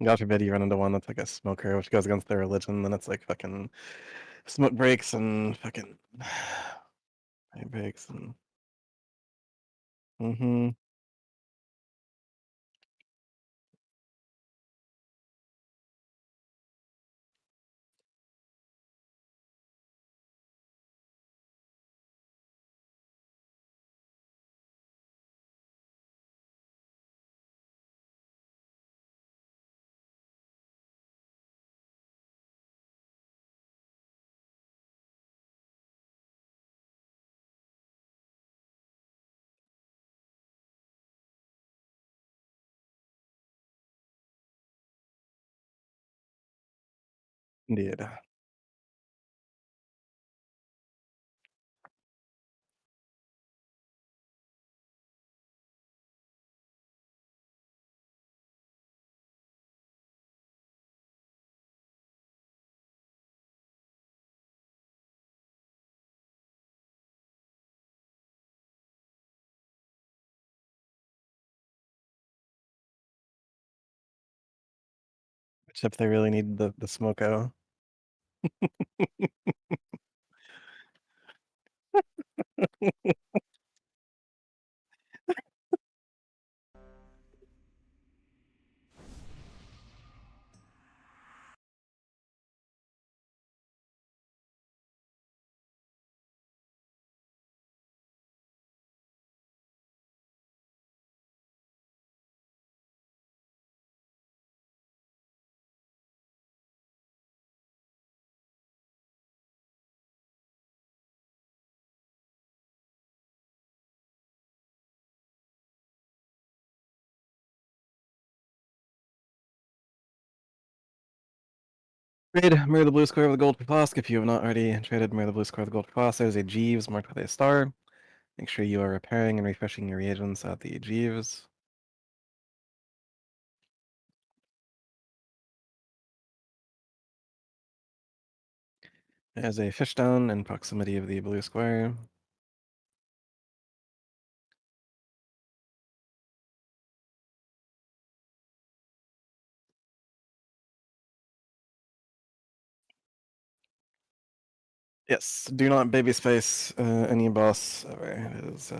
God forbid you run into one that's like a smoker, which goes against their religion, then it's like fucking smoke breaks and fucking pipe breaks and indeed. Which if they really need the smoko. Trade Mirror the blue square with the gold flask. If you have not already traded Mirror the blue square with the gold flask, there's a Jeeves marked with a star. Make sure you are repairing and refreshing your reagents at the Jeeves. There's a fish down in proximity of the blue square. Yes, do not baby space any boss ever. It is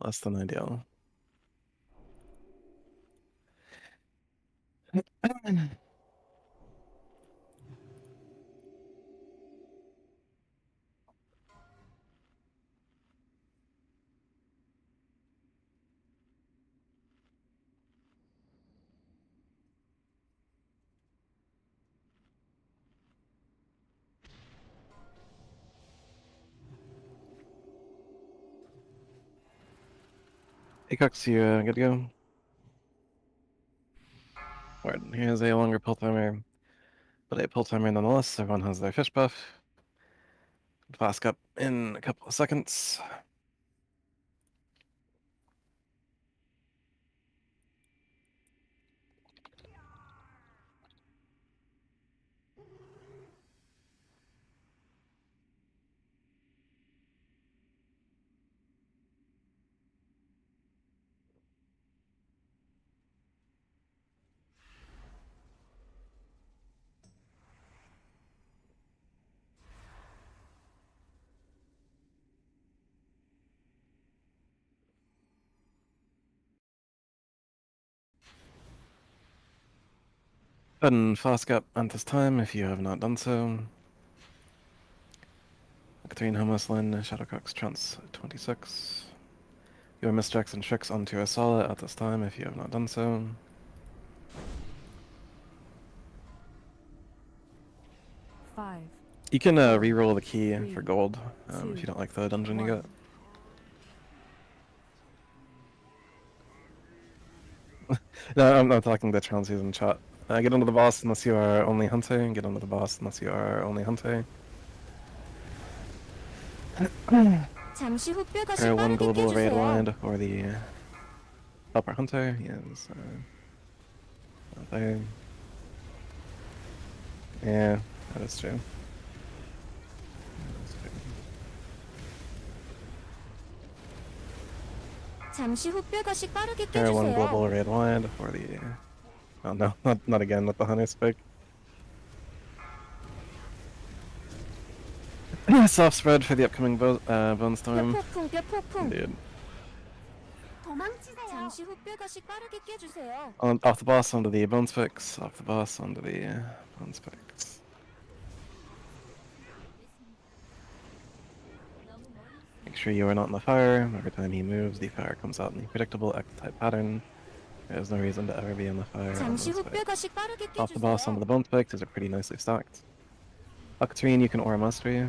less than ideal. Hey Cox, you good to go? Word. Here's a longer pull timer, but a pull timer nonetheless. Everyone has their fish buff. Flask up in a couple of seconds. Go ahead and flask up at this time if you have not done so. Katrine, Homeless Lynn, Shadowcox, Trance 26. Your misjacks and tricks onto Asala at this time if you have not done so. 5. You can re-roll the key for gold if you don't like the dungeon you got. No, I'm not talking to transies in chat. Get onto the boss unless you are only hunter. Get onto the boss unless you are only hunter. 잠시 후 뼈가 One 빠르게 global raid 껴주세요. wide for the helper hunter. Yes. Not there. Yeah, that is true. 잠시 후 뼈가시 빠르게 Pair one 깨주세요. global red wide for the. Oh no, not again with the hunter spike. Soft spread for the upcoming bone storm. 뼈폭풍 뼈폭풍. Indeed. 도망치세요. 잠시 후 뼈가시 빠르게 깨주세요. Off the boss onto the bone spikes. Off the boss onto the bone spikes. Make sure you are not in the fire. Every time he moves, the fire comes out in the predictable X-type pattern. There's no reason to ever be in the fire. 잠시 후 뼈가시 빠르게 Off the boss onto 깨주세요. the bone spikes. These are pretty nicely stacked. Octarine you can aura mastery.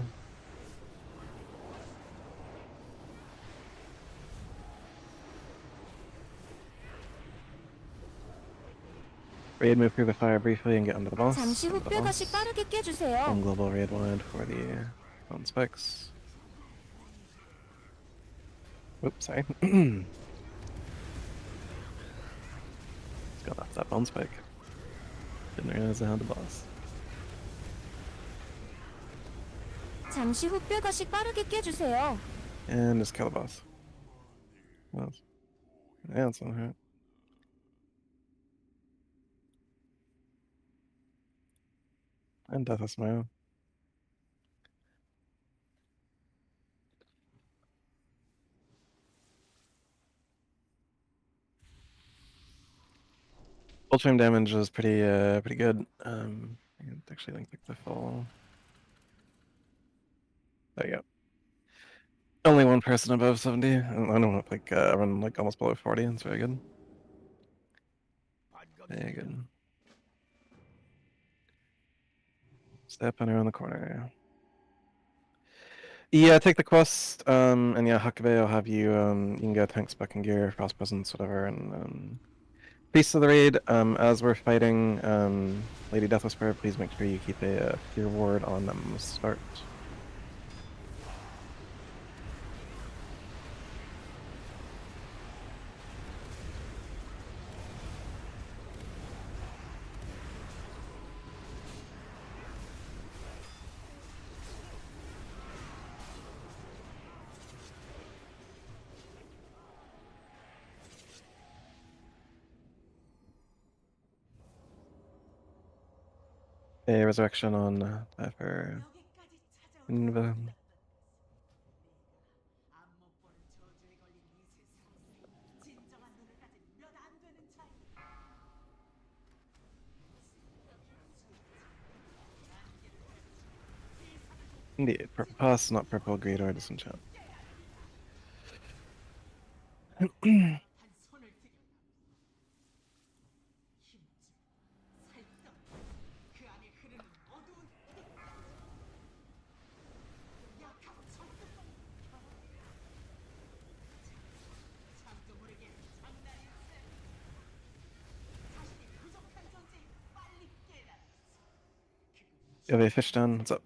Raid move through the fire briefly and get under the boss. 잠시 후 Under the 뼈가시 boss. 빠르게 깨주세요. One global raid wide for the bone spikes. Oops, sorry. Got off that bone spike. Didn't realize I had the boss. 잠시 후 뼈가시 빠르게 깨주세요. And just kill the boss. Well, yeah, that's alright. And death is smile. Full frame damage is pretty good. I can actually link the full. There you go. Only one person above 70. I don't know, like run like almost below 40. It's very good. Very good. Step in around the corner. Yeah, take the quest. And yeah, Hakabe will have you. You can get tank spec and gear, frost presence, whatever, and Peace to the raid. As we're fighting Lady Death Whisperer, please make sure you keep a fear ward on them. Start. A resurrection on for Inva. Indeed, purple pass, not purple greed or disenchant. You have a fish down. What's up?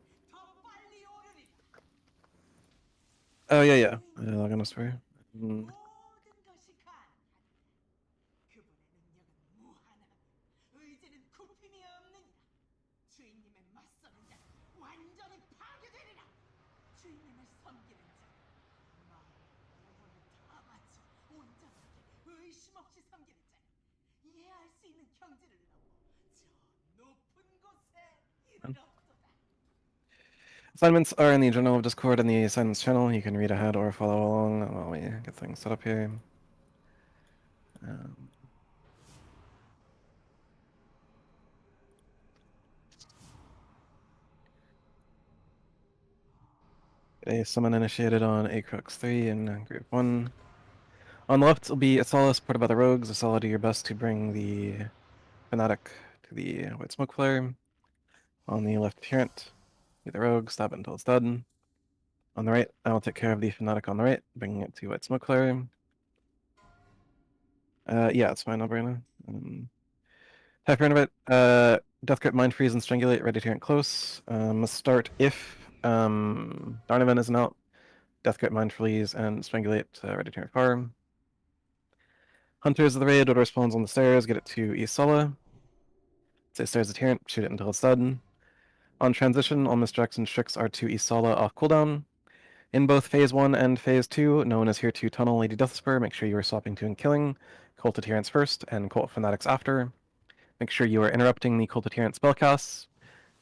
Oh yeah. Log on for you. Assignments are in the journal of Discord in the assignments channel. You can read ahead or follow along while we get things set up here. Get a summon initiated on Acrux 3 in group 1. On the left will be Asala supported by the rogues. Asala, do your best to bring the Fanatic to the White Smoke Flare. On the left adherent, be the rogue, stab it until it's dead. On the right, I will take care of the Fanatic on the right, bringing it to White Smoke Flare. Yeah, it's fine, Alberna. Type Renovate, Death Grip, Mind Freeze, and Strangulate, Red Adherent close. Must start if Darnavan isn't out. Death Grip, Mind Freeze, and Strangulate, Red Adherent Farm. Hunters of the Raid, Odor spawns on the stairs, get it to Isala. Say stairs adherent, shoot it until it's dead. On transition, all misdirects and tricks are to Isala off cooldown. In both Phase 1 and Phase 2, no one is here to tunnel Lady Deathspur. Make sure you are swapping to and killing Cult Adherents first and Cult Fanatics after. Make sure you are interrupting the Cult Adherent spellcasts.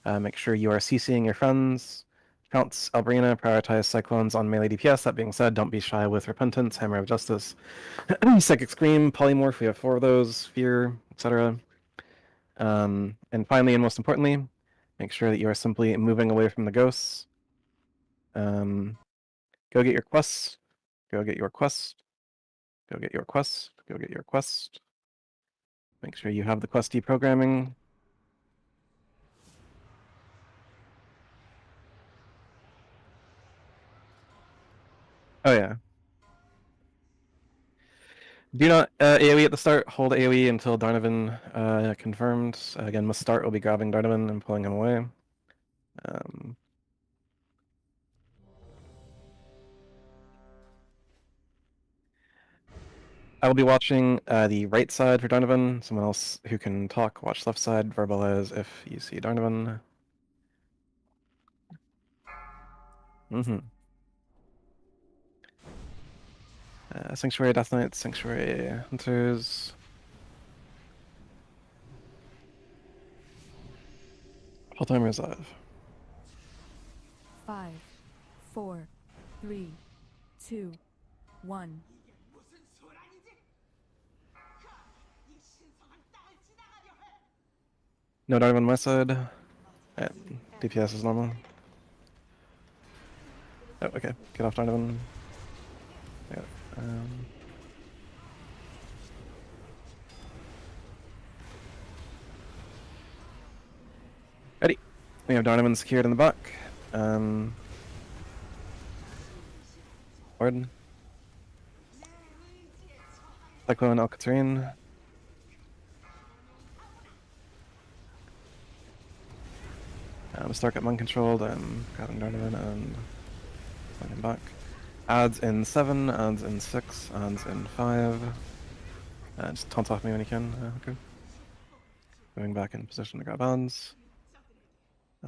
Make sure you are CCing your friends. Counts Albrina, prioritize Cyclones on melee DPS. That being said, don't be shy with Repentance, Hammer of Justice, Psychic Scream, Polymorph, we have 4 of those, Fear, etc. And finally, and most importantly, make sure that you are simply moving away from the ghosts. Go get your quest. Go get your quest. Go get your quest. Go get your quest. Make sure you have the quest deprogramming. Oh yeah. Do not AoE at the start. Hold AoE until Darnovan confirmed. Again, must start will be grabbing Darnovan and pulling him away. I will be watching the right side for Darnovan. Someone else who can talk, watch left side, verbalize if you see Darnovan. Sanctuary Death Knights, Sanctuary Hunters. Full time reserve. 5, 4, 3, 2, 1. No Darnovan on my side. Alright, DPS is normal. Oh, okay. Get off Darnovan. Yeah. Ready. We have Darnovan secured in the back. Ward. Cyclone Alcatrine. Stark at Monk controlled. Grabbing Darnovan and pulling him back. Adds in 7, adds in 6, adds in 5. Just taunt off me when you can. Okay. Going back in position to grab adds.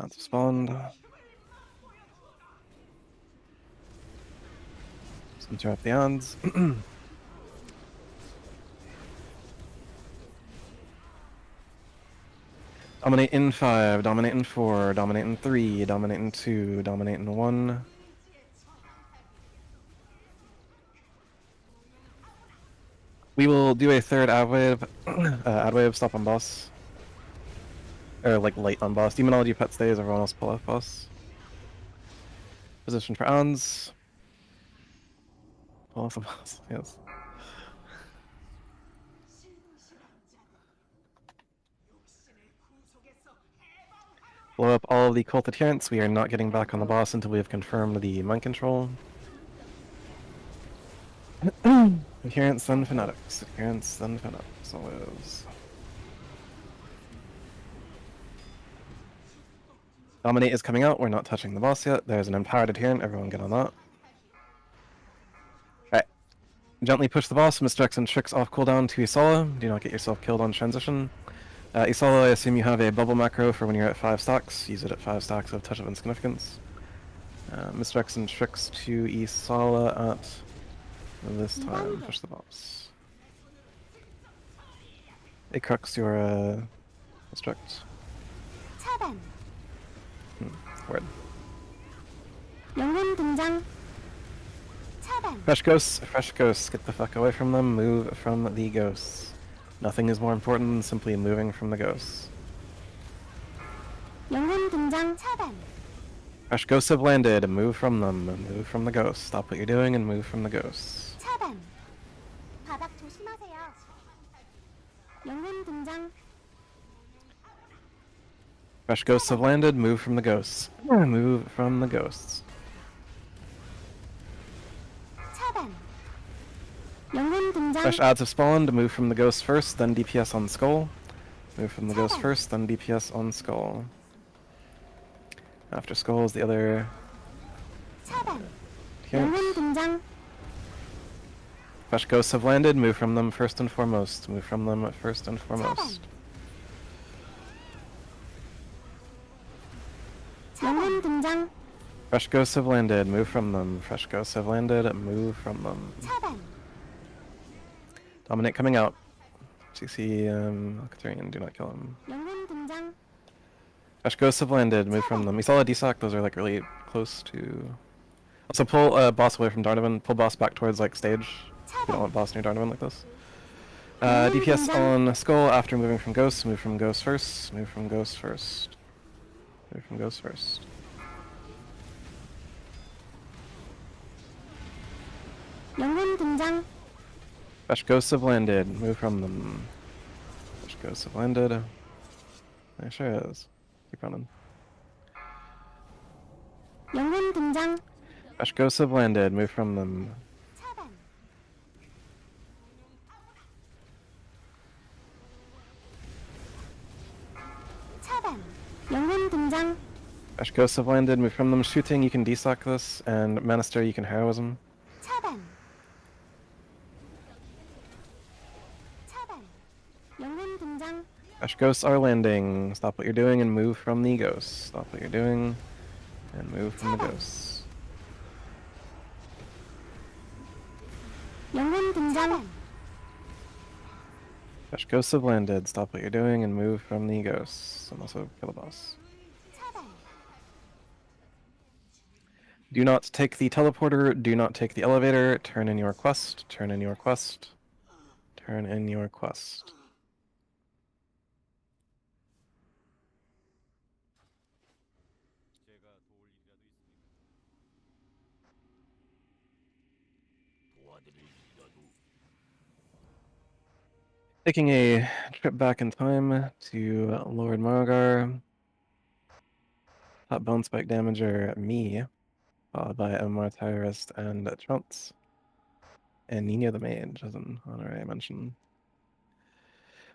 Adds have spawned. Just interrupt the adds. Dominate in 5, dominate in 4, dominate in 3, dominate in 2, dominate in 1. We will do a third ad wave stop on boss. Or like light on boss. Demonology pet stays, everyone else pull off boss. Position for ads. Pull off the boss, yes. Blow up all of the cult adherents. We are not getting back on the boss until we have confirmed the mind control. Adherents, then fanatics. Adherents, then fanatics. Always. Dominate is coming out. We're not touching the boss yet. There's an empowered adherent. Everyone get on that. Alright. Gently push the boss. Mr. X and Tricks off cooldown to Isala. Do not get yourself killed on transition. Isala, I assume you have a bubble macro for when you're at 5 stacks. Use it at 5 stacks of Touch of Insignificance. Mr. X and Tricks to Isala at this time. Push the boss. It crux your Mr. X. Word. 영혼 등장. Fresh ghosts, get the fuck away from them, move from the ghosts. Nothing is more important than simply moving from the ghosts. 영혼 등장. 차단. Fresh ghosts have landed, move from them, move from the ghosts. Stop what you're doing and move from the ghosts. 차단. 바닥 조심하세요. 영혼 등장. Fresh ghosts have landed, move from the ghosts. Move from the ghosts. 차단. 영혼 등장. Fresh adds have spawned, move from the ghosts first, then DPS on skull. Move from the ghosts first, then DPS on skull. After skull is the other... 차단. adherents. 영혼 등장. Fresh ghosts have landed, move from them first and foremost. Move from them first and foremost. 영혼 등장. Fresh ghosts have landed. Move from them. Fresh ghosts have landed. Move from them. 차단. Dominate coming out. CC Katharian, do not kill him. 영혼 등장. Fresh ghosts have landed. Move from them. We saw a DSOC. Those are like really close to. Also pull boss away from Darnovan. Pull boss back towards like stage. We don't want boss near Darnovan like this. DPS on Skull after moving from Ghosts. Move from Ghosts first. Move from Ghosts first. Move from Ghosts first. 영혼 등장. Fresh ghosts have landed. Move from them. Fresh ghosts have landed. There sure is. Keep running. 영혼 등장. Fresh ghosts have landed. Move from them. 차단. 차단. 영혼 등장. Fresh ghosts have landed. Move from them. Shooting, you can desock this, and Manister, you can heroism. 차단. 차단. 영혼 등장. Fresh ghosts are landing. Stop what you're doing and move from the ghosts. Stop what you're doing and move from the ghosts. 영혼 등장. Fresh ghosts have landed. Stop what you're doing and move from the ghosts. And also kill the boss. 차단. Do not take the teleporter. Do not take the elevator. Turn in your quest. Turn in your quest. Turn in your quest. Taking a trip back in time to Lord Margar. Top bone spike damager, me, followed by a Martyrist and Trounce. And Nina the Mage, as an honorary mention.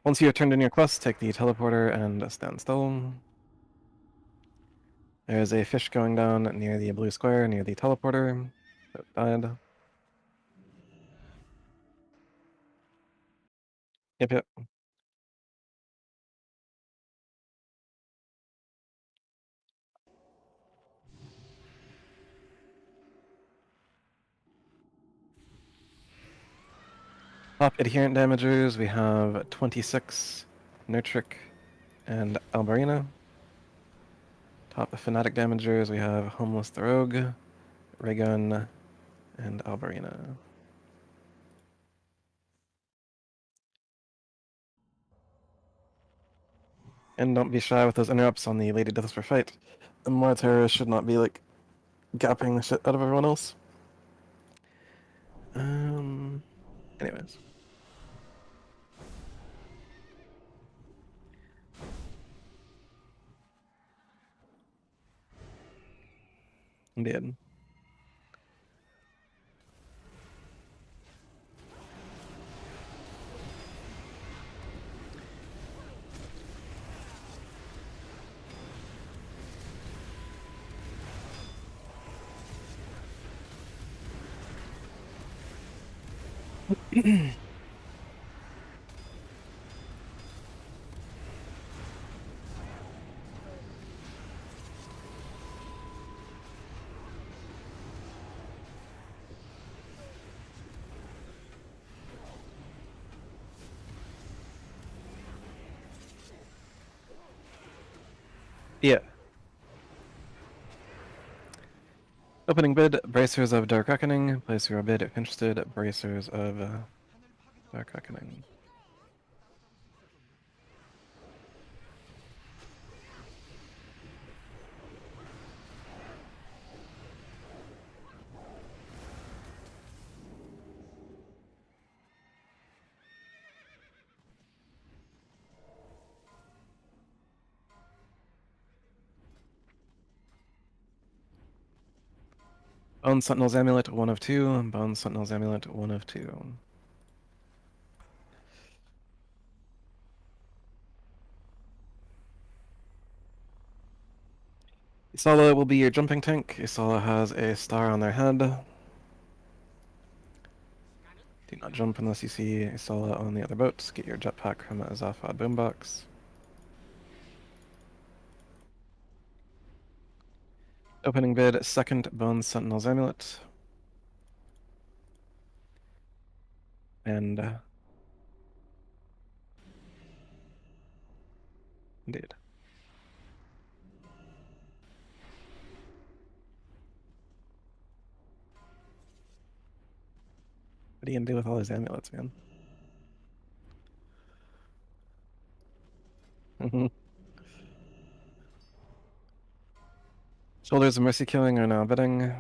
Once you have turned in your quest, take the teleporter and stand still. There's a fish going down near the blue square, near the teleporter. That died. Yep. Top adherent damagers, we have 26, Nertric, and Albarina. Top fanatic damagers, we have Homeless the Rogue, Raygun, and Albarina. And don't be shy with those interrupts on the Lady Deathspear fight. The Martyr should not be like gapping the shit out of everyone else. Anyways. Indeed. Yeah. Opening bid, Bracers of Dark Reckoning. Place your bid if interested. Bracers of Dark Reckoning. Bone Sentinel's Amulet, 1 of 2. Bone Sentinel's Amulet, 1 of 2. Isala will be your jumping tank. Isala has a star on their head. Do not jump unless you see Isala on the other boats. Get your jetpack from a Zafad boombox. Opening bid, second Bone Sentinel's Amulet. And indeed. What are you gonna do with all these amulets, man? Shoulders of Mercy Killing are now bidding.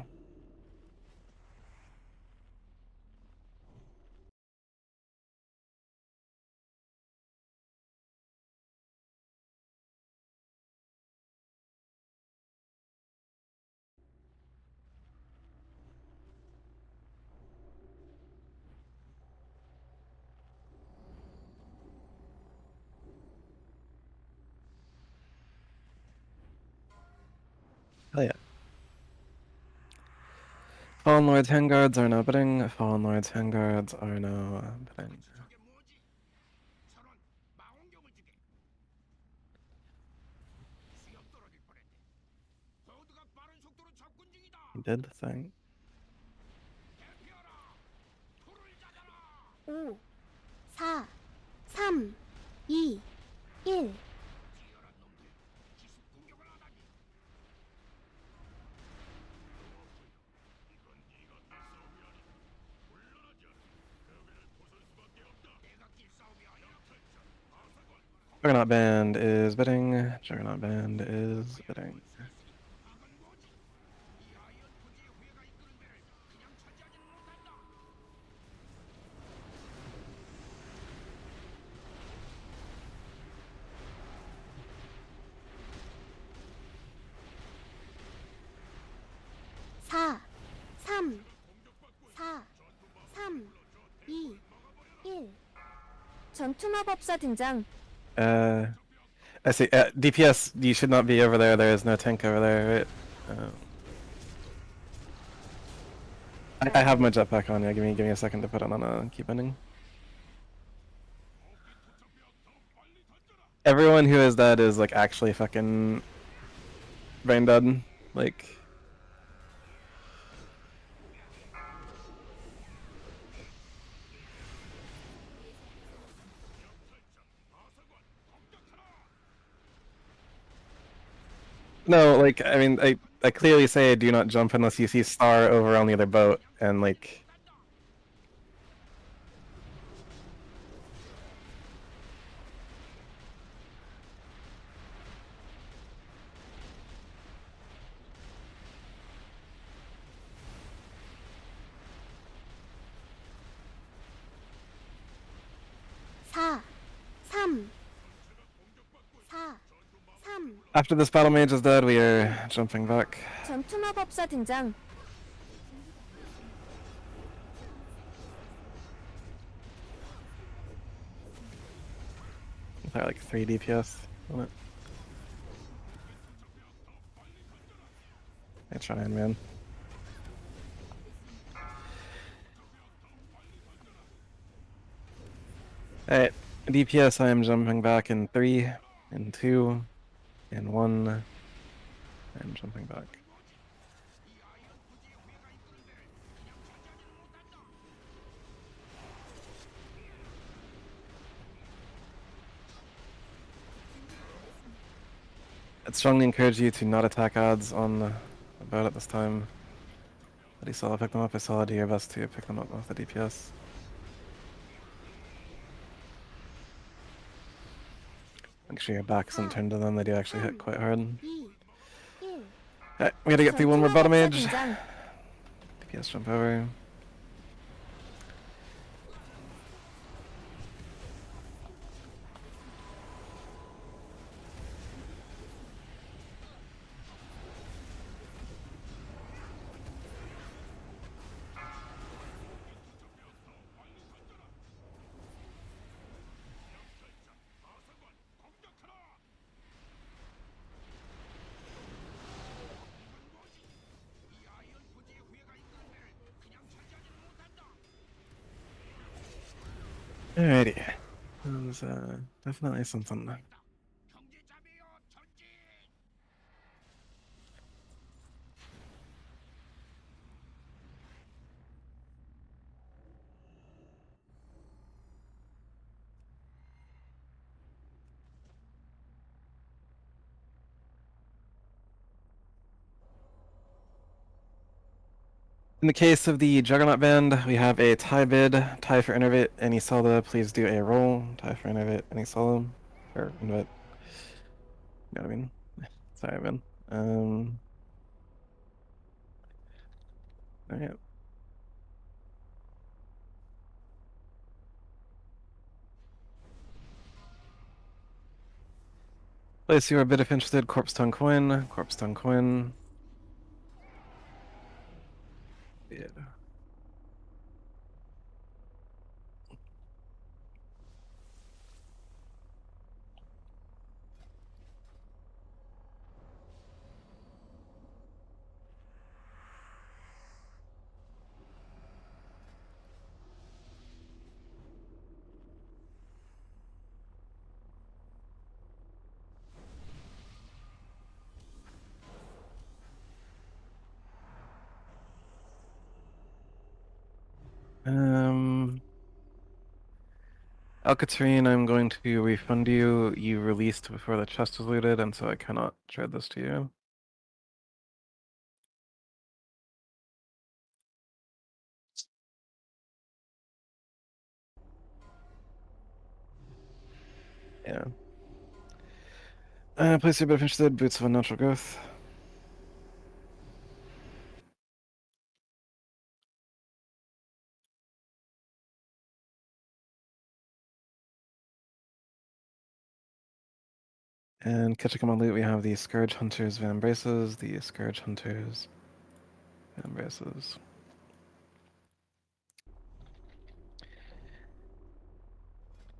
Hell yeah. Fallen Lord's Handguards are now bidding. Fallen Lord's Handguards are now bidding. He did the thing. 5, 4, 3, 2, 1. Juggernaut Band is bidding. Juggernaut Band is bidding. 4, 3, 4, 3, 2, 1. 전투마법사 등장. I see. DPS, you should not be over there. There is no tank over there, right? I have my jetpack on. Yeah, give me a second to put it on a keep ending. Everyone who is dead is like actually fucking brain dead. Like. No, like, I mean, I clearly say do not jump unless you see Star over on the other boat, and like... After this battle mage is dead, we are jumping back. 전투마법사 등장. They're like 3 DPS on it. I trying, man. Alright, DPS, I am jumping back in 3, in 2, in 1. I'm jumping back. I'd strongly encourage you to not attack odds on the boat at this time. But you saw pick them up, I saw do your best to pick them up with the DPS. Make sure your back isn't turned to them, they do actually hit quite hard. Alright, we gotta get through one more bottom mage. DPS jump over. Alrighty. That was definitely something. In the case of the Juggernaut band, we have a tie bid, tie for Innervate, any solo. Please do a roll. Tie for Innervate, any solo. Or Innervate. You know what I mean? Sorry, man. Alright. Place you are a bit if interested. Corpse Tongue Coin. Corpse Tongue Coin. Yeah. Alcatrine, I'm going to refund you. You released before the chest was looted, and so I cannot trade this to you. Yeah. Place your bit if interested. Boots of Unnatural Growth. And catching on loot, we have the Scourge Hunters Van Braces, the Scourge Hunters Van Braces.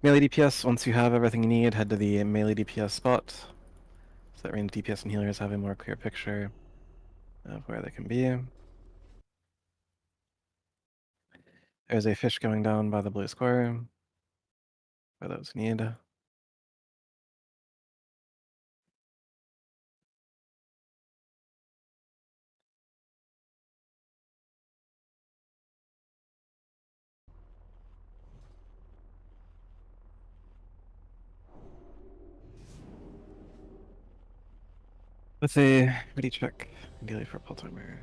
Melee DPS, once you have everything you need, head to the melee DPS spot. So that ranged DPS and healers have a more clear picture of where they can be. There's a fish going down by the blue square for those who need. With a ready check, ideally for a pull timer.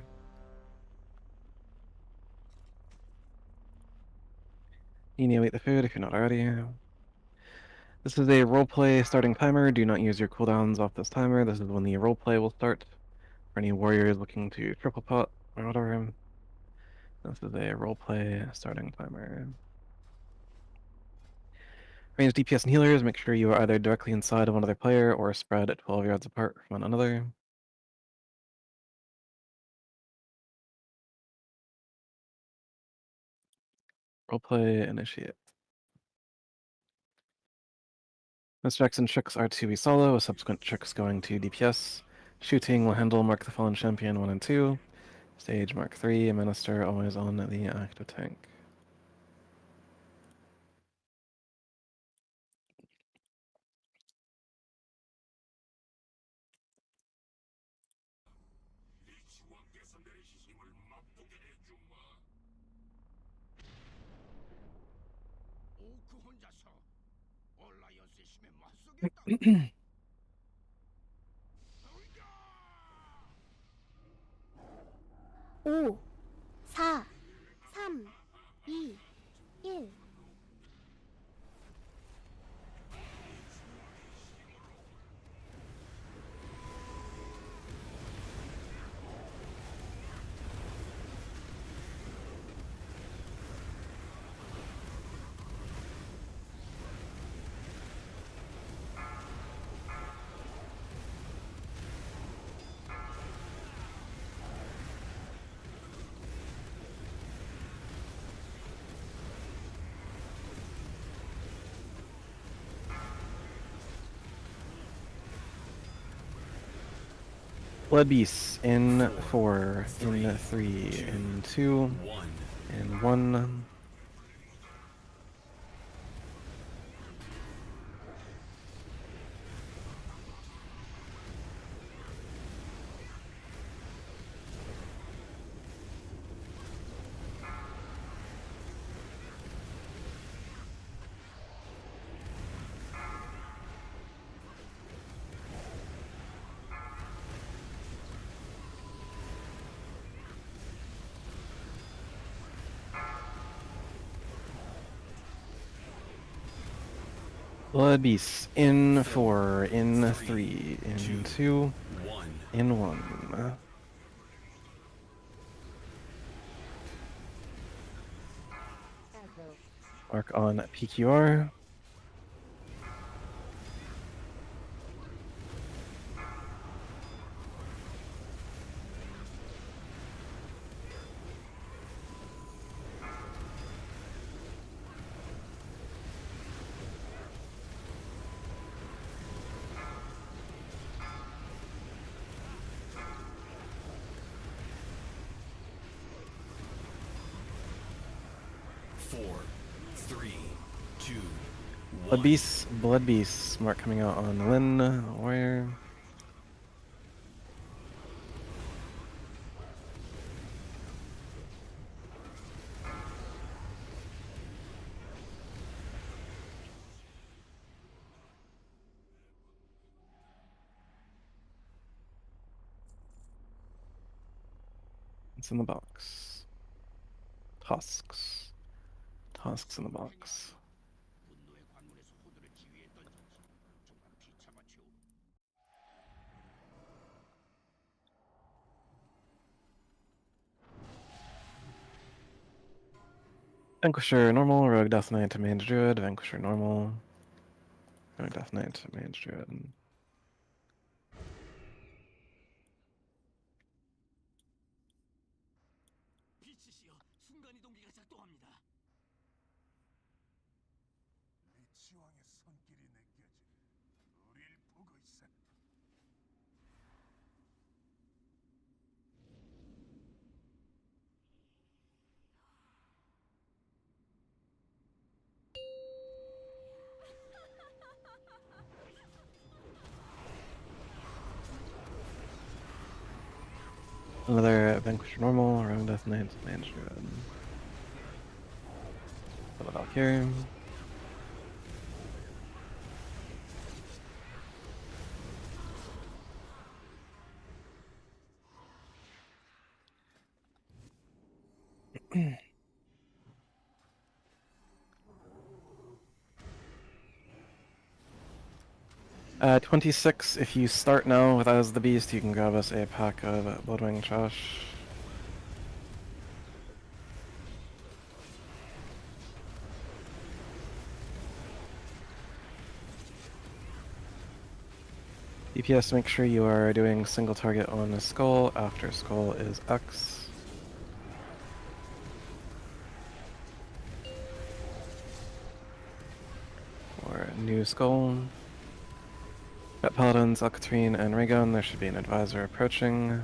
You need to eat the food if you're not already. This is a roleplay starting timer. Do not use your cooldowns off this timer. This is when the roleplay will start. For any warriors looking to triple pot or whatever. This is a roleplay starting timer. Ranged DPS and healers, make sure you are either directly inside of another player or spread at 12 yards apart from one another. Roleplay initiate. Most checks and tricks are to be solo, with subsequent tricks going to DPS. Shooting will handle Mark the Fallen Champion 1 and 2. Stage Mark 3, Minister always on the active tank. 오, 4, 3, 2, 1. Blood Beasts in 4, in 3, in 2, in 1. Blood Beasts in 4, in 3, in 2, in 1. Mark on PQR. Blood Beasts. Mark coming out on Lin, Warrior. It's in the box. Tusks. Tusks in the box. Vanquisher normal, Rogue Death Knight to Mage Druid, Vanquisher normal, Rogue Death Knight to Mage Druid. Another Vanquisher normal, Rogue Death Knight to Mage Druid. Put it out here. 26, if you start now with As the Beast, you can grab us a pack of Bloodwing Trash. DPS, make sure you are doing single target on a skull. After skull is X. Or new skull. Got Paladins, Alcatrine, and Raygun. There should be an advisor approaching.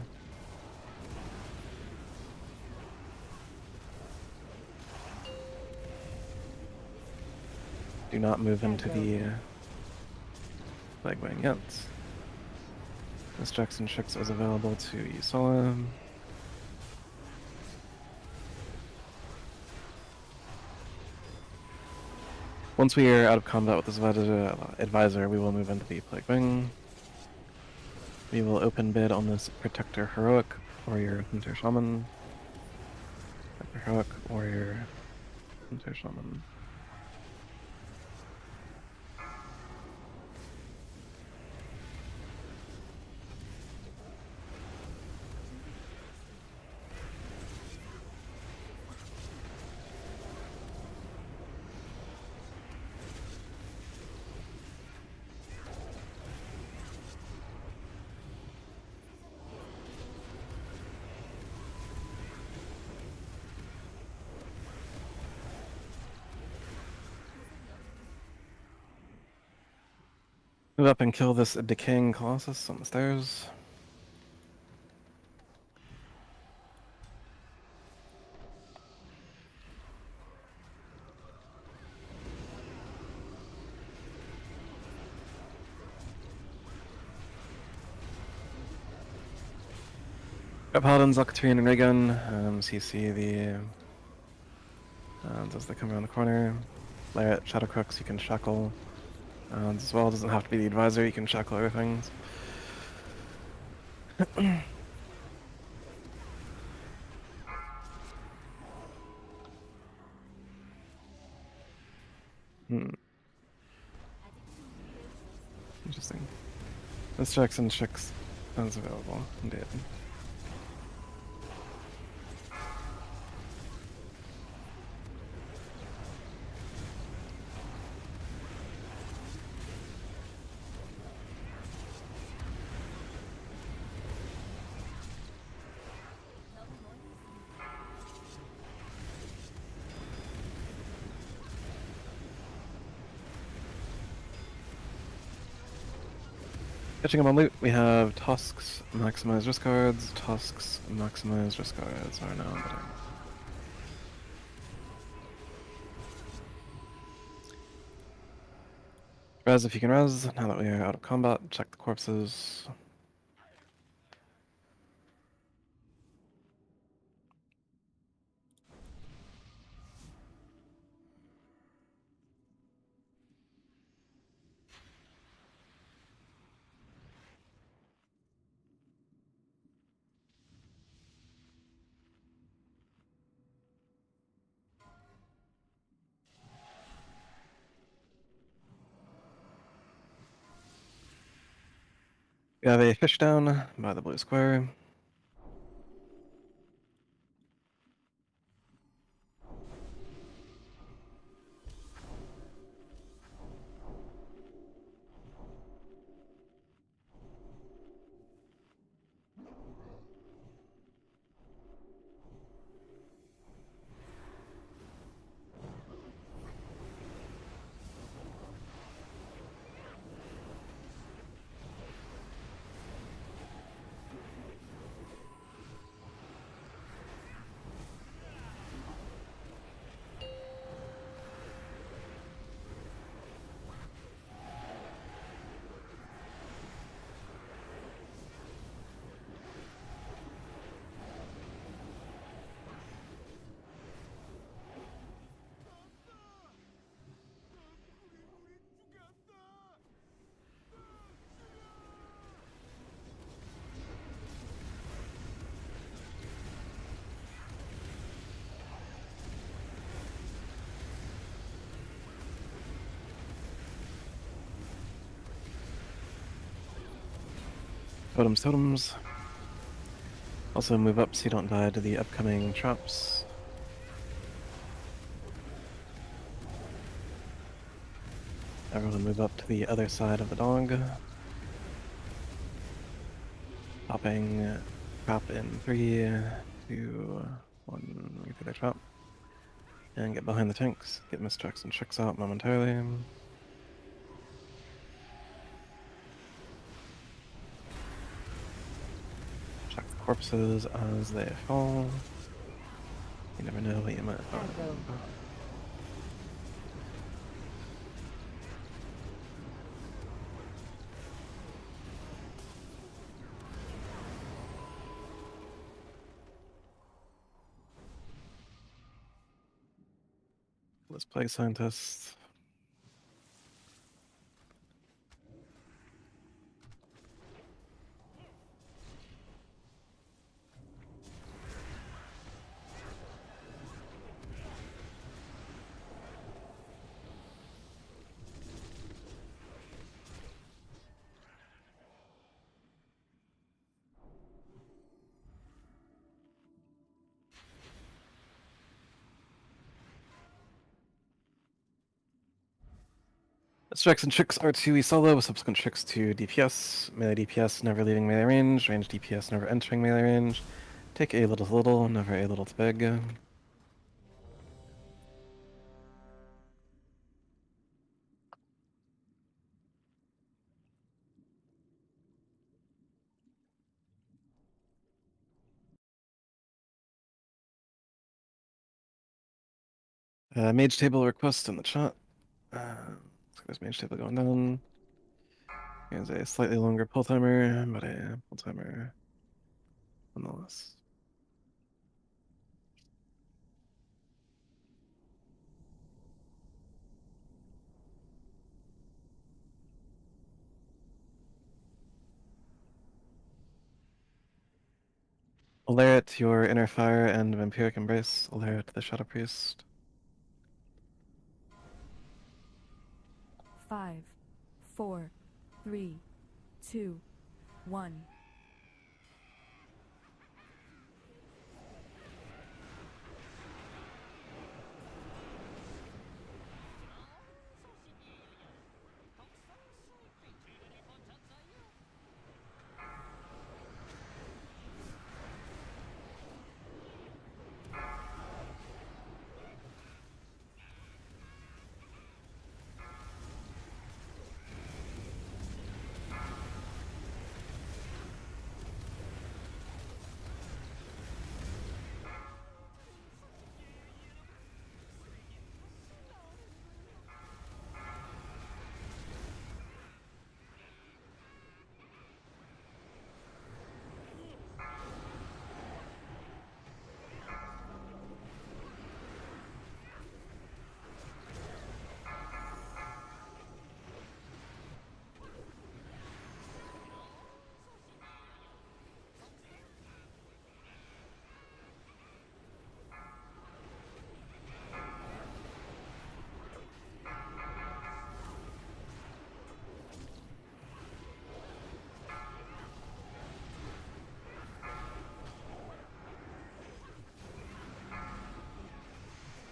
Do not move into the Plague Wing yet. Miss Jackson checks is available to Yusala. Once we are out of combat with this advisor, we will move into the Plague Wing. We will open bid on this Protector Heroic, Warrior, Hunter, Shaman. Protector Heroic, Warrior, Hunter, Shaman. Move up and kill this decaying Colossus on the stairs. Got Paladins, Alcatrine, and Raygun. CC the as they come around the corner. Lariat, Shadowcrux, you can shackle. As well, doesn't have to be the advisor, you can shackle other things. Interesting. This Jackson checks as available. Indeed. Catching up on loot, we have Tusks, maximize risk cards, Tusks, maximize risk cards are now better. Res if you can res, now that we are out of combat, check the corpses. We have a fish down by the blue square. Totems, totems. Also move up so you don't die to the upcoming traps. Everyone move up to the other side of the dog. Popping trap in 3, 2, 1, repeat the trap. And get behind the tanks. Get mistrucks and tricks out momentarily. Check the corpses as they fall. You never know what you might find. Let's play scientist. Strikes and tricks are 2E solo with subsequent tricks to DPS. Melee DPS never leaving melee range. Range DPS never entering melee range. Take a little to little, never a little to big. Mage table request in the chat. There's mage table going down. Here's a slightly longer pull timer, but a pull timer nonetheless. Alert your inner fire and vampiric embrace. Alert the Shadow Priest. 5, 4, 3, 2, 1.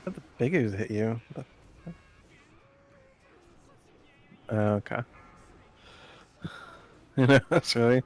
The biggers hit you. Okay. You know, that's really.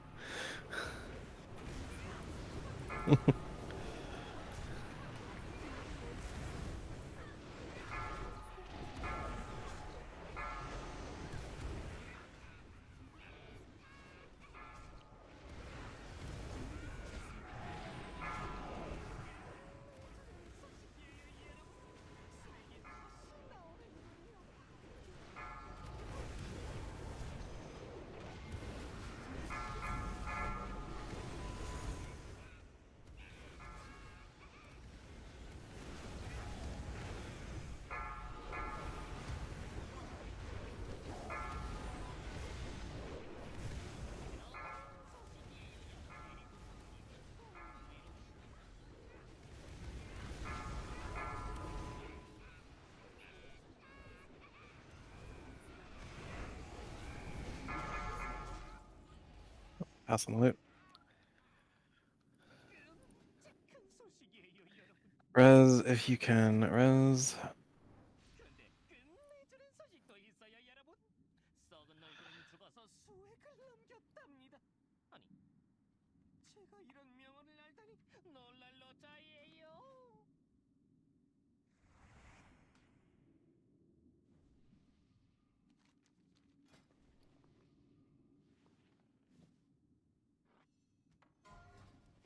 Pass on the loot. Res, if you can, res.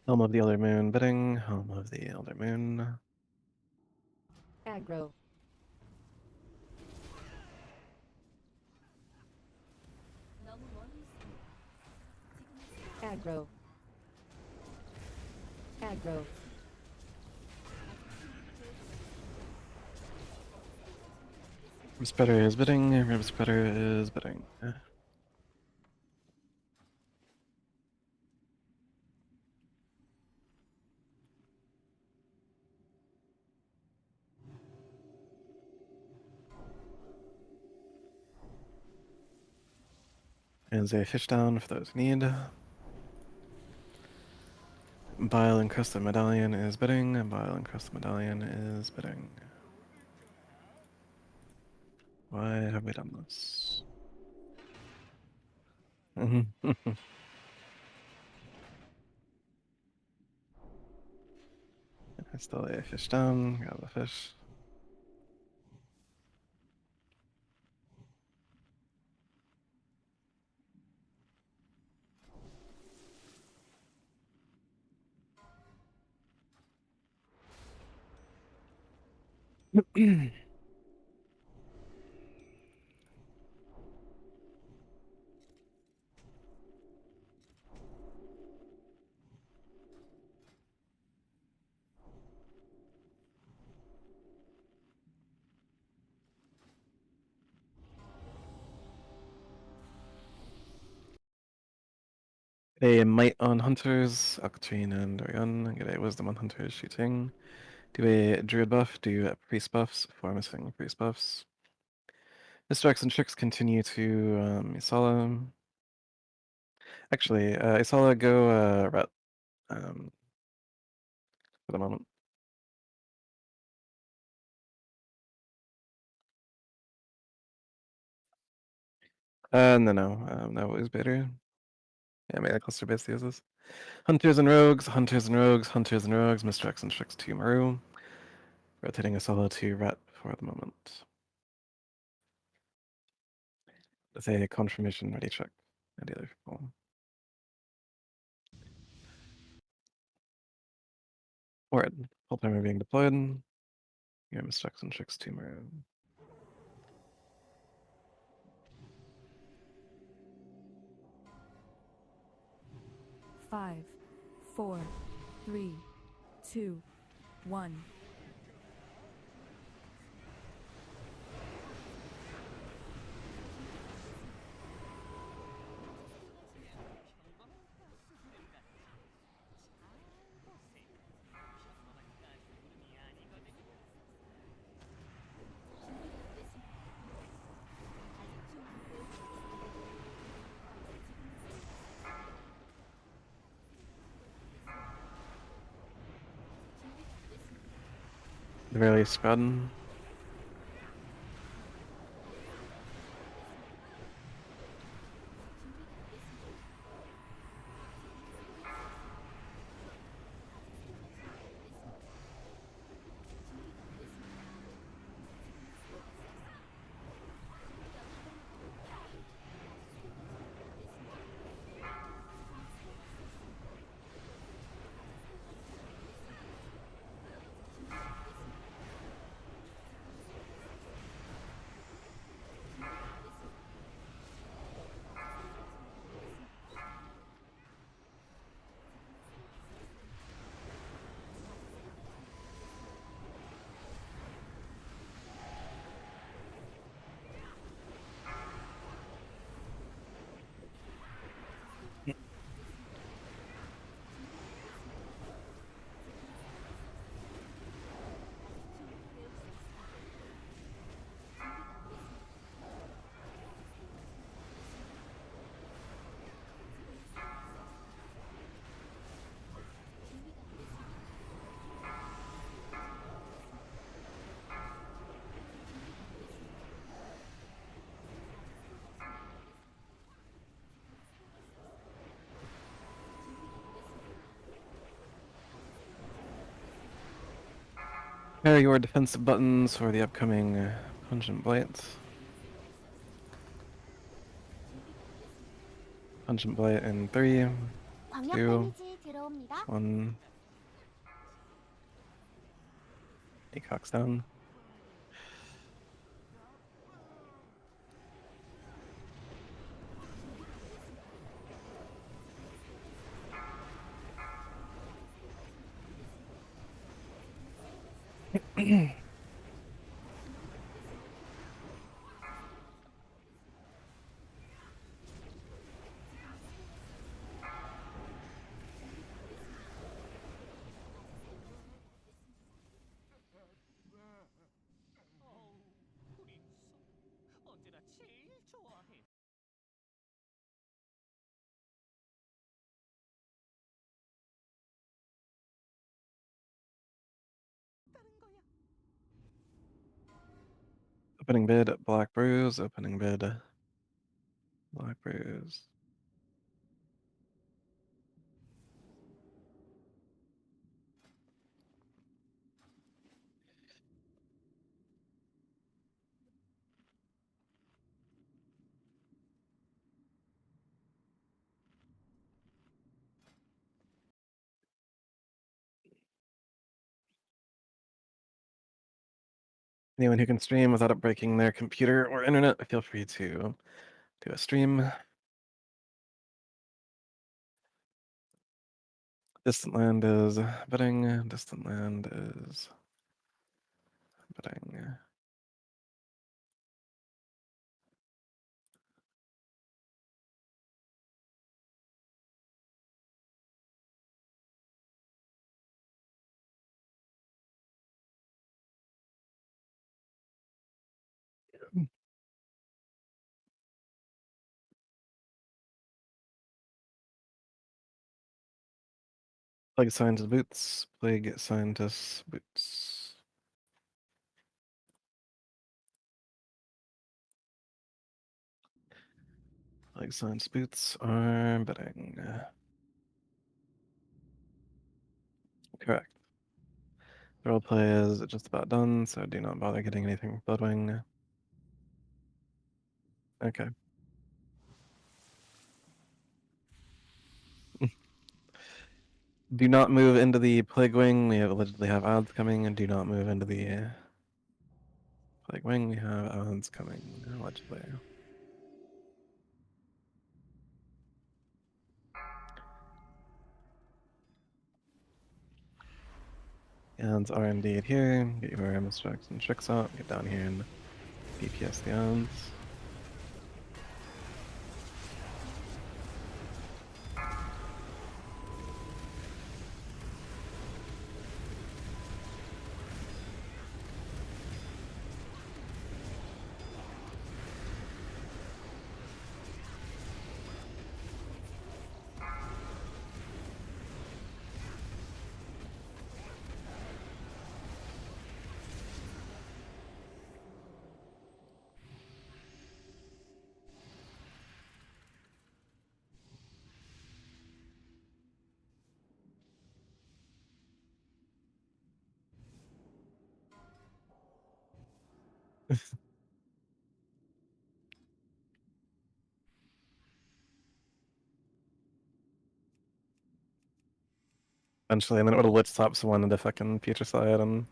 Helm of the Elder Moon bidding. Helm of the Elder Moon. Aggro. Aggro. Aggro. Spreader is bidding. Spreader is bidding. And a fish down for those who need. Bile encrusted medallion is bidding. Bile encrusted medallion is bidding. Why have we done this? I still lay a fish down. Grab the fish. A might on hunters, Octane and Orion. Get a wisdom on hunters shooting. Do a druid buff, do priest buffs, 4 missing priest buffs. Misdirects and tricks continue to Misala. Actually, Isala, go ret for the moment. No, it was better. Yeah, maybe cluster based uses. Hunters and rogues, hunters and rogues, hunters and rogues, Mr. X and Strix 2 Maru. Rotating Isala to ret for the moment. With a confirmation ready check. Ideally for full. Word. Full timer being deployed. Yeah, Mr. X and Strix 2 Maru. Five, four, three, two, one. The very least spread. Pair your defensive buttons for the upcoming Pungent Blight. Pungent Blight in 3, 광역 2, 데미지 들어옵니다. 1. Acock's down. Opening bid, Black Bruise. Opening bid, Black Bruise. Anyone who can stream without it breaking their computer or internet, feel free to do a stream. Distant Land is bidding. Distant Land is bidding. Plague Scientist boots. Plague Scientist boots. Plague Scientist boots are betting. Correct. The roleplay is just about done, so do not bother getting anything from Bloodwing. Okay. Do not move into the Plague Wing. We allegedly have odds coming, and do not move into the Plague Wing. We have odds coming, allegedly. Odds are indeed here. Get your misstrikes and tricks out. Get down here and DPS the odds. Eventually, and then it would have lit stops one into fucking future side and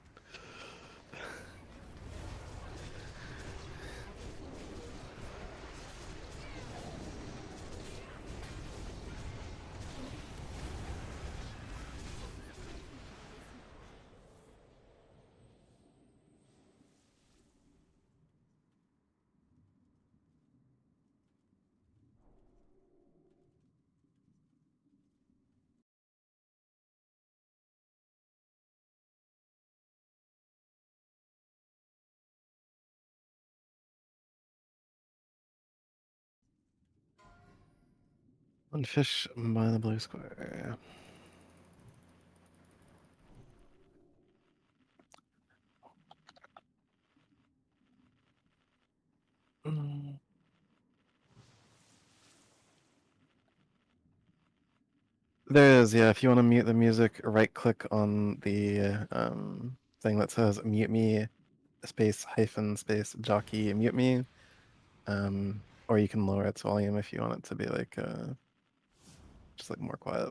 one fish by the blue square. Mm. There is, yeah. If you want to mute the music, right click on the thing that says mute me space hyphen space jockey mute me. Or you can lower its volume if you want it to be like just like more quiet.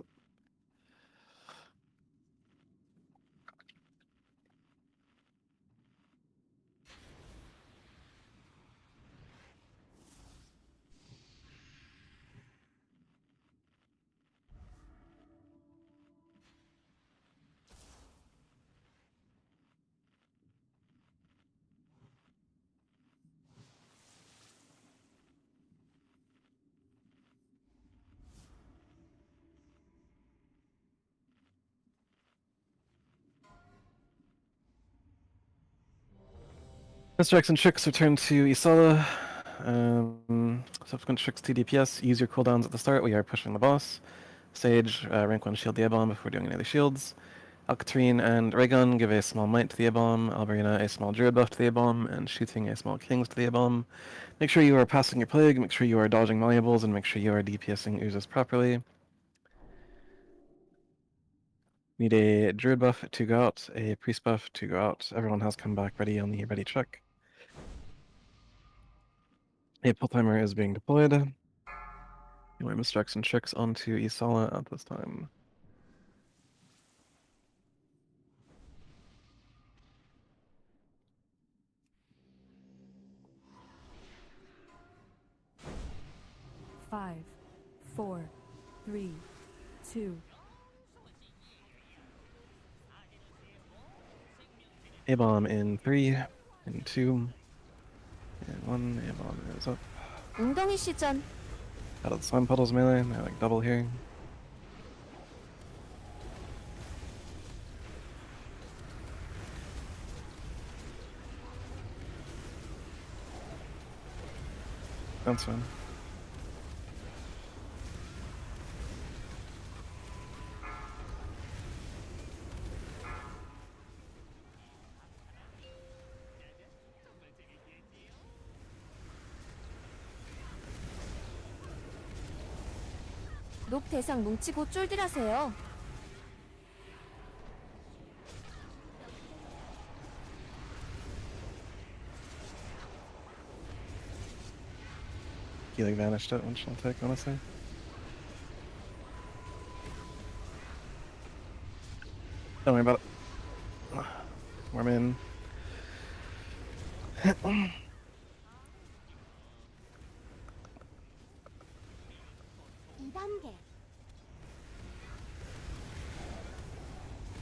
Misdirects and tricks return to Isala. Subsequent tricks to DPS. Use your cooldowns at the start. We are pushing the boss. Sage, rank 1 shield the A-bomb before doing any other shields. Alcatrine and Raygun give a small might to the A-bomb. Alberina a small druid buff to the A-bomb, and shooting a small kings to the A-bomb. Make sure you are passing your plague, make sure you are dodging malleables, and make sure you are DPSing oozes properly. Need a druid buff to go out, a priest buff to go out. Everyone has come back ready on the ready check. A pull timer is being deployed. You want misdirects and tricks onto Isala at this time. Five, four, three, two. A-bomb in 3, and 2, and 1. A-bomb is up. 웅덩이 시전. Out of the slime puddles melee, they're like double here. That's fine. 녹 대상 뭉치고 쫄들하세요. He like vanished it, which I'll take, honestly. Don't worry about it. Worm in. 2단계.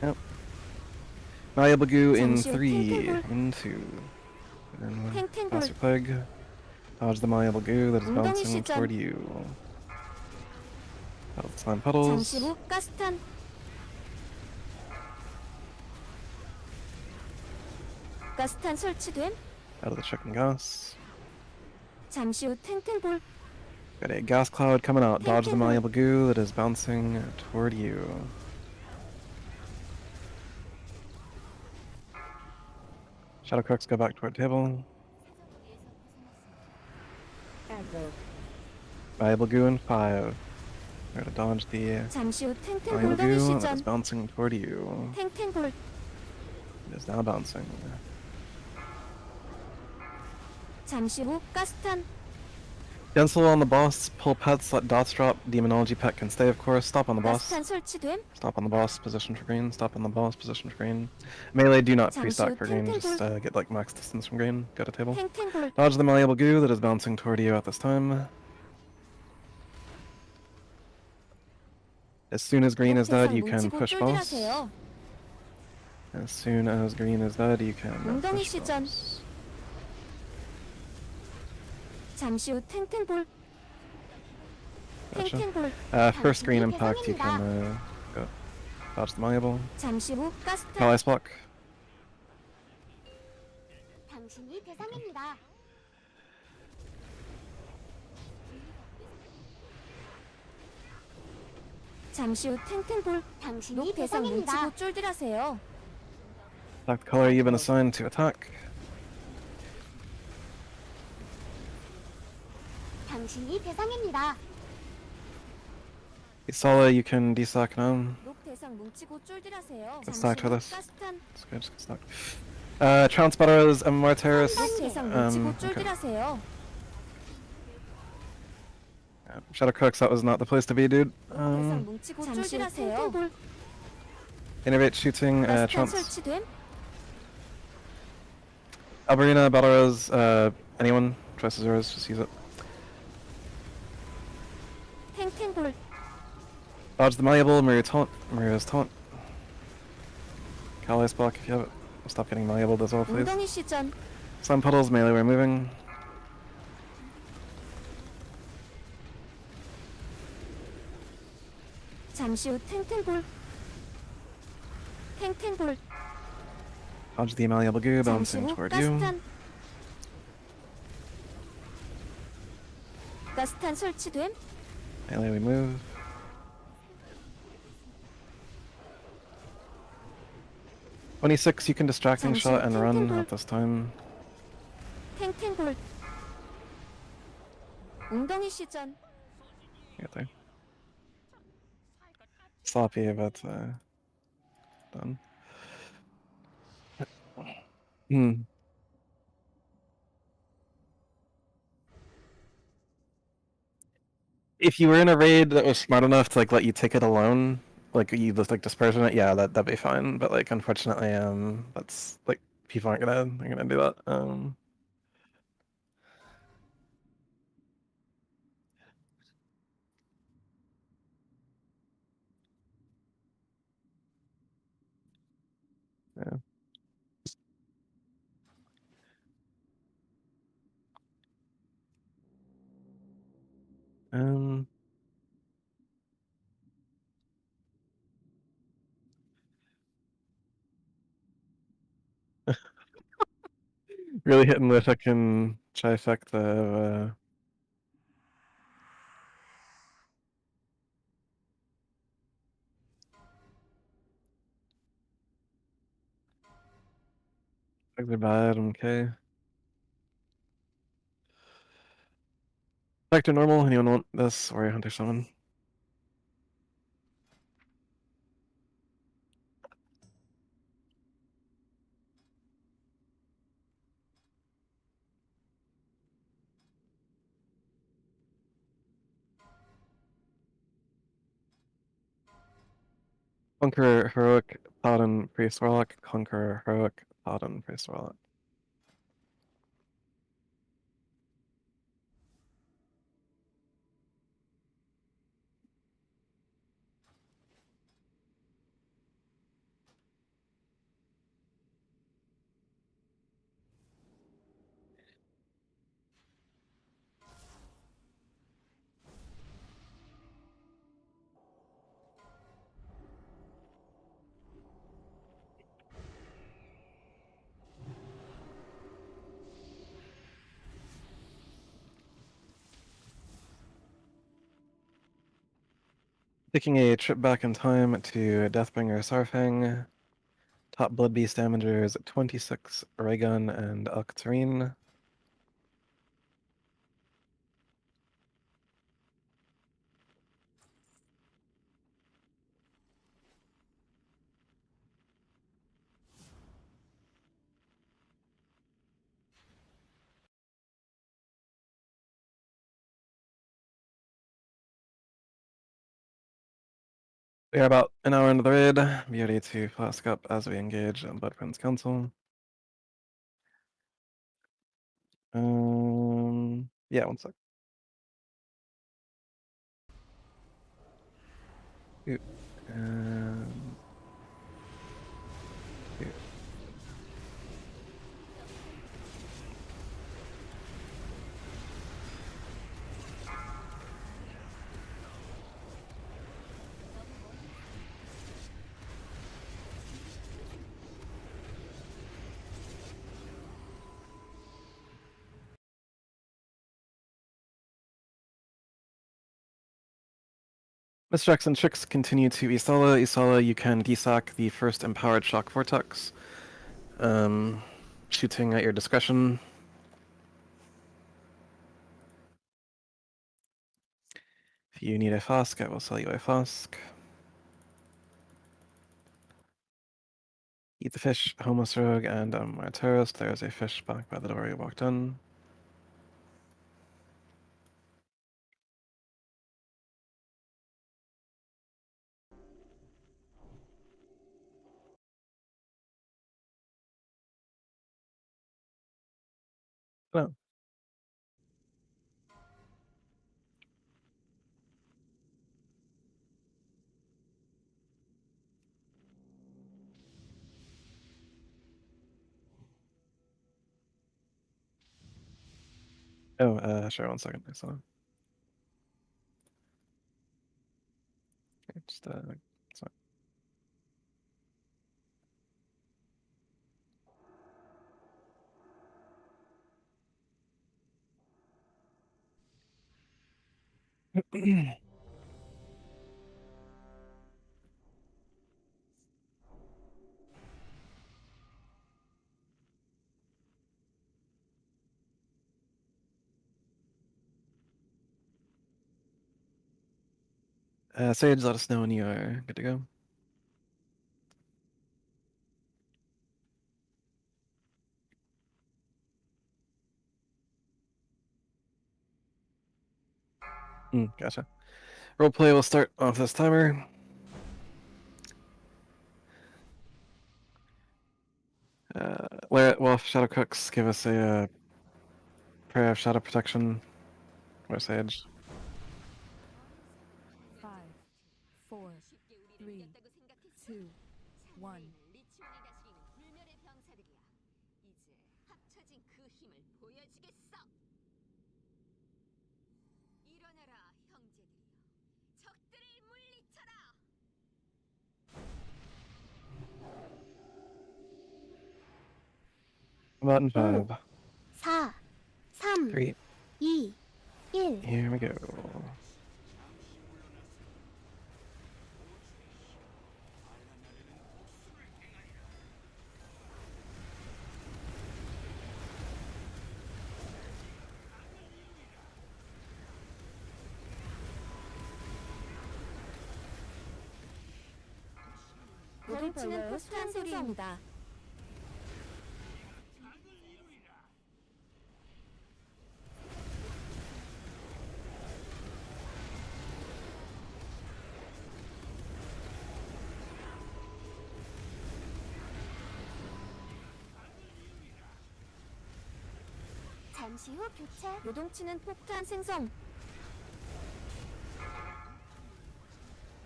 Yep. Malleable goo in 잠시 후 3, 탱탱볼. in 2. And one. 탱탱볼. Faster plague. Dodge the malleable goo that is 엉덩이 bouncing 시전. toward you. Battle slime puddles. 잠시 후 가스탄. 가스탄 설치됨. Out of the chicken gas. 잠시 후 탱탱볼. Got a gas cloud coming out. Dodge the 탱탱볼. malleable goo that is bouncing toward you. Shadow crooks go back toward table. Malleable goo in 5. Try to dodge the 잠시 후 탱탱볼. malleable 엉덩이 goo that is 시전. bouncing toward you. 탱탱볼. It is now bouncing. 잠시 후 가스탄. Gensel on the boss. Pull pets. Let dots drop. Demonology pet can stay, of course. Stop on the boss. 가스탄 설치됨. Stop on the boss. Position for green. Stop on the boss. Position for green. Melee, do not 잠시 pre-stack 후 for green. Just 탱탱볼. get like max distance from green. Go to table. 탱탱볼. Dodge the malleable goo that is bouncing toward you at this time. As soon as green is dead, you can 뭉치고 push boss. 쫄들하세요. As soon as green is dead, you can 엉덩이 push 시전. boss. 잠시 후 탱탱볼. Gotcha. 탱탱볼. First green 당신이 impact, you can 대상입니다. go dodge the malleable. 잠시 후 가스탄. Palace block. 당신이 대상입니다. 잠시 후 탱탱볼. 당신이 녹 대상 대상입니다. 뭉치고 쫄들하세요. Select the color you've been assigned to attack. 당신이 대상입니다. Isala, you can desack now. 녹 대상 뭉치고 쫄들하세요. Get 잠시 stacked 후 with us. 가스탄. It's good, just get stacked. Trounce Butters and Martyrs. 녹 대상 뭉치고 Okay. 쫄들하세요. Yeah, Shadow Cooks, that was not the place to be, dude. 녹 대상 뭉치고 쫄들하세요. Innovate shooting, 가스탄 Trounce. 설치됨. Alberina, Balrose, anyone? Choice is yours, just use it. 탱탱볼. Dodge the malleable, Maria's taunt. Calice block if you have it. Stop getting malleable as well, please. 엉덩이 시전. Slime puddles, melee, we're moving. 잠시 후 탱탱볼. 탱탱볼. Dodge the malleable goo, 잠시 bouncing 후 toward you. 가스탄. 가스탄 설치됨. Melee, we move. (26) you can distracting 잠시 shot 후 and run 탱탱볼. at this time. 탱탱볼. 엉덩이 시전. Get there. Sloppy, but done. Hmm. If you were in a raid that was smart enough to like let you take it alone, like you just like dispersion it, yeah, that'd be fine. But like unfortunately, that's like people aren't gonna do that. Yeah. Um. Really hitting the fucking trifecta of they're bad, okay. Back to normal, anyone want this or a hunter summon? Conqueror, Heroic, Paladin, Priest, Warlock. Conqueror, Heroic, Paladin, Priest, Warlock. Taking a trip back in time to Deathbringer Sarfang. Top Blood Beast damagers 26, Raygun, and Alcatarine. We are about an hour into the raid. Be ready to flask up as we engage on Blood Prince Council. Yeah, one sec. Ooh. Ooh. Misjacks and Tricks continue to Isala. Isala, you can desack the first Empowered Shock Vortex. Shooting at your discretion. If you need a flask, I will sell you a flask. Eat the fish, homeless rogue, and my terrorist. There is a fish back by the door you walked in. Oh. Oh, sure, one second. I saw. Okay, just, sorry. Sage, let us know when you are good to go. Gotcha. Roleplay will start off this timer. Well, Shadow Cooks, give us a prayer of shadow protection. Or Sage. 5, 4, 3, 2, 1. About in 5, 4, 3, 3. 2, 1. Here we go. 요동치는 폭탄 소리입니다. 잠시 후 교체. 요동치는 폭탄 생성.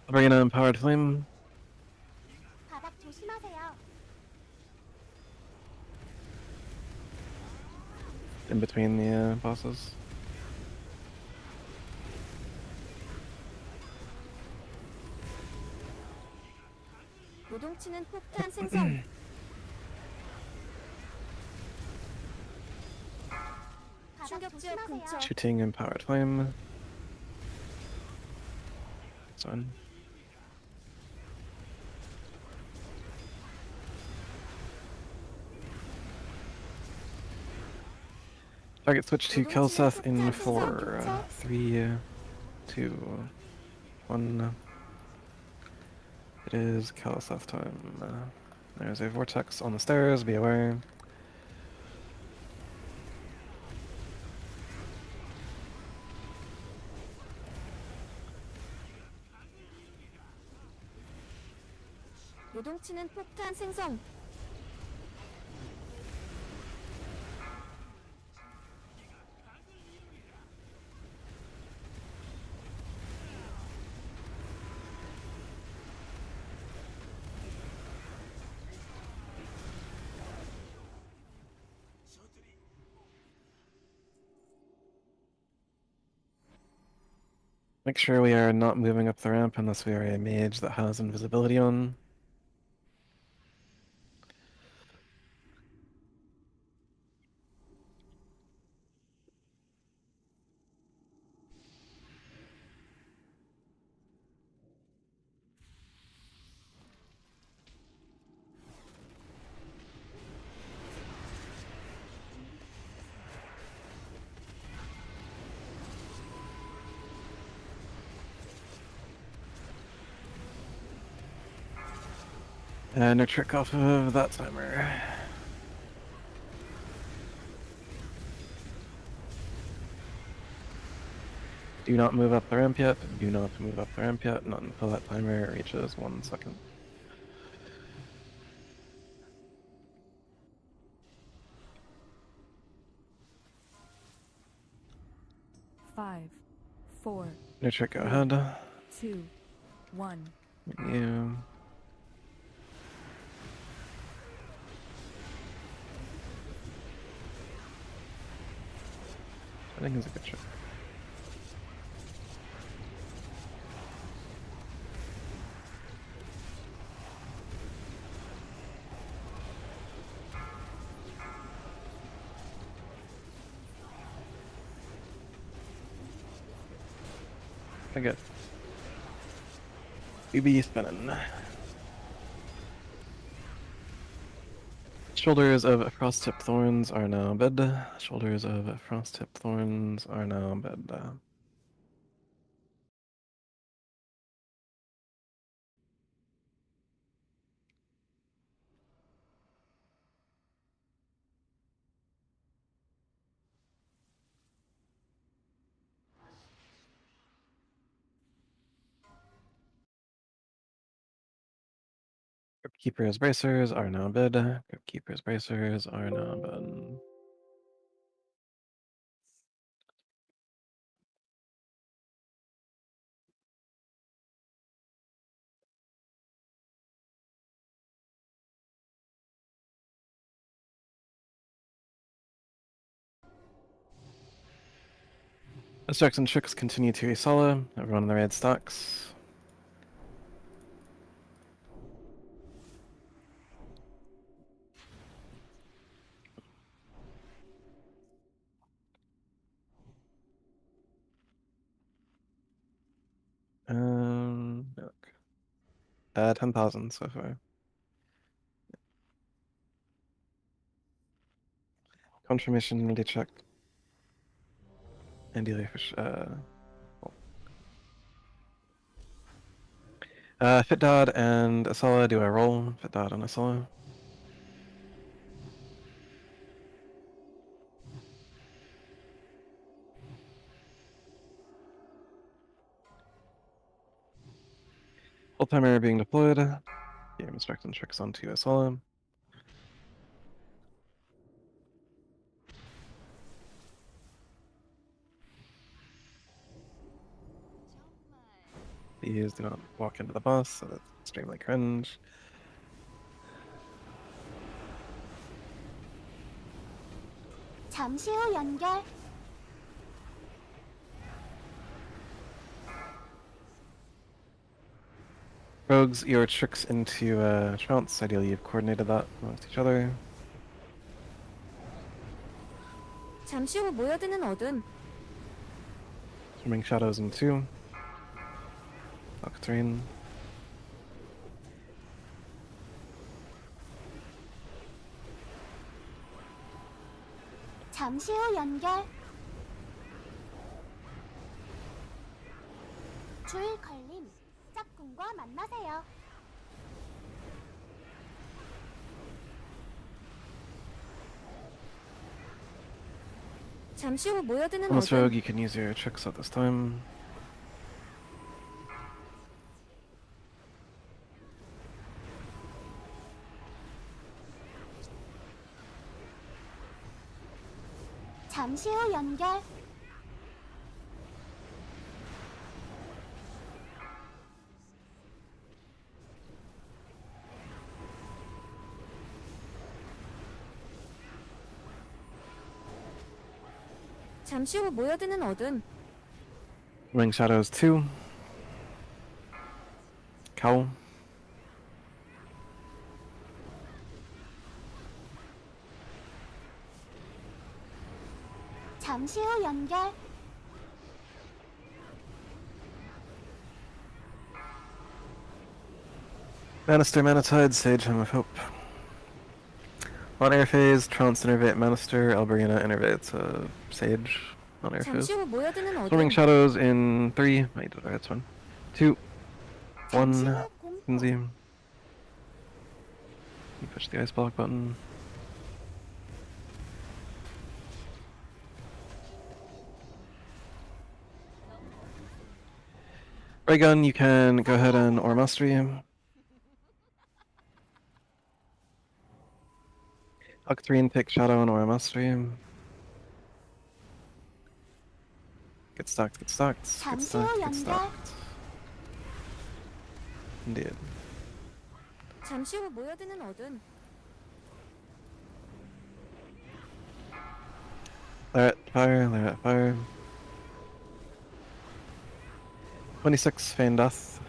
I'll bring in an empowered flame. 바닥 조심하세요. In between the bosses. 요동치는 폭탄 생성. 바닥 충격 지역 조심하세요. 근처. Shooting empowered flame. It's on. Target switch to Kelseth in 4, 3, 2, 1. It is Kelseth time. There's a vortex on the stairs, be aware. 요동치는 폭탄 생성. Make sure we are not moving up the ramp unless we are a mage that has invisibility on. No trick off of that timer. Do not move up the ramp yet. Do not move up the ramp yet. Not until that timer reaches 1 second. Five, four, No trick, go ahead. 2, 1. You. I think it's a good trick. I get BB spinning. Shoulders of frost-tipped thorns are now bed. Shoulders of frost-tipped thorns are now bed. Crypt Keeper's bracers are now bed. Crypt Keeper's bracers are now bed. Strikes and tricks continue to Isala. Everyone in the raid stocks. Look. 10,000 so far. Confirmation ready check. And delay for Fit Dot and Asala do a roll. Fit Dot and Asala. Full timer being deployed. Game instruct and tricks onto Asala. Please do not walk into the boss, so that's extremely cringe. 잠시 후 연결. Rogues, your tricks into trounce. Ideally, you've coordinated that amongst each other. 잠시 후 모여드는 어둠. Swimming shadows in 2. Octarine. 잠시 후 연결. 줄 걸림. 짝꿍과 만나세요. 잠시 후 모여드는 Almost 어둠. rogue, you can use your tricks at this time. 잠시 후 연결. 잠시 후 모여드는 어둠. Swimming shadows 2. Cowl. 잠시 후 연결. Manister, Manatide, Sage, Hymn of Hope. On air phase, Trounce innervate Manister, Alberina innervate Sage on air phase. 잠시 후 모여드는 어둠. Swimming shadows in 3. I did that's 1. 2. 잠시 1. 후 공포. Kinsey. You push the ice block button. Ray gun, you can go ahead and or mastery. Octarine, take shadow and or mastery. Get stacked, get stacked, get 잠시 후 stacked, get 연결. stacked. Indeed. 잠시 후 모여드는 어둠. Lariat fire, Lariat fire. 26, Feign Death.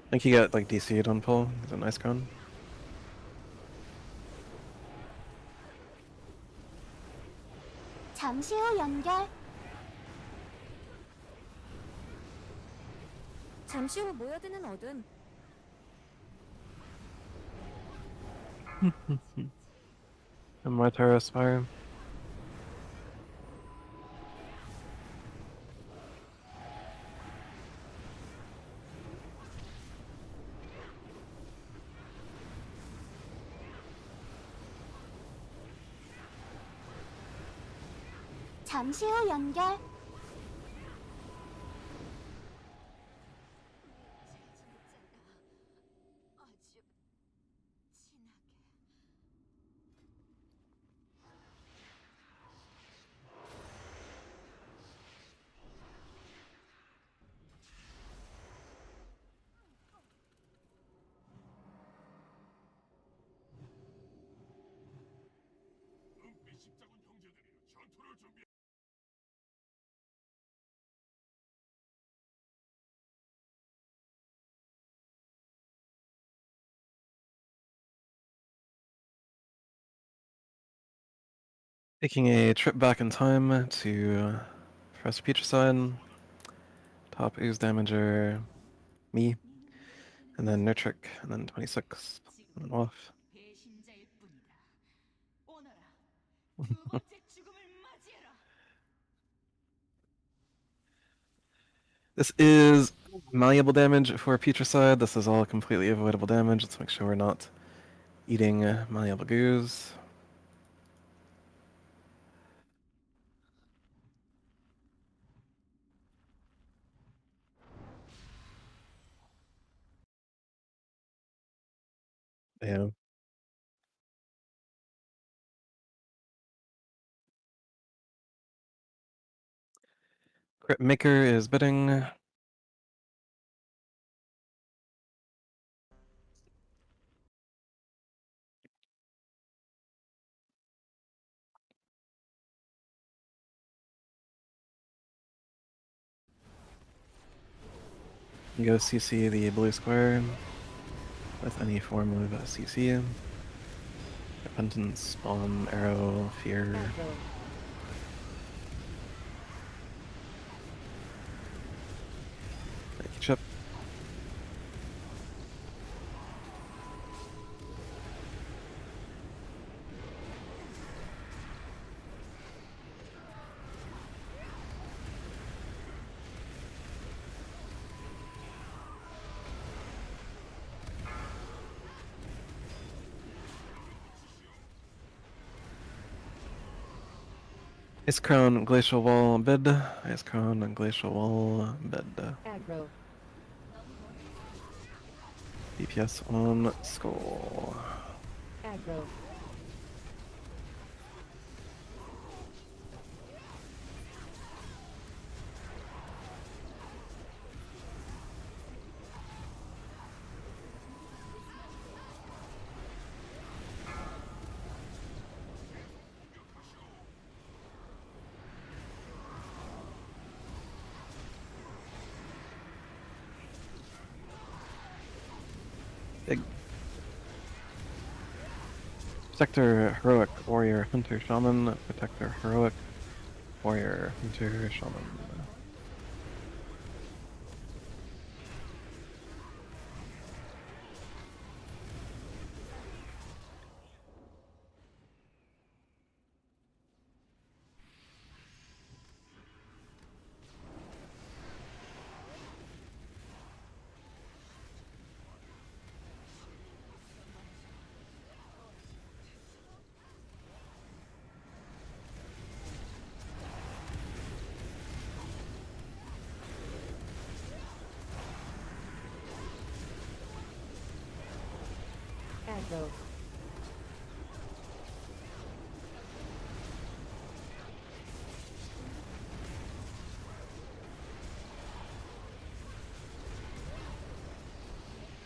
I think you get like DC'd on pull. It's a nice con. 잠시 후 연결. 잠시 후 모여드는 어둠. And more Taurus fire. 잠시 후 연결. Taking a trip back in time to Professor Petricide. Top ooze damager, me, and then Nurtrick, and then 26, and then off. 배신자일 뿐이다. 오너라, 두 번째 죽음을 맞이해라. This is malleable damage for Petricide. This is all completely avoidable damage. Let's make sure we're not eating malleable goos. Yeah. Crit Maker is bidding. You go CC the blue square with any form of CC. Repentance, Bomb, Arrow, Fear. Thank you, Chip. Ice Crown, Glacial Wall, bid. Ice Crown, and Glacial Wall, bid. Aggro. DPS on Skull. Aggro. Big. Protector, Heroic, Warrior, Hunter, Shaman. Protector, Heroic, Warrior, Hunter, Shaman. Aggro.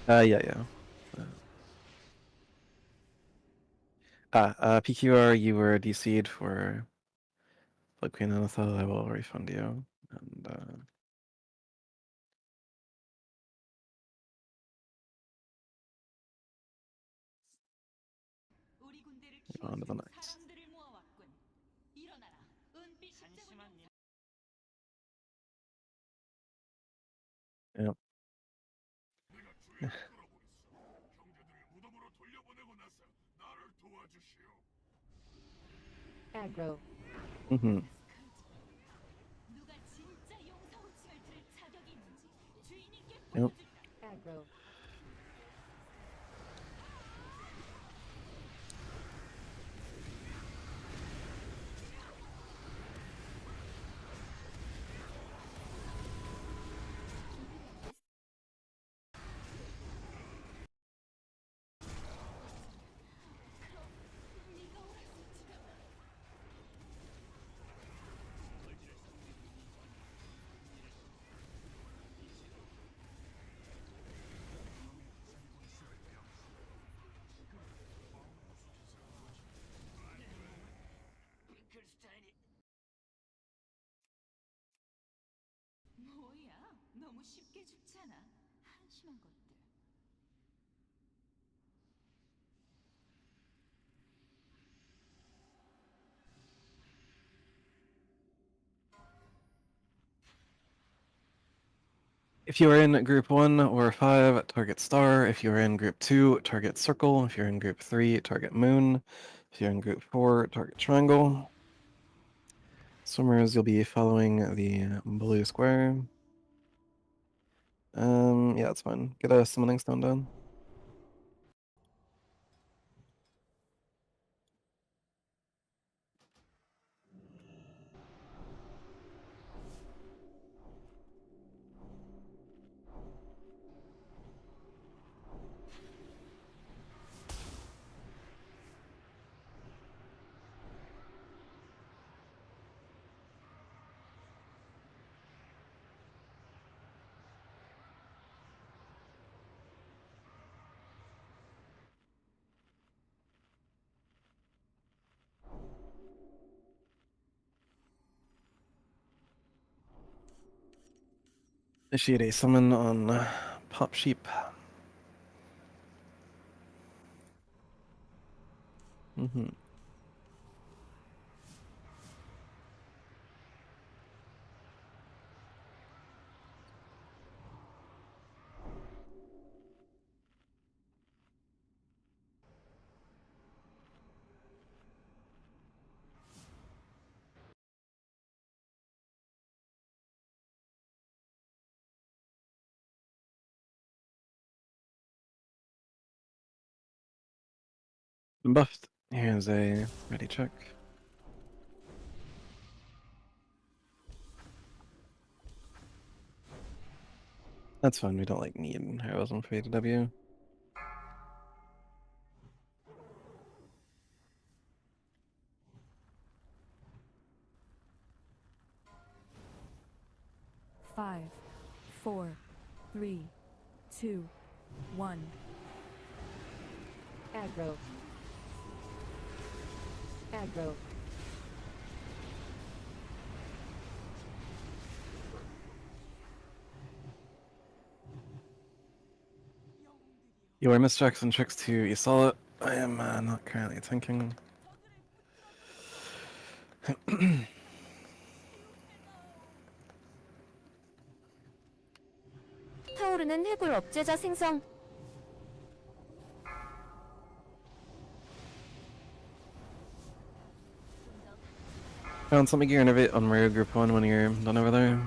Yeah. PQR, you were DC'd for Blood Queen Anatha. I will refund you. And 우리 군대를 on to the 키워주는 next. 사람들을 모아왔군. 일어나라. 은빛 십자군이여. Yep. Aggro. Mm-hmm. 누가 진짜 용사호칭을 들 자격이 있는지 주인님께 Yep. 보여주리라. Aggro. 뭐야? 너무 쉽게 죽잖아. 한심한 것들. If you are in group 1 or 5, target star. If you're in group 2, target circle. If you're in group 3, target moon. If you're in group 4, target triangle. Swimmers, you'll be following the blue square. Yeah, that's fine. Get a summoning stone down. Initiate a summon on Pop Sheep. Mm-hmm. Been buffed. Here's a ready check. That's fine. We don't like need heroism for ADW. Five, four, three, two, one. Aggro. Aggro. You are Miss Jackson tricks to Isala. I am not currently thinking. 타오르는 해골 업제자 생성. Found something you innovate on Mario Group 1 when you're done over there.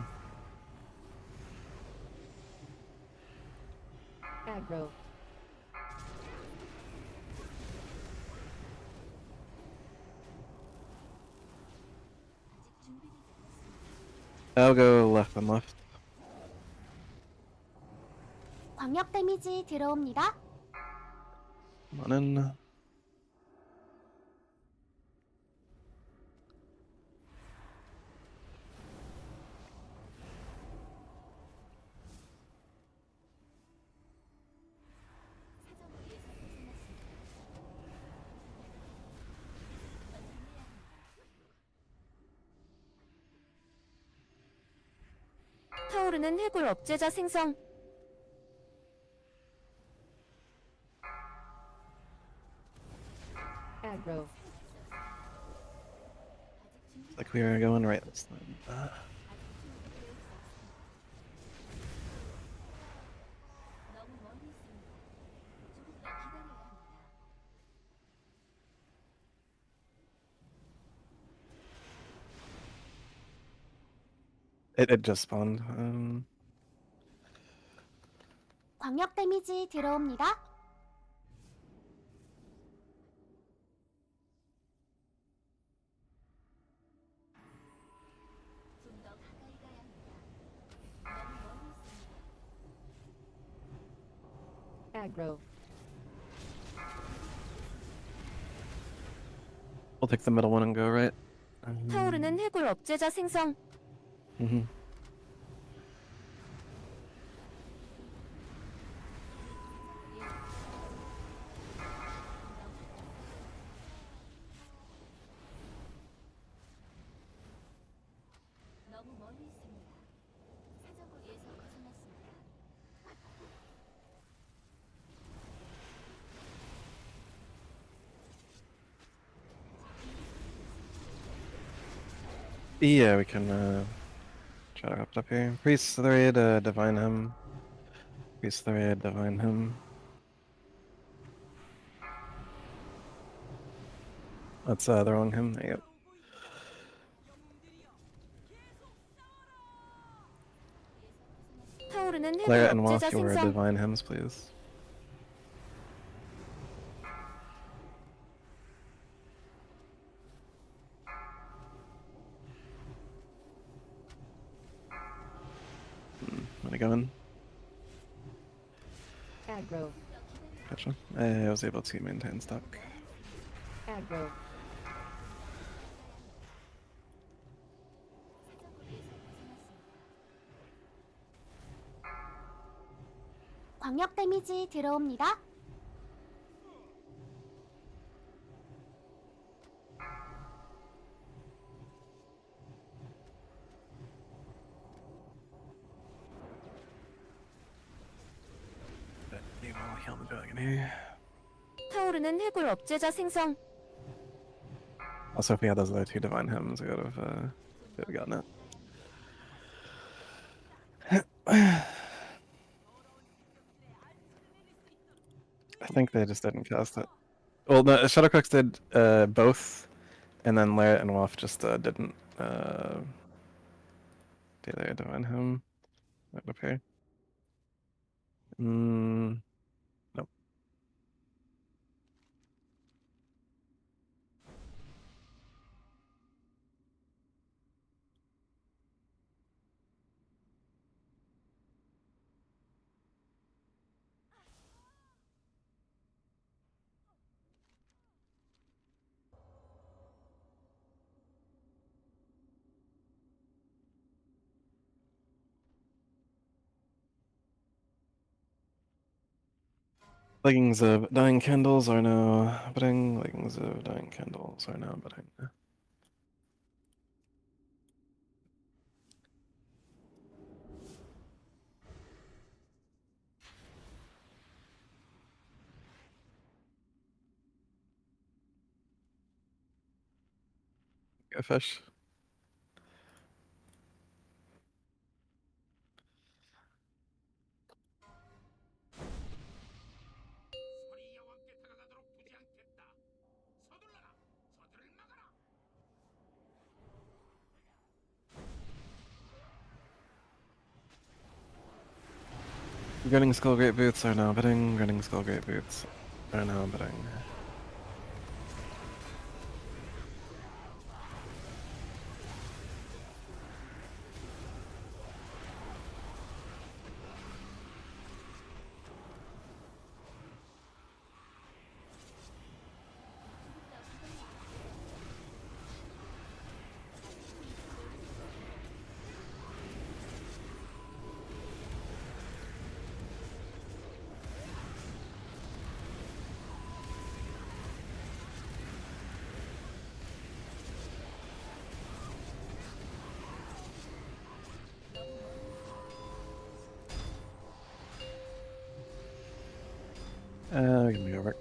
Aggro. I'll go left and left. 광역 데미지 들어옵니다. Come on in. 타오르는 해골 업제자 생성. Aggro. Like we were going right this time. It just spawned. 광역 데미지 들어옵니다. Aggro. We'll take the middle one and go right. 타오르는 해골 업제자 생성. Mm-hmm. Yeah, we can try to wrap it up here. Priest of the raid, divine him. Priest of the raid, divine him. That's the wrong him. There you go. 타오르는 해골 Clara and 업제자 Waff, your 생성. divine hymns, please. Let me go in. Aggro. Gotcha. I was able to maintain stock. Aggro. 광역 데미지 들어옵니다. I'm doing in here. 타오르는 해골 업제자 생성. Also, if we had those other two divine hymns, we would have gotten it. I think they just didn't cast it. Well, no, Shadowcooks did both, and then Larret and Waff just didn't do their divine hymn. That would appear. Nope. Leggings of dying candles are now budding. Leggings of dying candles are now budding. Go fish. Grinning Skull Great Boots are now bidding. Grinning Skull Great Boots are now bidding. We can go over.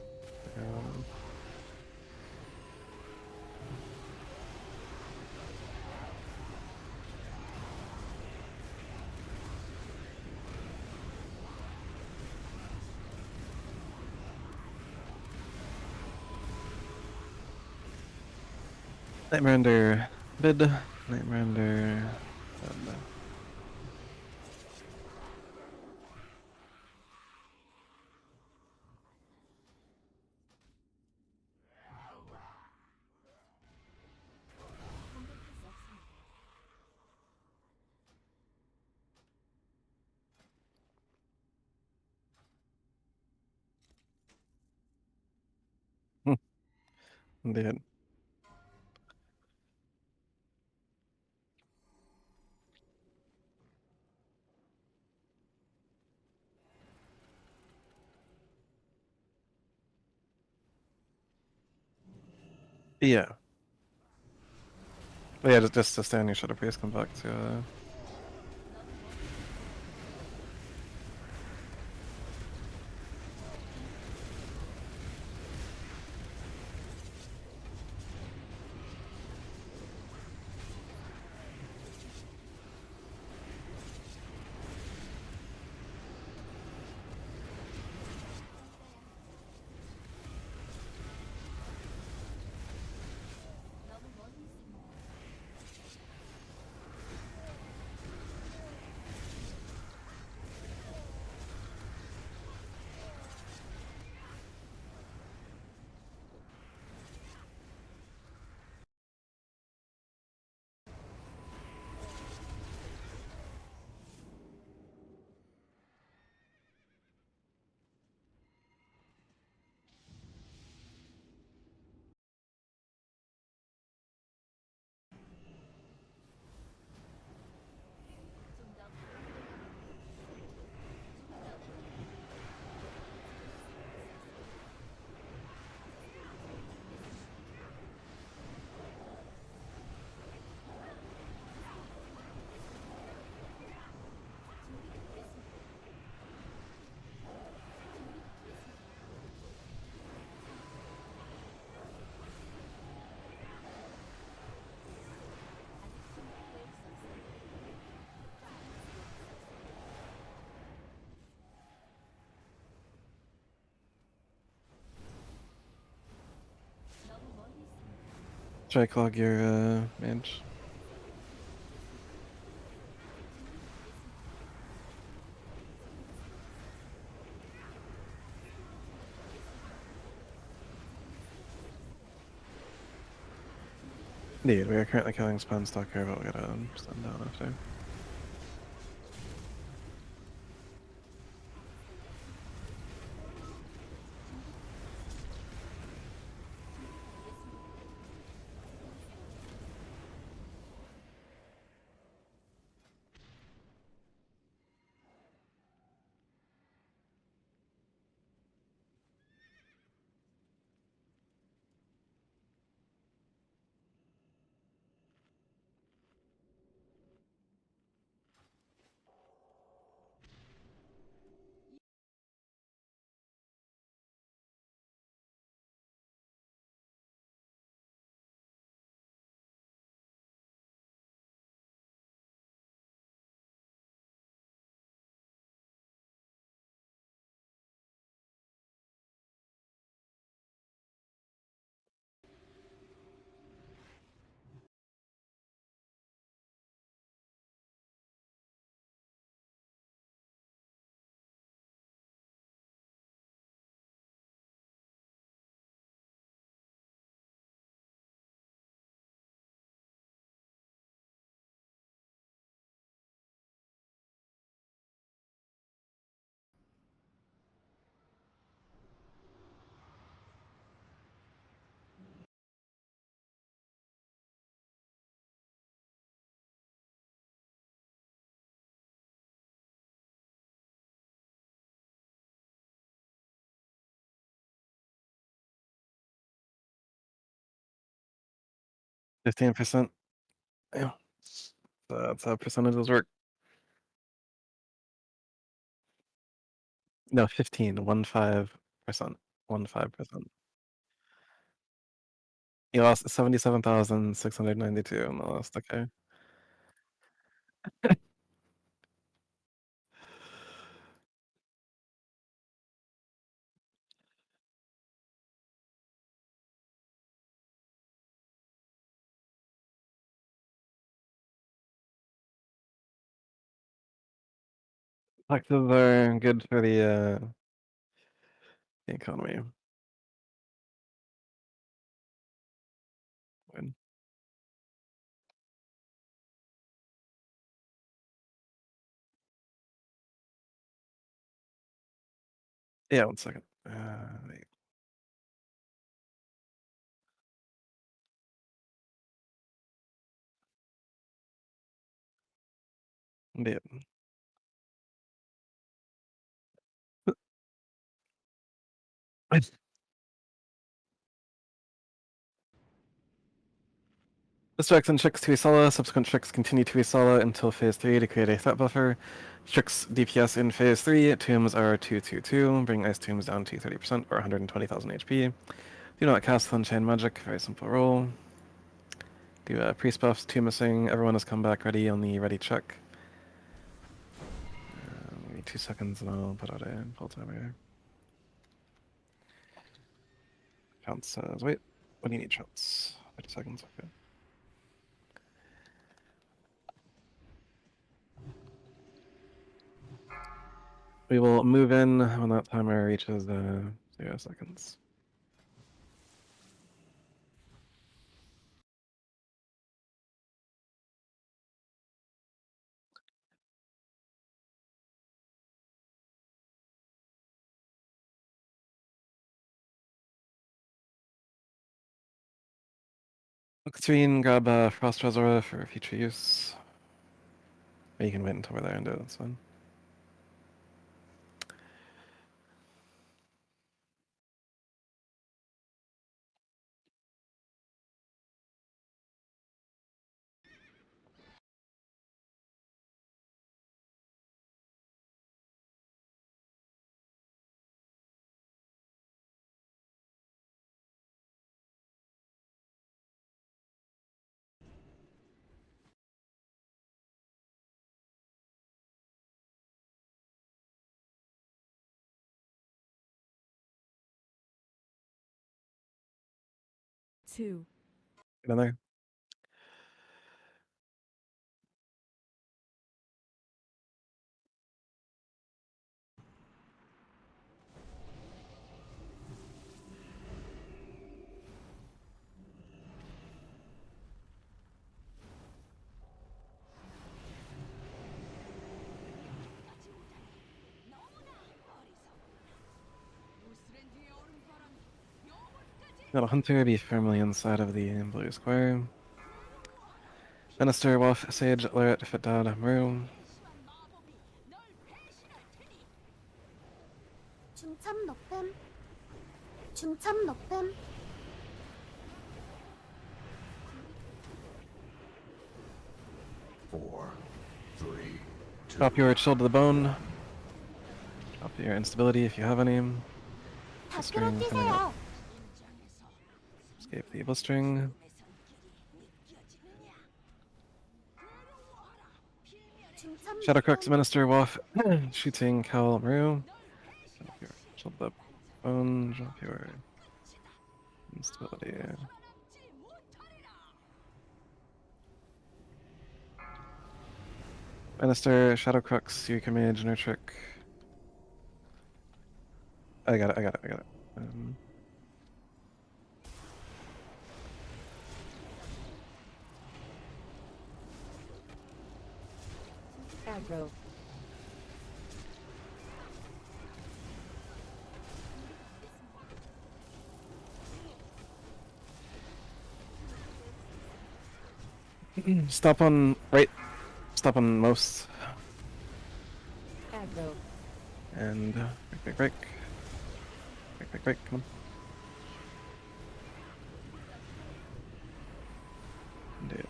Nightmare Under bid. Nightmare Under bid. Indeed. Yeah. But yeah, just to stay on your Shadow Priest, come back to Strike log your mage. Indeed, we are currently killing Spawn Stalker, but we gotta stand down after. %. Yeah. That's how percentages work. No, 15, 15%. 15%. You lost 77,692 in the last, okay. Taxes are good for the economy. Good. Yeah, 1 second. Wait. Indeed. This tracks and checks to Isala, subsequent checks continue to Isala until phase 3 to create a threat buffer. Checks DPS in phase 3, tombs are 222, bring ice tombs down to 30% or 120,000 HP. Do not cast Sunshine Magic, very simple roll. Do priest buffs, 2 missing, everyone has come back ready on the ready check. Maybe 2 seconds and I'll put out a full timer here. Chance says, wait, what do you need, Chance? 30 seconds, okay. We will move in when that timer reaches 0 seconds. Look between, grab Frost Reservoir for future use. Or you can wait until we're there and do it, that's fine. Two, Get in there. That'll Hunter be firmly inside of the blue square. Minister, Wolf, Sage, Lurret, Fitdad, Maru. 중참 높음. 중참 높음. Four, three, two. Drop your Chill to the Bone. Drop your Instability if you have any. 밖으로 Blistering coming up. 뛰세요. Escape the Blistering. 중참 Shadowcrux, 높음. Minister, Wolf, Shooting, Cal, Maru. Drop your Chill to the Bone. Drop your Instability. Minister, Shadowcrux, Eureka Mage, Nurtrick. I got it. Aggro. Stop on right. Stop on most. Aggro. And break. Come on. Dude.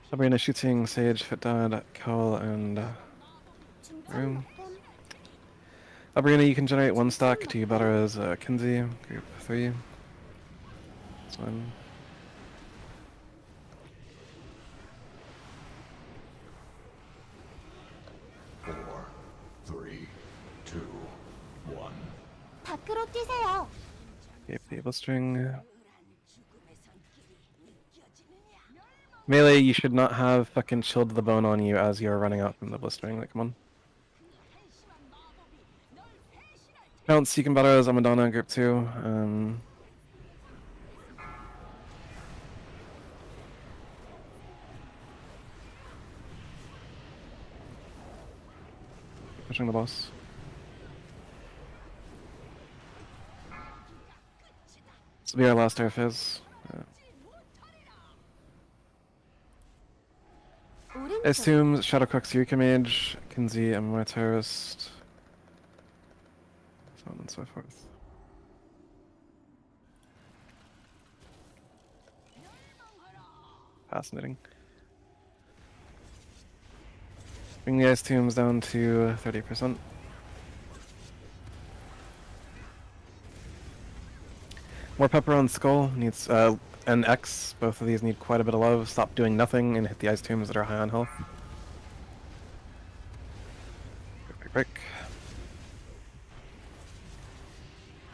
Sabrina shooting Sage, Fitdad, Cal, and 중참 Room. 높음. Sabrina, you can generate one stack to better as Kinsey, group 3. That's fine. Four, three, two, one. 밖으로 뛰세요. Escape the Blistering. Melee, you should not have fucking Chilled to the Bone on you as you're running out from the Blistering. Like, come on. Counts, you can better as Amadonna, group 2. Pushing the boss. This will be our last air phase. 오른쪽. Assumes Shadowcrux, Eureka Mage, Kinsey, Amor Terrorist. So on and so forth. Fascinating. Bring the Ice Tombs down to 30%. More Pepper on Skull needs and X. Both of these need quite a bit of love. Stop doing nothing and hit the Ice Tombs that are high on health. Break.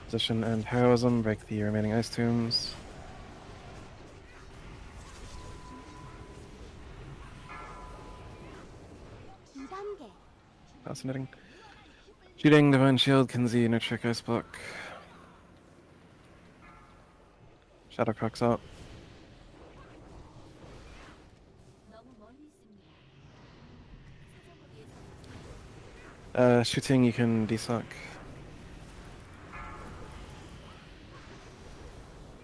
Position and Heroism. Break the remaining Ice Tombs. Fascinating. Shooting, Divine Shield, Kinsey, Nurtrick, Ice Block. Shadowcrux out. Shooting, you can desuck.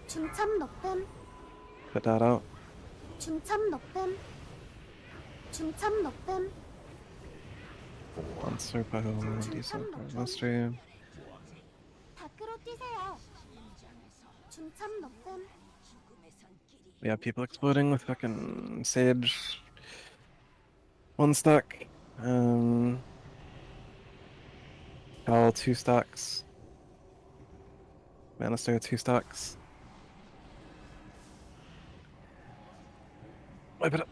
중참 높음. Put that out. 중참 높음. 중참 높음. Monster pile, desuck, mastery. 밖으로 뛰세요. 중참 높음. We have people exploding with fucking Sage. One stack. Cal 2 stacks. Manister 2 stacks. Wipe it up.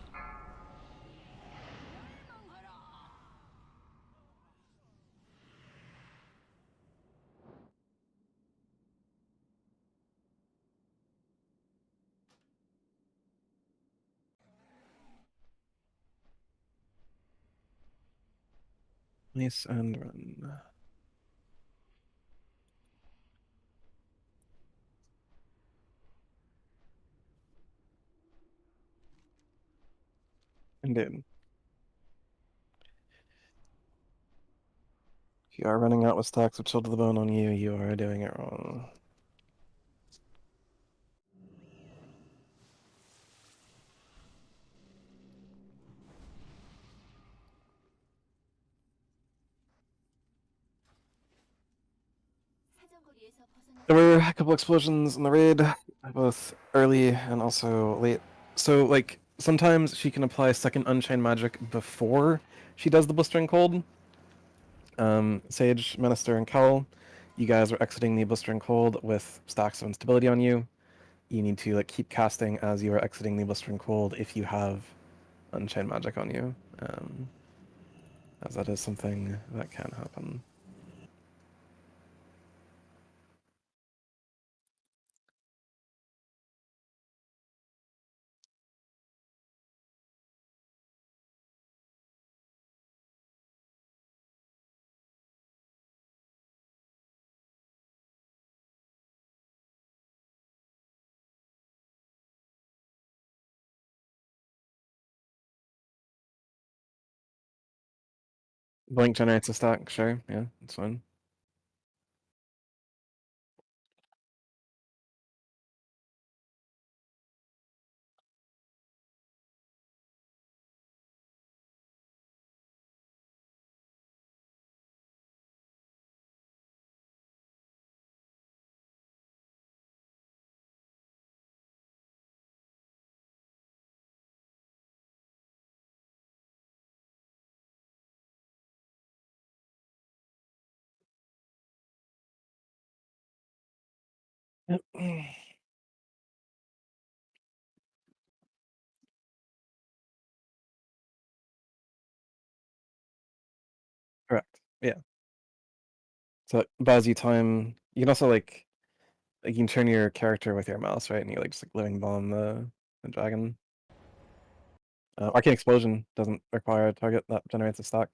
Nice and run. Indeed. If you are running out with stacks of Chill to the Bone on you, you are doing it wrong. 사정거리에서 벗어나 There were a couple explosions in the raid, both early and also late. So, like, sometimes she can apply second Unchained Magic before she does the Blistering Cold. Sage, Minister, and Kel, you guys are exiting the Blistering Cold with stacks of instability on you. You need to like keep casting as you are exiting the Blistering Cold if you have Unchained Magic on you, as that is something that can happen. Blink generates a stack, sure, yeah, that's fine. Yep. Correct. Yeah. So it buys you time. You can also like you can turn your character with your mouse, right? And you like just like living bomb the dragon. Arcane Explosion doesn't require a target that generates a stack.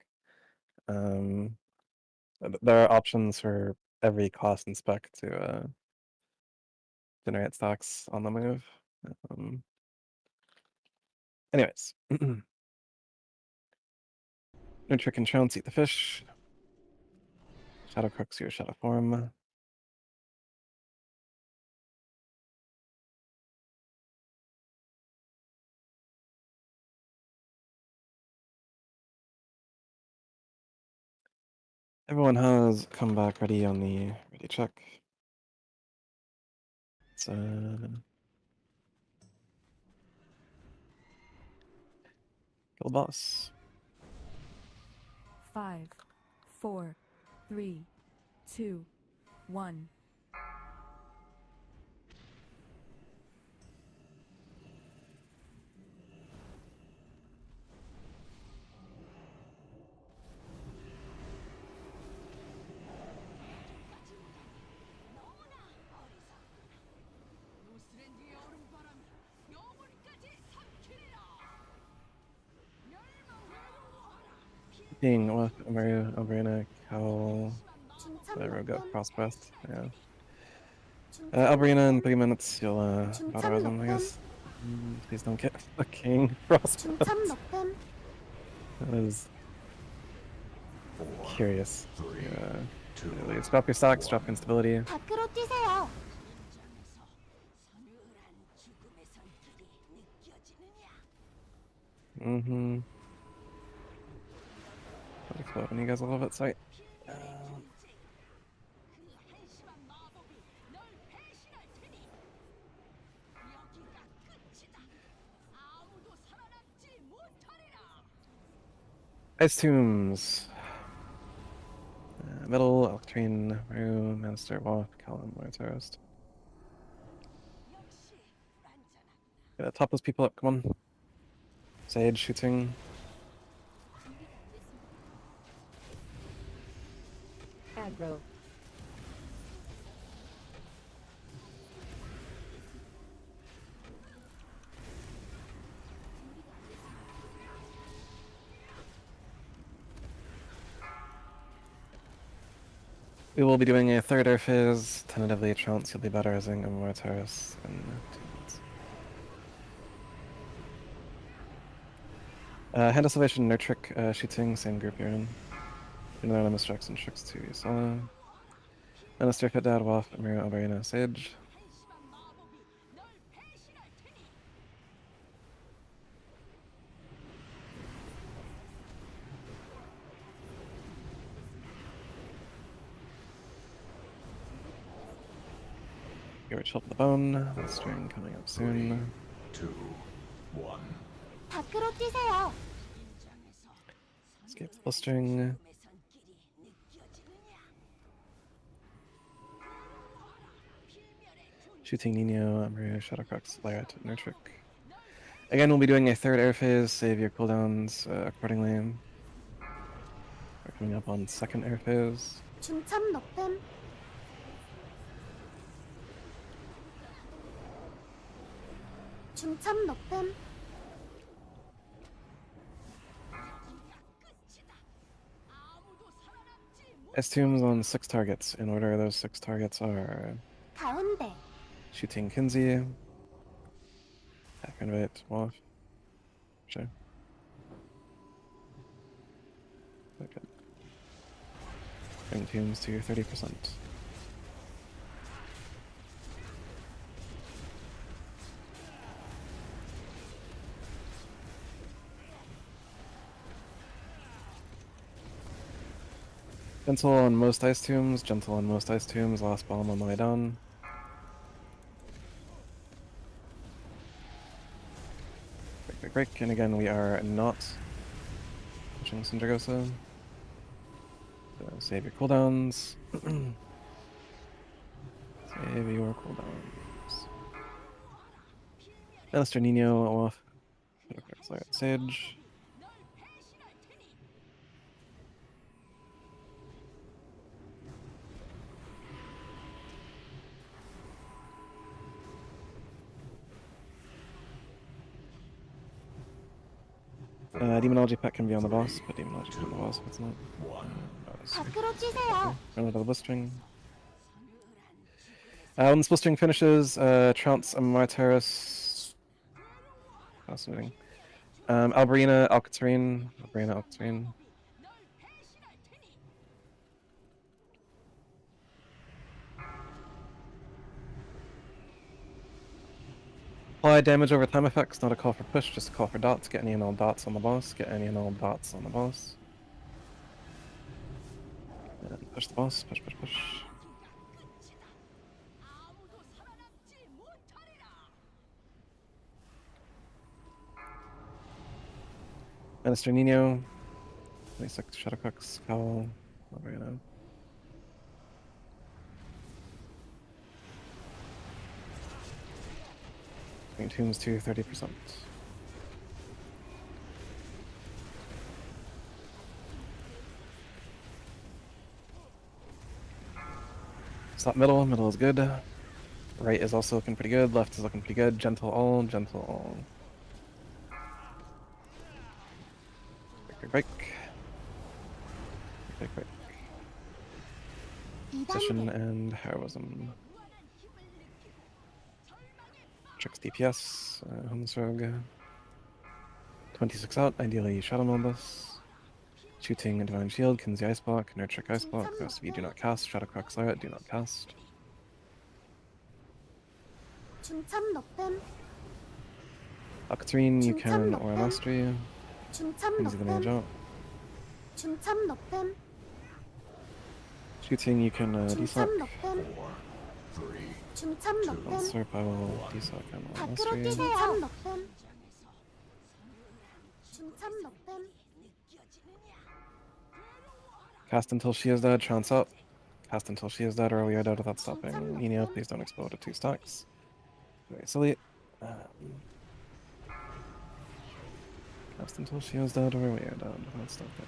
Um, there are options for every cost and spec to generate stacks on the move. Anyways, no trick and trounce, eat the fish. Shadow crooks your shadow form. Everyone has comeback ready on the ready check. It's kill the boss. 5, 4, 3, 2, 1. Being with Mario, Albrina, Cal, 중참 whatever, got 높음 cross breath. Yeah. 중참 Albrina, in 높음 3 minutes, you'll auto them, I guess. Please don't get fucking cross breath. 중참 높음 That is Four, curious. three, Yeah. two, Let's drop your stacks, drop instability. 밖으로 뛰세요. Mm-hmm. Let it float on you guys a little bit, sight. Ice Tombs. Middle, Electrine, Maru, Minister, Wolf, Callum, Lord's Roast. Gotta top those people up, come on. Sage shooting. Aggro. We will be doing a third air phase, tentatively Trounce, you'll be batterizing Immortaris in 2 minutes. Hand of Salvation, Nurtrick, shooting, same group you're in. Anonymous Jackson, Tricks 2, Yasala. Minister Fit Dad, Waff, Amira, Albarina, Sage. 한심한 마법이 널 배신할 테니. Your Chill the Bone, the string coming up soon. 2, 1. 밖으로 뛰세요. Escape the string. Shooting Nino, Amria, Shadowcrox, Lariat, Nurtrick. Again, we'll be doing a third air phase, save your cooldowns accordingly. We're coming up on second air phase. 중첩 높음. 중첩 높음. S-Tombs on 6 targets. In order, those 6 targets are 가운데. Shooting Kinsey, Hack Renovate, Waff. Sure. Okay. Bring Tombs to 30%. Gentle on most Ice Tombs, gentle on most Ice Tombs, last bomb on the way down. Break, and again, we are not pushing Syndragosa. So save your cooldowns. Save your cooldowns. Alistair Nino off. Sage. Demonology pet can be on the boss, but Demonology can be on the boss if it's not. 1. 밖으로 뛰세요. Run out of the blistering. When the blistering finishes, Trounce Martyrs. Fascinating. Albarina, Alcatarine. Albarina, Alcatarine. Apply damage over time effects, not a call for push, just a call for dots. Get any and all dots on the boss. Get any and all dots on the boss. And push the boss. Push, push, push. Minister Nino. 26 Shadowcrox, Cowl. Albarina. Bring Tombs to 30%. Stop middle, middle is good. Right is also looking pretty good, left is looking pretty good. Gentle all, gentle all. Break. Break. Position 2단계. and heroism. Tricks DPS, Homeless Rogue. 26 out, ideally Shadow Meld this. Shooting Divine Shield, Kinsey Ice Block, Nurtrick Ice Block. The rest of you do not cast. Shadowcrox Lariat, do not cast. 중첩 높음. Octarine, you can Aura Mastery. 중첩 Kinsey the Mage 높음. out. 중첩 높음. Shooting, you can 중첩 desock. 높음. 4, 3. 중첩 높음. Usurp, I will desock and Aura 밖으로 Mastery. 뛰세요. 높음. 중첩 높음. Cast until she is dead, Trounce up. Cast until she is dead, or we are dead without stopping. Nino, please don't explode at 2 stacks. Very silly. Cast until she is dead, or we are dead without stopping.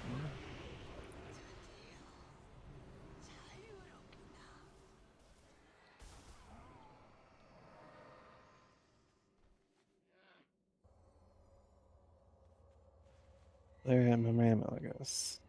There I am, Malagus.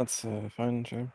That's fine, sure.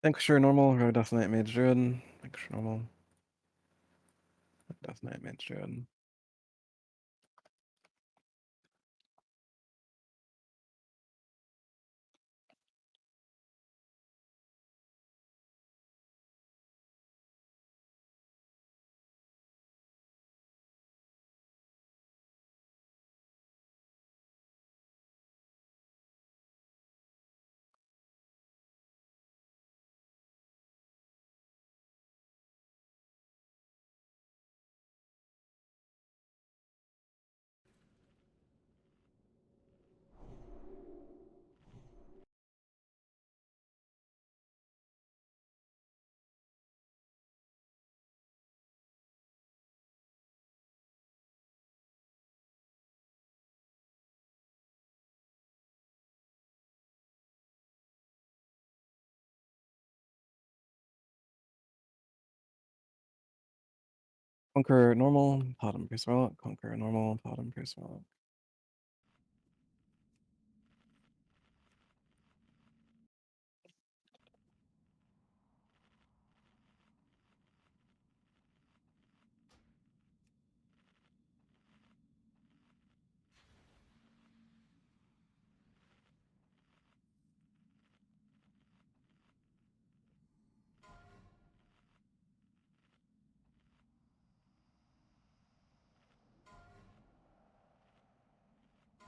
Vanquisher normal, Rogue Death Knight Mage Druid. Vanquisher normal. Death Knight Mage Druid. Conqueror normal, Bottom Priest Warlock. Conqueror normal, Bottom Priest Warlock.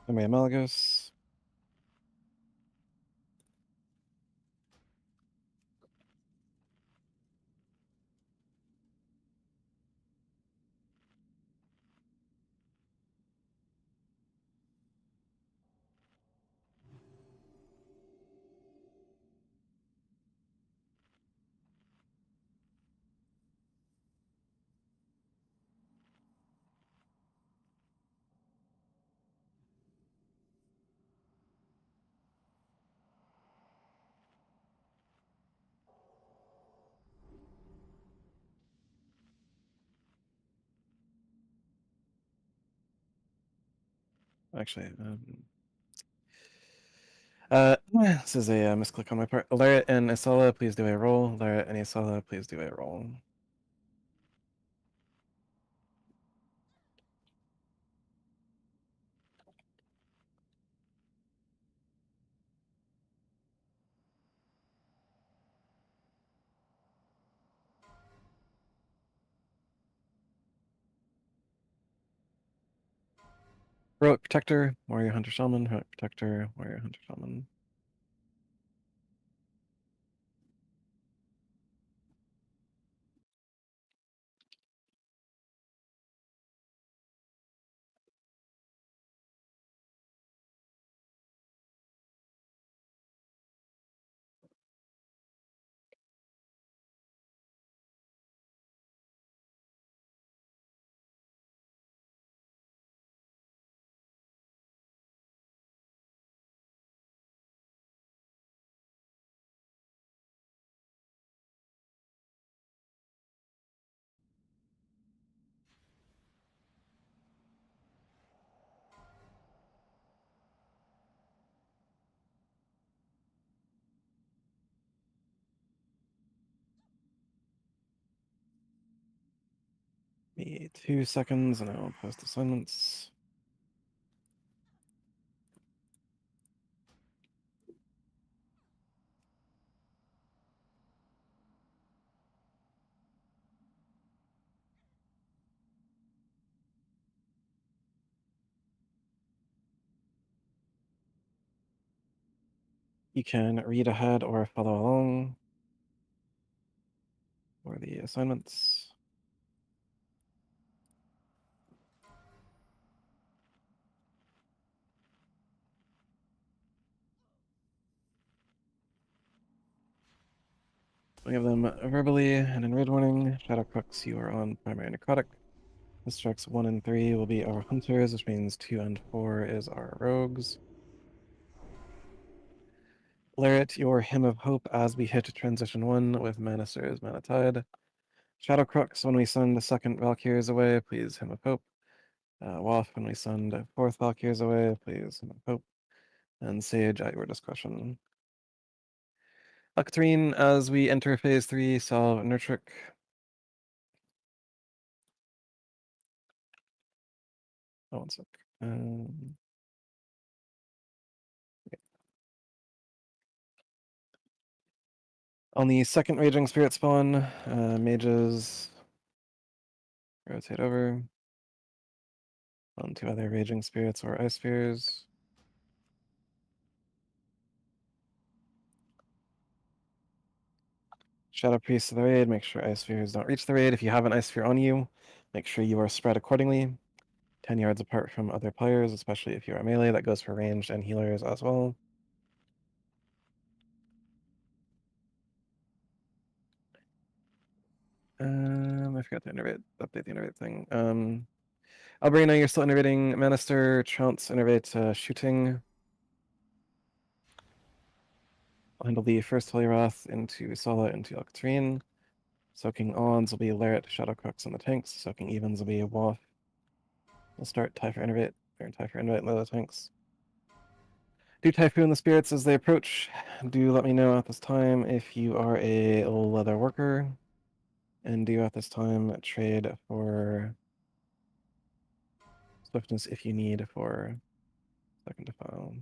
Omega Malagos. Actually, this is a misclick on my part. Lariat and Isala, please do a roll. Lariat and Isala, please do a roll. Heroic Protector, Warrior Hunter Shaman, Heroic Protector, Warrior Hunter Shaman. Me 2 seconds and I will post assignments. You can read ahead or follow along for the assignments. We have them verbally and in raid warning. Shadow Crux, you are on primary necrotic. Destructs 1 and 3 will be our hunters, which means 2 and 4 is our rogues. Lariat, your Hymn of Hope as we hit transition 1 with Manisters, Mana Tide. Shadow Crux, when we send the second Valkyries away, please Hymn of Hope. Waff, when we send fourth Valkyries away, please Hymn of Hope. And Sage at your discretion. Octarine, as we enter phase 3, solve Nurtric. Oh, 1 sec. On the second Raging Spirit spawn, mages rotate over. On 2 other Raging Spirits or Ice Spheres. Shadow Priest to the raid, make sure Ice Spheres don't reach the raid. If you have an Ice Sphere on you, make sure you are spread accordingly. 10 yards apart from other players, especially if you're a melee. That goes for ranged and healers as well. I forgot to update the innervate thing. Albrina, you're still innervating. Manister, Trounce, innervate shooting. I'll handle the first Holy Wrath into Sala into Octarine. Soaking Ons will be Lariat, Shadow Crux on the tanks. Soaking Evens will be Waff. We'll start Tie for Innervate, or Tie for Innervate, low the tanks. Do Typhoon the spirits as they approach. Do let me know at this time if you are a leather worker. And do at this time trade for swiftness if you need for second defile.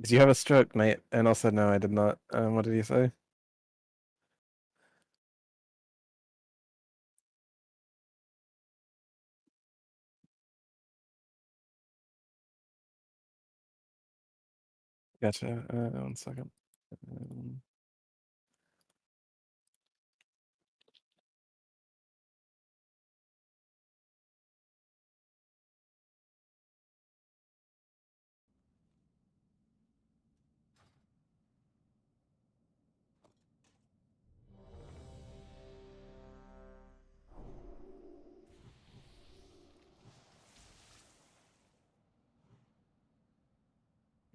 Did you have a stroke, mate? And also, no, I did not. What did you say? Gotcha. 1 second.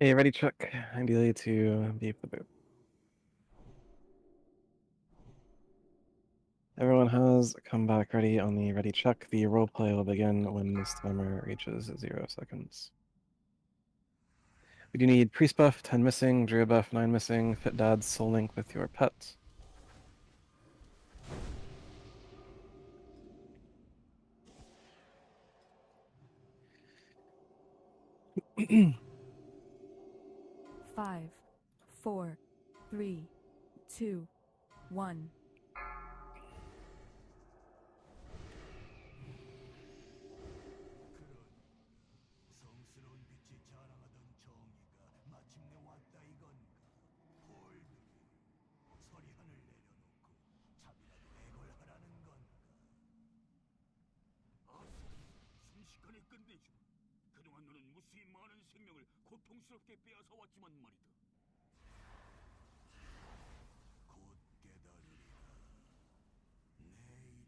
Hey, ready, Chuck? Ideally to beep the boot. Everyone has come back ready on the ready check. The roleplay will begin when this timer reaches 0 seconds. We do need priest buff, 10 missing, druid buff, 9 missing, fit dads, soul link with your pet. Five, four, three, two, one. 성스러운 빛이 자랑하던 정의가 마침내 왔다 이건가. 홀들이 서리한을 내려놓고 잠이라도 애걸하라는 건가. 아싸, 순식간에 끝내주마. 그동안 너는 무수히 많은 생명을 고통스럽게 빼앗아 왔지만 말이다. 곧 깨달으리라. 내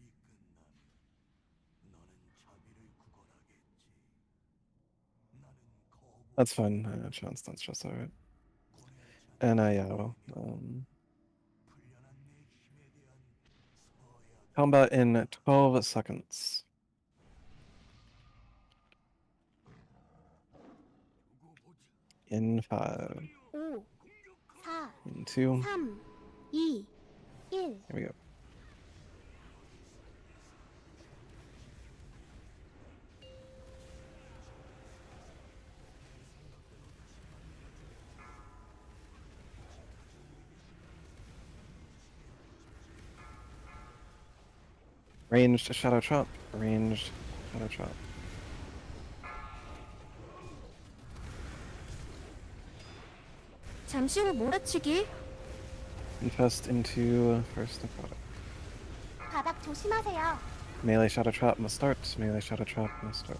That's fine. Chance, that's just alright. And combat in 12 seconds. In 5, 5, 4, in 2, 3, 2, 1. here we go. Ranged shadow chop, ranged shadow chop. 잠시 후 몰아치기. Infest into first necrotic. 바닥 조심하세요. Melee shadow trap must start. Melee shadow trap must start.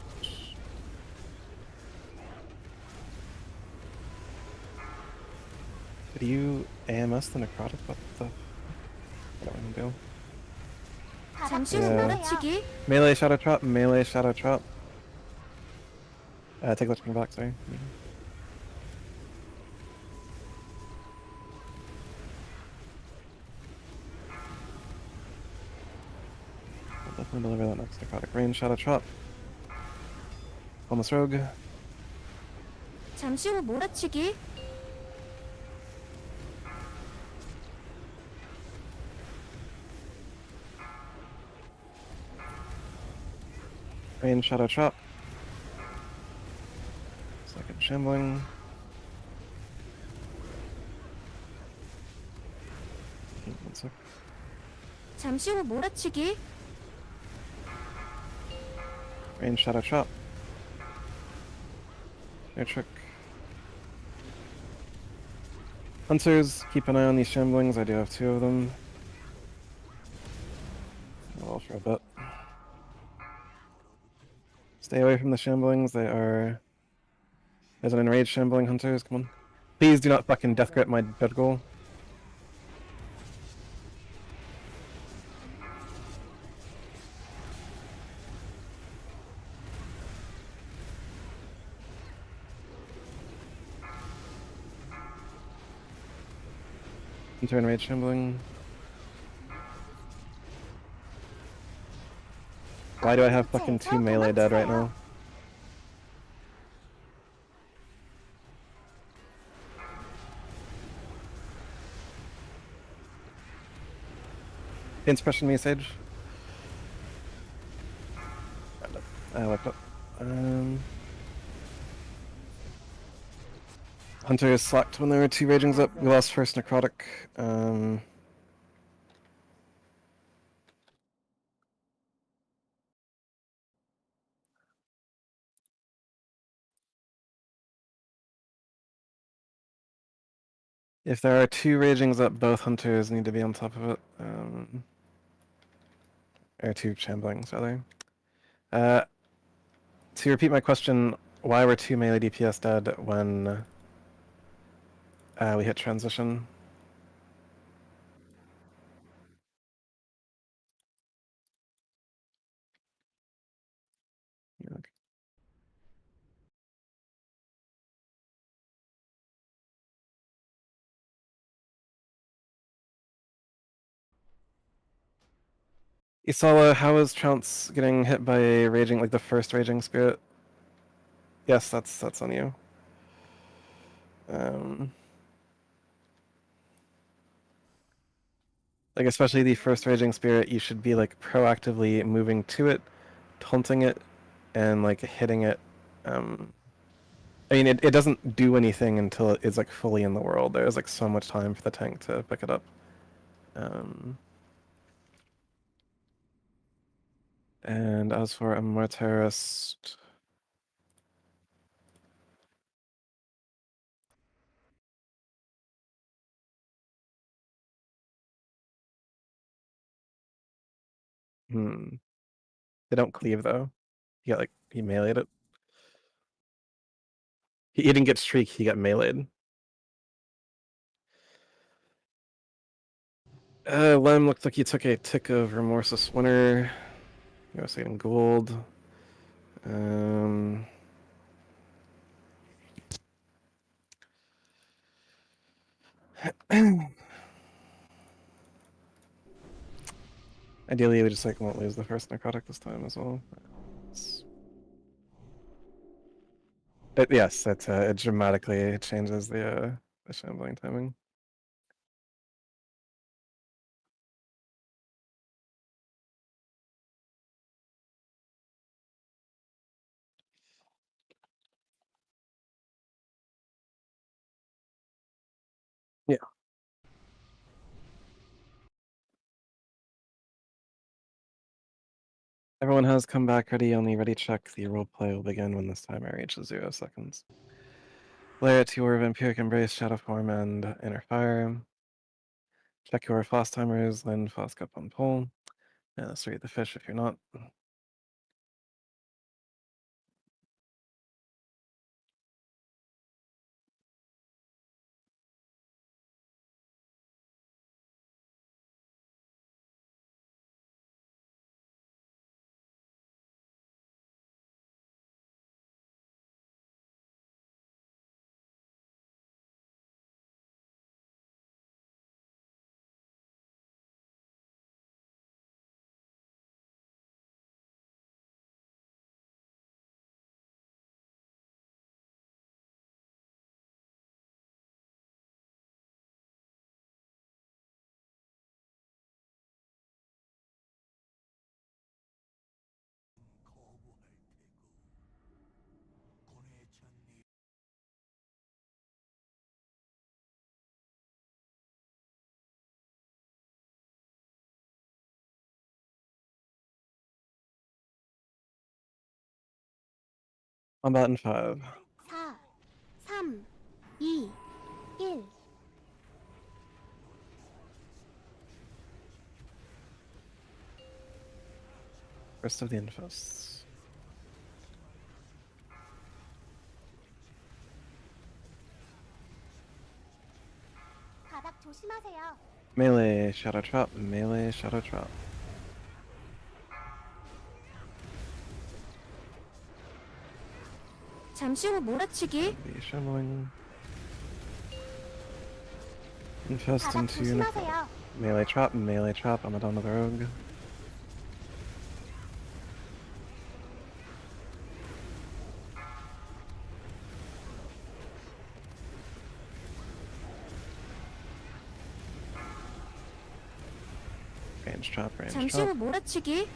Did you AMS the necrotic? What the? I don't want to do. 잠시 후 Yeah. 몰아치기. Melee shadow trap. Melee shadow trap. Take the spring back. Sorry. I'll definitely deliver that next necrotic. Range shadow trap. Almost rogue. 잠시 후 몰아치기. Range shadow trap. Second shambling. One sec. 잠시 후 몰아치기. Range shadow trap. Air trick. Hunters, keep an eye on these shamblings. I do have 2 of them. Well, for a bit. Stay away from the shamblings. They are. There's an enraged shambling hunters. Come on. Please do not fucking death grip my bed goal. Hunter enraged shambling. Why do I have fucking 2 melee dead right now? Inspiration me, Sage. I wiped up. Hunter is slacked when there were 2 ragings up. We lost first necrotic. If there are 2 ragings up, both hunters need to be on top of it. Or 2 shamblings, rather. To repeat my question, why were 2 melee DPS dead when we hit transition? Yeah, okay. Isala, how is Trounce getting hit by a raging, like the first raging spirit? Yes, that's on you. Like especially the first raging spirit, you should be like proactively moving to it, taunting it, and like hitting it. I mean, it doesn't do anything until it's like fully in the world. There's like so much time for the tank to pick it up. And as for a Mortarist, they don't cleave though. He meleeed it. He didn't get streak. He got meleeed. Lem looked like he took a tick of Remorseless Winter. He was getting gold. Ideally, we just like won't lose the first necrotic this time as well. But yes, it dramatically changes the shambling timing. Yeah. Everyone has come back ready. Only ready check. The roleplay will begin when this timer reaches 0 seconds. Layer to your Vampiric Embrace, Shadow Form, and Inner Fire. Check your Frost timers, then Flask up on pole. And let's read the fish if you're not. On button 5. 4, 3, 2, 1. First of the Infosts. 바닥 조심하세요. Melee Shadow Trap, Melee Shadow Trap. 잠시 후 몰아치기. The Shambling. Infest 바닥 into 조심하세요. Melee Trap, Amadonna the Rogue. Range Trap, Range 잠시 후 Trap. 몰아치기.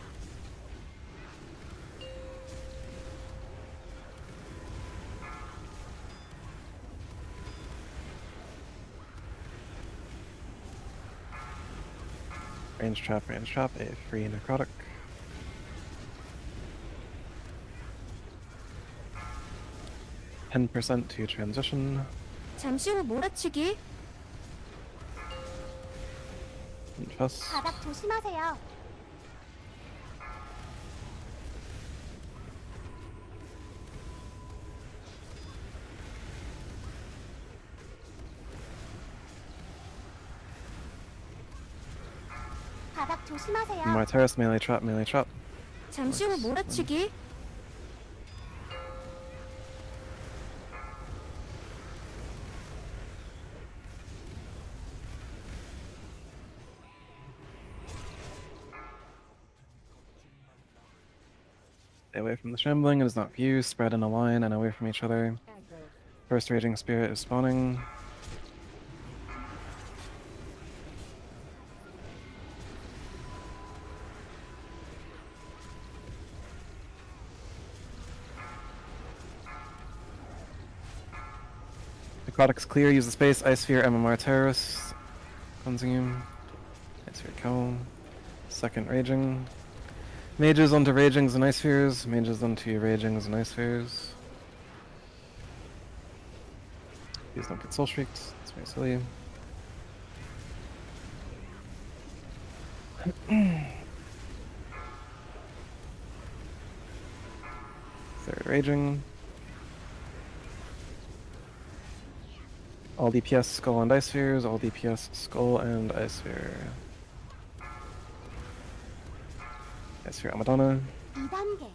Range Trap, a free necrotic. %to transition. 잠시 후 몰아치기. Infest. 바닥 조심하세요. 바닥 조심하세요. Martaris, Melee Trap. 잠시 후 몰아치기. Stay away from the Shambling, it is not view, spread in a line and away from each other. Aggro. First Raging Spirit is spawning. Necrotic's clear, use the space, Ice Sphere, MMR Terrorist. Cleansing you. Ice Sphere Cowl. Second Raging. Mages onto Ragings and Ice Spheres. Mages onto Ragings and Ice Spheres. These don't get Soul Shrieks. It's very silly. Third Raging. All DPS Skull and Ice Spheres. All DPS Skull and Ice Sphere. Ice Sphere Amadonna. 2단계.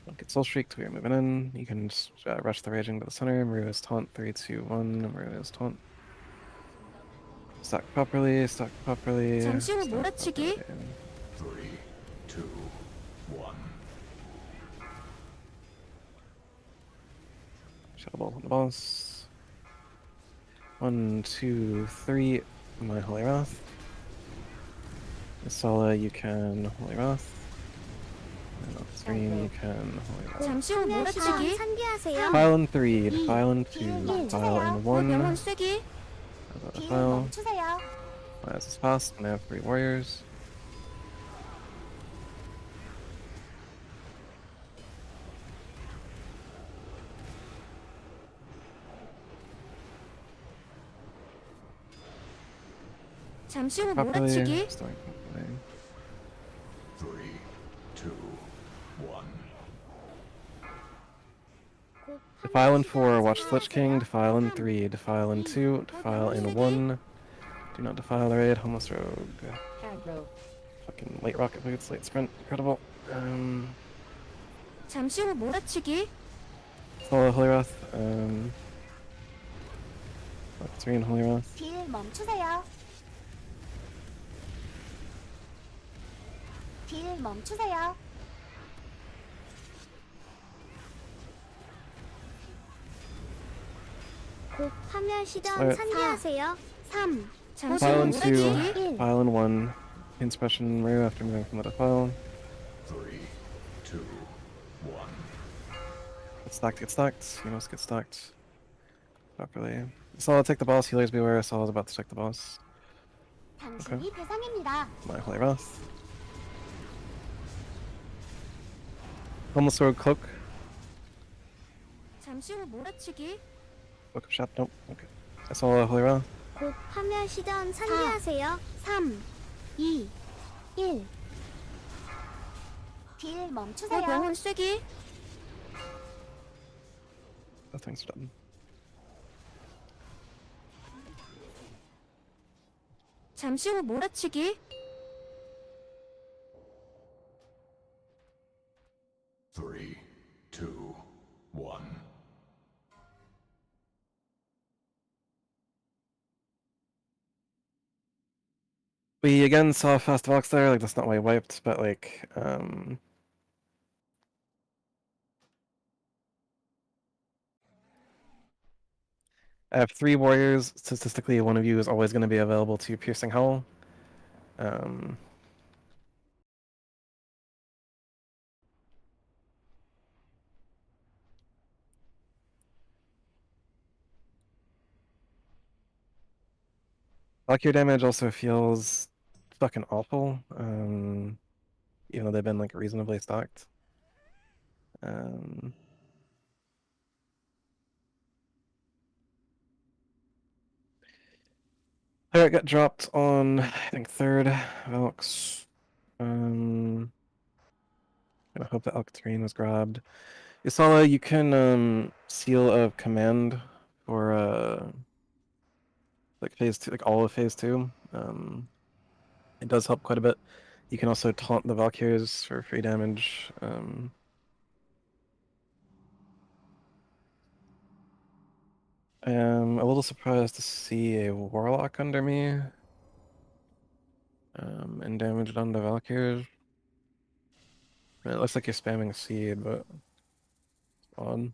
Don't get soul streaked. We're moving in. You can just rush the raging to the center. Marua's taunt. 3, 2, 1. Marua's taunt. Stack properly. Stack properly. 잠시 후 stack 몰아치기. properly. 3, 2, 1. Shadow Ball on the boss. 1, 2, 3. My Holy Wrath. Misala, you can Holy Wrath. And off screen, you can Holy Wrath. 잠시 후 몰아치기. 상기하세요. Defile in 3, defile in 2, 일. defile in 영혼 1. 쐐기. Defile. 멈추세요. As is fast, and I have 3 warriors. 잠시 후 Properly. 몰아치기. Starting properly. 3, 2, 1. Defile in 4, watch Lich King. Defile in 3, defile in 2, defile in 1. Do not defile the raid. Homeless Rogue. Aggro. Fucking late rocket boots, late sprint. Incredible. 잠시 후 몰아치기. Follow Holy Wrath. Left 3 and Holy Wrath. 딜 멈추세요. 딜 멈추세요. 곧 화면 시전 네. 상기하세요. 3. 잠시 Defile 후 in 2, 몰아치기. defile in 1. Inspection Maru after moving from the defile. 3, 2, 1. Get stacked, get stacked. You must get stacked. Properly. Salah, take the boss. Healers beware. Salah's about to take the boss. 당신이 대상입니다. My Holy Wrath. Homeless Rogue Cloak. 잠시 후 몰아치기. Book of Shop. Nope. Okay. I saw Holy Wrath. 곧 화면 시전 상기하세요. 3, 2, 1. 딜 멈추세요. 영혼 쐐기. Nothing's done. 잠시 후 몰아치기. 3, 2, 1. We again saw fast Vox there, like that's not why he wiped, but like I have 3 warriors. Statistically, one of you is always going to be available to Piercing Howl. Valkyrie damage also feels fucking awful, even though they've been like reasonably stocked. It got dropped on, I think, 3rd Elks. I hope that Elk Terrain was grabbed. Isala, you can seal of command for like phase 2, like all of phase 2. It does help quite a bit. You can also taunt the Valkyries for free damage. I am a little surprised to see a Warlock under me. And damage done to Valkyries. I mean, it looks like you're spamming Seed, but it's odd.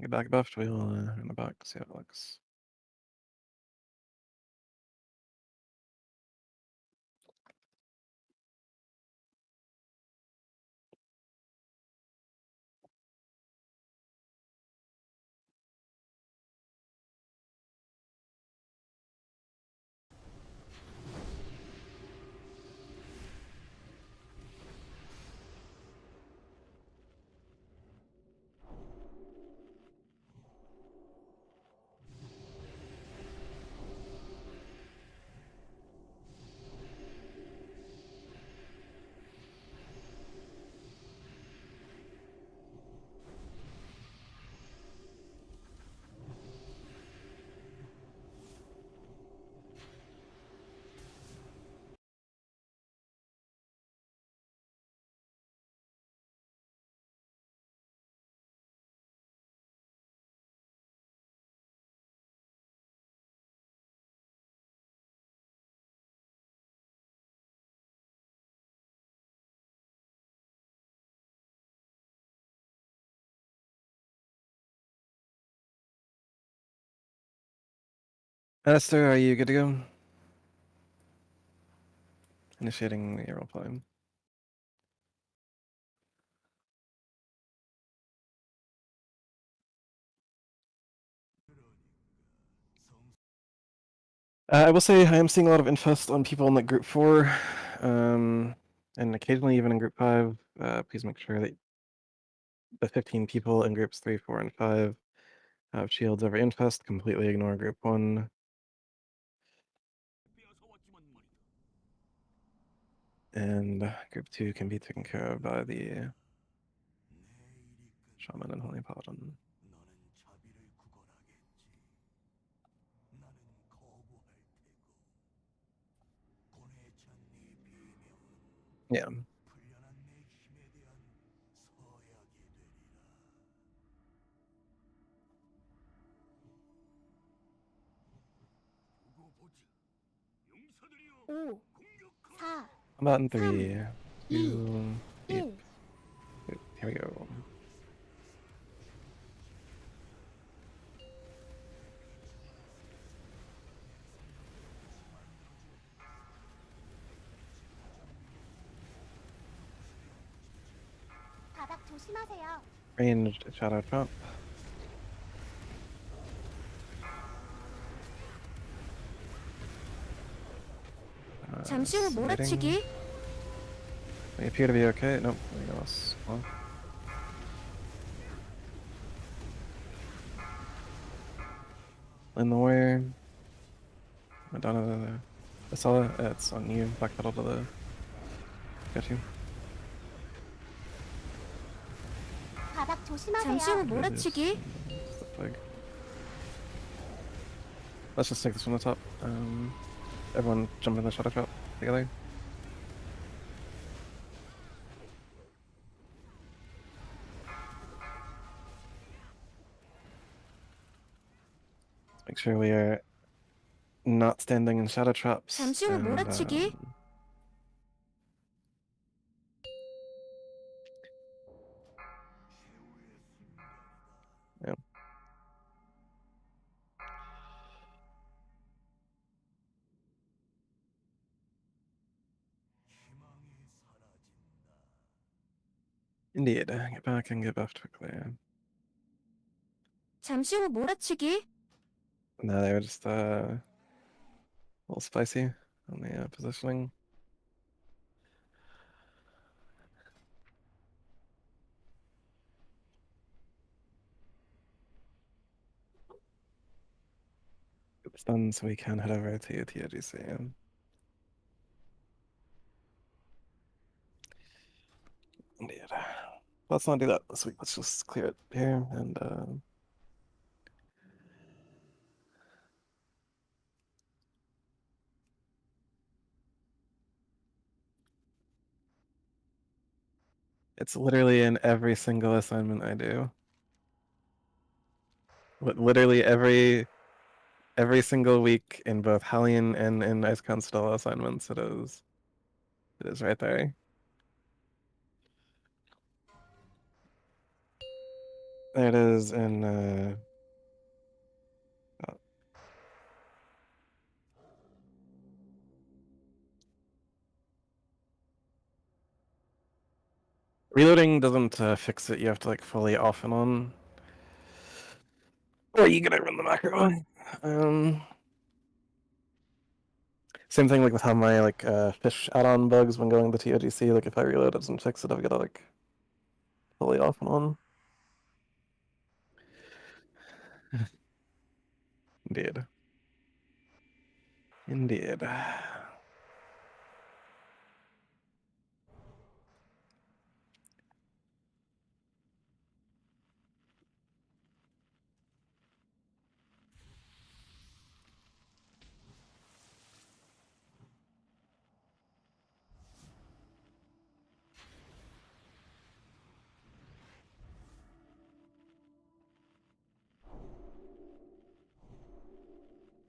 Get back buffed, we'll in the back, see how it looks. Esther, are you good to go? Initiating the roleplay. I will say I am seeing a lot of infest on people in like group 4, and occasionally even in group 5. Please make sure that the 15 people in groups 3, 4, and 5 have shields over infest. Completely ignore group 1. 빼앗아 왔지만 말이다. And group 2 can be taken care of by the 내 일이 끝. shaman and holy paladin. 너는 자비를 구걸하겠지. 나는 거부할 테고. 고뇌찬 네 비명은 Yeah. 풀려난 내 힘에 대한 서약이 되리라. 두고 보자. 용사들이여, 5, 공격하라. 4, How about in 3, 2, 2, 1. Here we go. 바닥 조심하세요. Ranged shadow trap. 잠시 후 Submitting. 몰아치기. They appear to be okay. Nope, there you go. Well. In the way. Madonna, the Sala, it's on you. Backpedal to the. Got you. 바닥 조심하세요. 잠시 후 몰아치기. The plague. Let's just take this from the top. Everyone jump in the shadow trap together. Make sure we are not standing in shadow traps. 잠시 후 몰아치기. Yeah. Indeed. Get back and get buffed quickly. 잠시 후 몰아치기. No, they were just a little spicy on the positioning. It's done, so we can head over to TOGC. Indeed. Let's not do that this week. Let's just clear it here and it's literally in every single assignment I do. Literally every single week in both Hellion and in Ice Constella assignments, it is right there. There it is in reloading doesn't fix it. You have to like fully off and on. Or you gotta run the macro. Same thing like with how my like fish add-on bugs when going to TOGC. Like if I reload it doesn't fix it, I've gotta like fully off and on. Indeed. Indeed.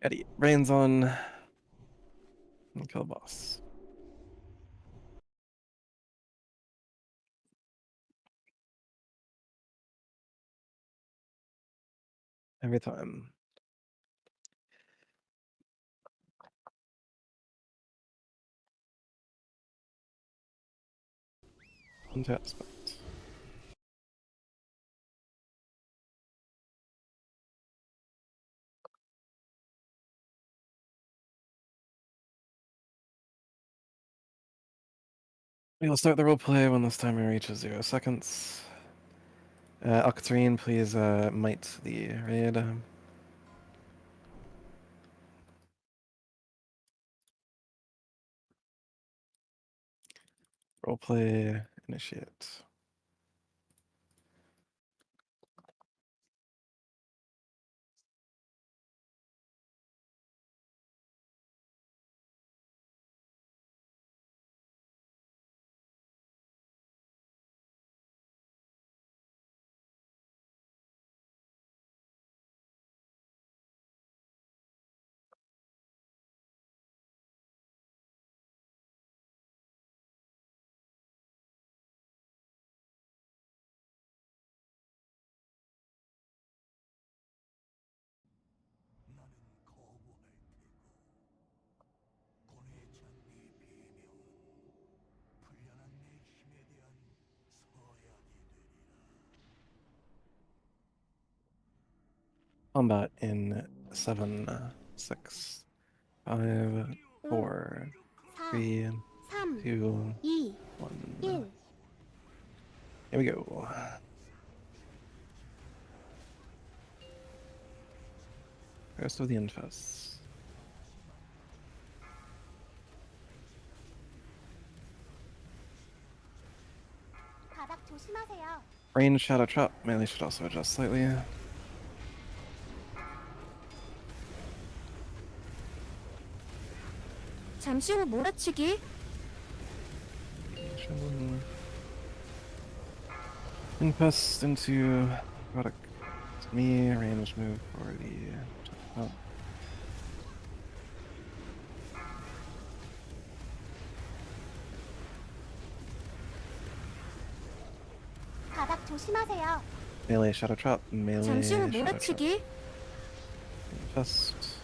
Eddie, brains on. And kill the boss. Every time. Untap spot. We'll start the roleplay when this timer reaches 0 seconds. Octarine, please might the raid. Roleplay initiate. 나는 거부할 테고 고뇌에 찬 네 비명은 풀려난 내 힘에 대한 서약이 되리라. Combat in 7, 6, 5, 4, 4, 3, 3, 2, 2, 1. 1. Here we go. Rest of the infests. 바닥 조심하세요. Range Shadow Trap. Melee should also adjust slightly. 잠시 후 몰아치기. Infest into product. Me, range move for the. Oh. 바닥 조심하세요. Melee Shadow Trap. Melee 잠시 후 Shadow Trap. 몰아치기. Infest.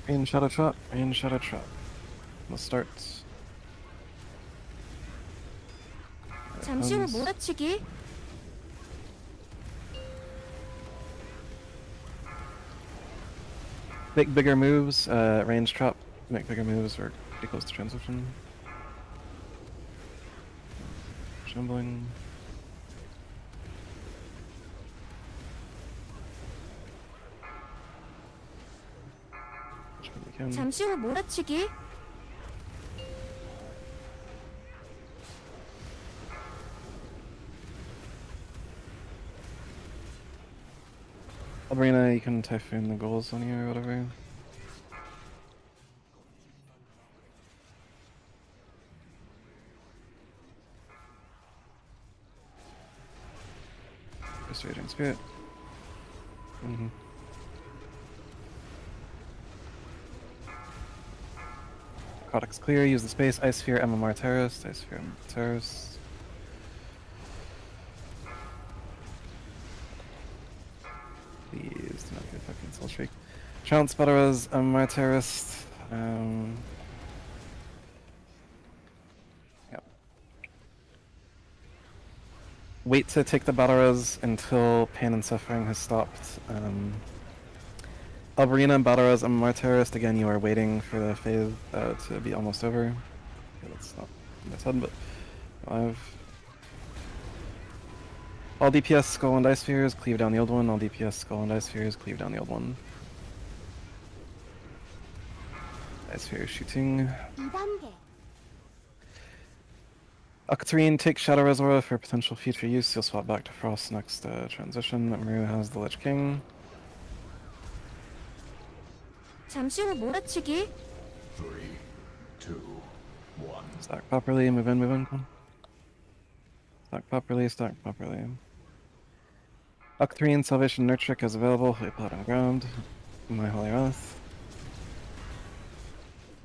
Rain Shadow Trap. Rain Shadow Trap. Let's start. 잠시 후 몰아치기. Make bigger moves, range trap, make bigger moves, or pretty close to transition. Trembling. 잠시 후 몰아치기. Sabrina, you can typhoon the goals on you or whatever. Just Raging Spirit. Codex clear, use the space, Ice Sphere, MMR Terrorist, Ice Sphere, MMR Terrorist. Please do not get a fucking Soul Shriek. Trounce Butterers, MMR Terrorist. Yep. Wait to take the Butterers until pain and suffering has stopped. Alberina and Balaraz and Martyrist, again, you are waiting for the phase to be almost over. Okay, that's not my sudden, but 5. All DPS Skull and Ice Spheres, cleave down the old one. All DPS Skull and Ice Spheres, cleave down the old one. Ice Sphere shooting. 2단계. Octarine, take Shadow Reservoir for potential future use. You'll swap back to Frost next transition. Maru has the Lich King. 잠시 후 몰아치기. 3, 2, 1. Stack properly, move in, move in. Come on. Stack properly, stack properly. Octarine, Salvation, Nurtrick is available. Holy Blood on ground. My Holy Wrath.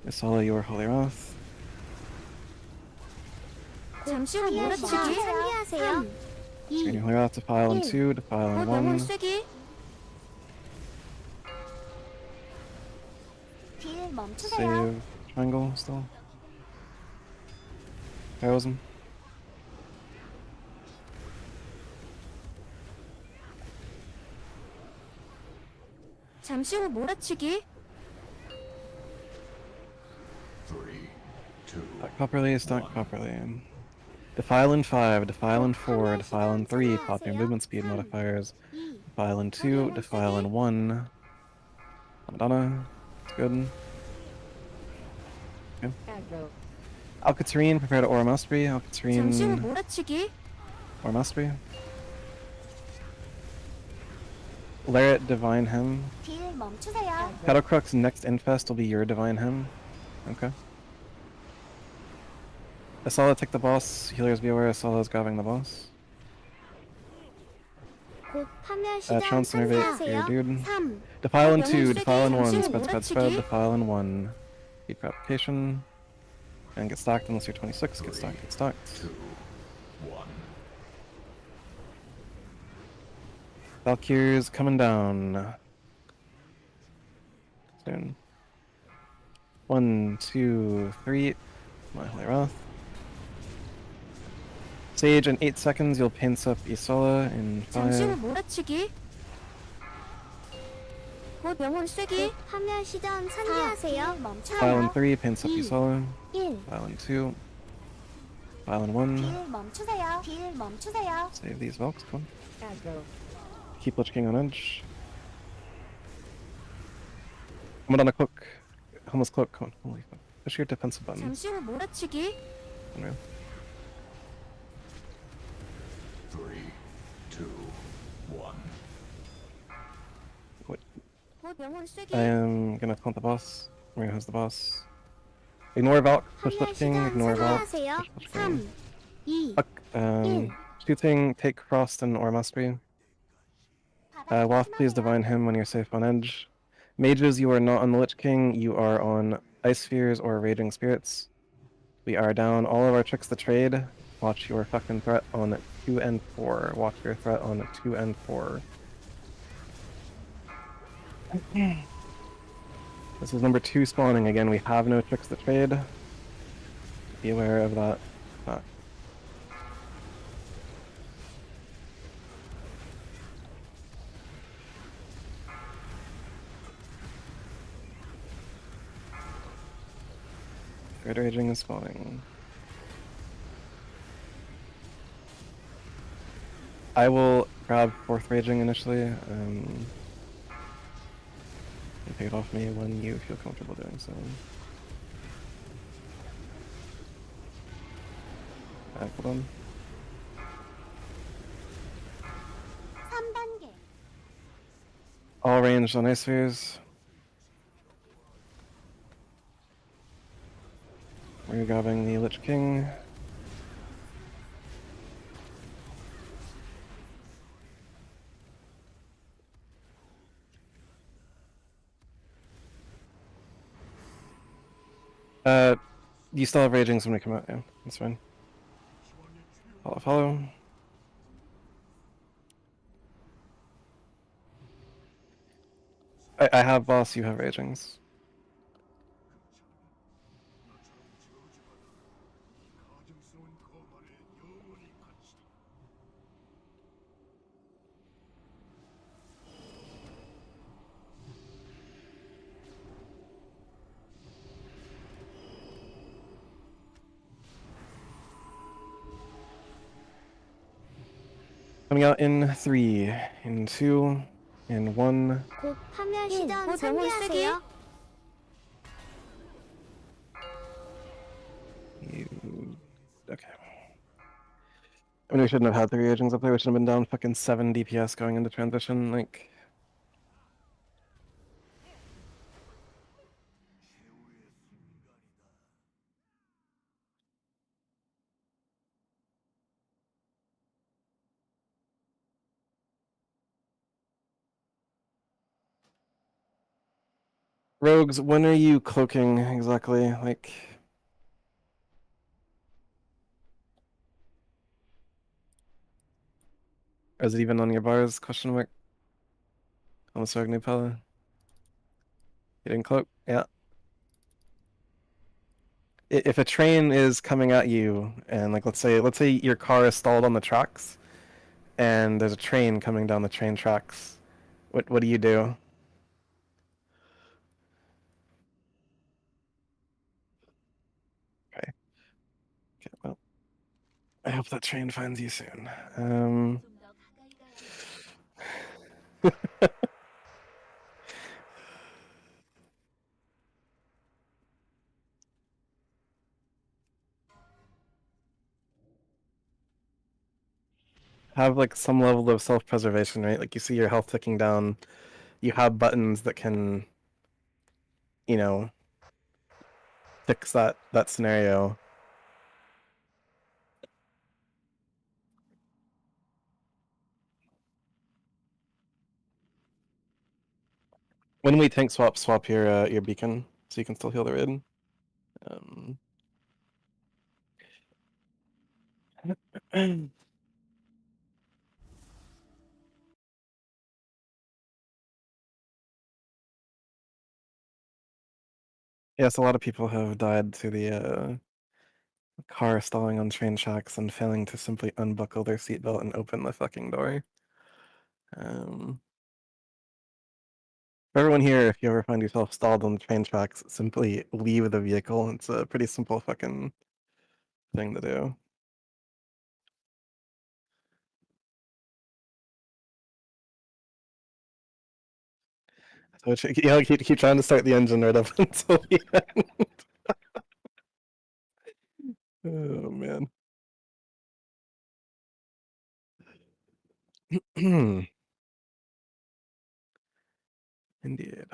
Isala, your Holy Wrath. 잠시 후 몰아치기. 3, Your Holy Wrath, Defile in 2, Defile in 곧 영혼 1. 쐐기. 딜 멈추세요. Save triangle still. Heroism. 잠시 후 몰아치기. 3, 2, Stack properly, stack properly. Defile in 5, defile in 4, defile in 3, pop your movement speed modifiers. 2, Defile in 2, defile in 1. Madonna. It's good. Aggro. Alcatrine, prepare to Aura Mastery. 잠시 후 Alcatrine, 몰아치기. Aura Mastery. Lariat, Divine Hymn. 딜 멈추세요. Battlecrux, next Infest will be your Divine Hymn. Okay. Asala, take the boss. Healers, be aware Asala's grabbing the boss. 곧 파멸 시장 Chance Innervate, your 선택하세요. dude. 3, Defile in 명은 2, 세게 defile in 1, 잠시 spread, spread, spread, 몰아치기. defile in 1. Keep application. And get stacked unless you're 26. Get stacked, get stacked. 2, 1. Valkyries coming down. Soon. 1, 2, 3. My Holy Wrath. Sage, in 8 seconds, you'll pinch up Isola in 잠시 후 5. 몰아치기. 곧 영혼 쐐기. 파멸 시전 선택하세요. File in 3, pinch up 2, Isola. 1. File in 2. File in 1. 딜 멈추세요. 딜 멈추세요. Save these Valks, come on. Aggro. Keep Lich King on edge. Madonna Cloak. Helmut's Cloak, come on. Holy fuck. Push your defensive button. 잠시 후 몰아치기. Unreal. 3, 2, 1. What? 곧 영혼 쐐기. I am gonna taunt the boss. Maria has the boss. Ignore Valk, push 파멸 Lich King, 시전 ignore Valk. 선택하세요. Push Lich King. 3, 2, Fuck. 1. Shooting, take Frost and Aura Mastery. Waft, please Divine Him when you're safe on edge. Mages, you are not on the Lich King, you are on Ice Spheres or Raging Spirits. We are down all of our tricks to trade. Watch your fucking threat on 2 and 4. Watch your threat on 2 and 4. This is number 2 spawning again. We have no tricks to trade. Be aware of that. fact. Third raging is spawning. I will grab 4th raging initially. And take it off me when you feel comfortable doing so. Hold on. 3단계. All ranged on Ice Spheres. We're grabbing the Lich King. You still have raging, somebody come out, yeah, that's fine. Follow, follow. I have boss, you have ragings. 가증스러운 거만에 영원히 갇히리. Coming out in 3, in 2, in 1. 곧 파멸 시전 선택하세요. Okay. I mean, we shouldn't have had 3 ragings up there, we should have been down fucking 7 DPS going into transition, like... Rogues, when are you cloaking exactly? Like... Or is it even on your bars? Question mark. I'm sorry, new Pala. You didn't cloak? Yeah. if a train is coming at you, and like let's say your car is stalled on the tracks, and there's a train coming down the train tracks, what do you do? Okay. Okay. Well, I hope that train finds you soon. 좀 더 가까이 가야 Have like some level of self-preservation, right? Like you see your health ticking down, you have buttons that can, you know, fix that scenario. When we tank swap your beacon so you can still heal the raid. Yes, a lot of people have died to the car stalling on train tracks and failing to simply unbuckle their seatbelt and open the fucking door. For everyone here, if you ever find yourself stalled on the train tracks, simply leave the vehicle. It's a pretty simple fucking thing to do. So you know, keep trying to start the engine right up until the end. Oh man. Indeed.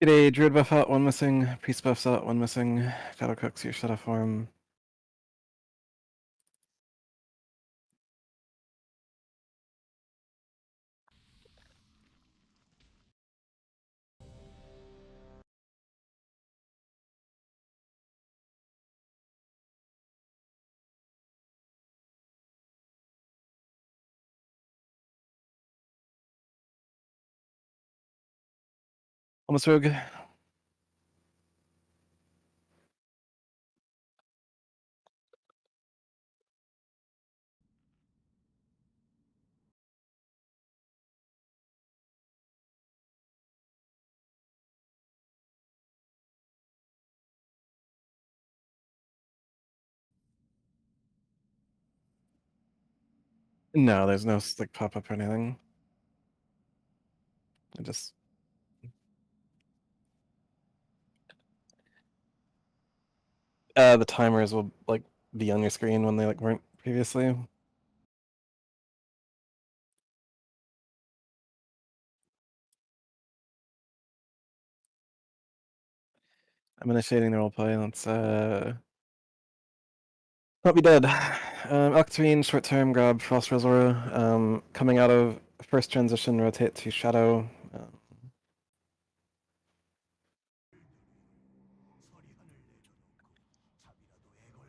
G'day, Druid buff out, one missing. Priest buffs out, one missing. Shadow Cooks, your Shadow form. Almost rogue. No, there's no like pop-up or anything. I just the timers will like be on your screen when they like weren't previously. I'm initiating the roleplay. Let's not be dead. Octarine, short term grab Frost Resora. Coming out of first transition, rotate to Shadow.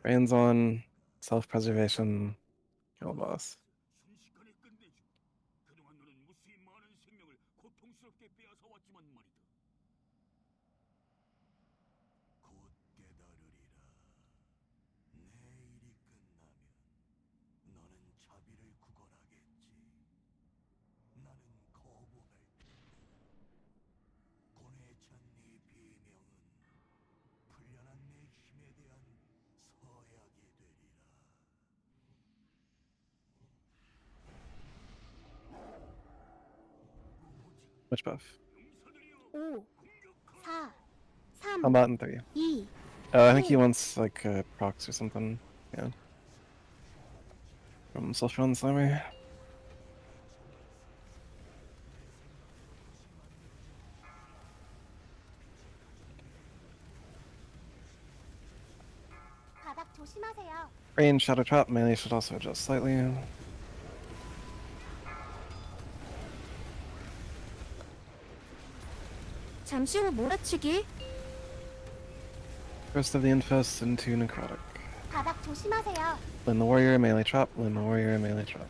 Brains on, self-preservation, kill boss. 순식간에 끝내줘. 그동안 너는 무수히 많은 생명을 고통스럽게 빼앗아 왔지만 말이다. 곧 깨달으리라. 내 일이 끝나면 너는 자비를 구걸하겠지. 나는 거부할 테다. 고뇌에 찬 네 비명은 풀려난 내 힘에 대한 서약이 되리라. Which buff? 5, 4, 3, Combat in 3. 2, I think he wants like procs or something. Yeah. From Sulfuron Slammer. 조심하세요. Range shadow trap, melee should also adjust slightly. 잠시 후 몰아치기. First of the infest into necrotic. 바닥 조심하세요. Lin the warrior, melee trap, Lin the warrior, melee trap.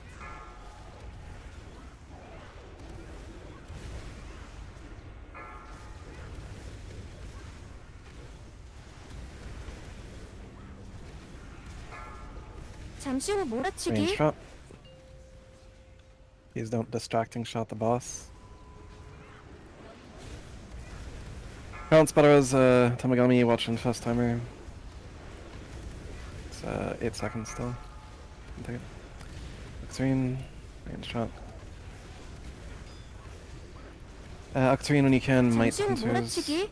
잠시 후 Range 몰아치기. trap. Please don't distracting shot the boss. Balance better as Tamagami watching fast timer. It's 8 seconds still. Take it. Octarine, range trap. Octarine when you can, might 잠시 후 hunters. 몰아치기.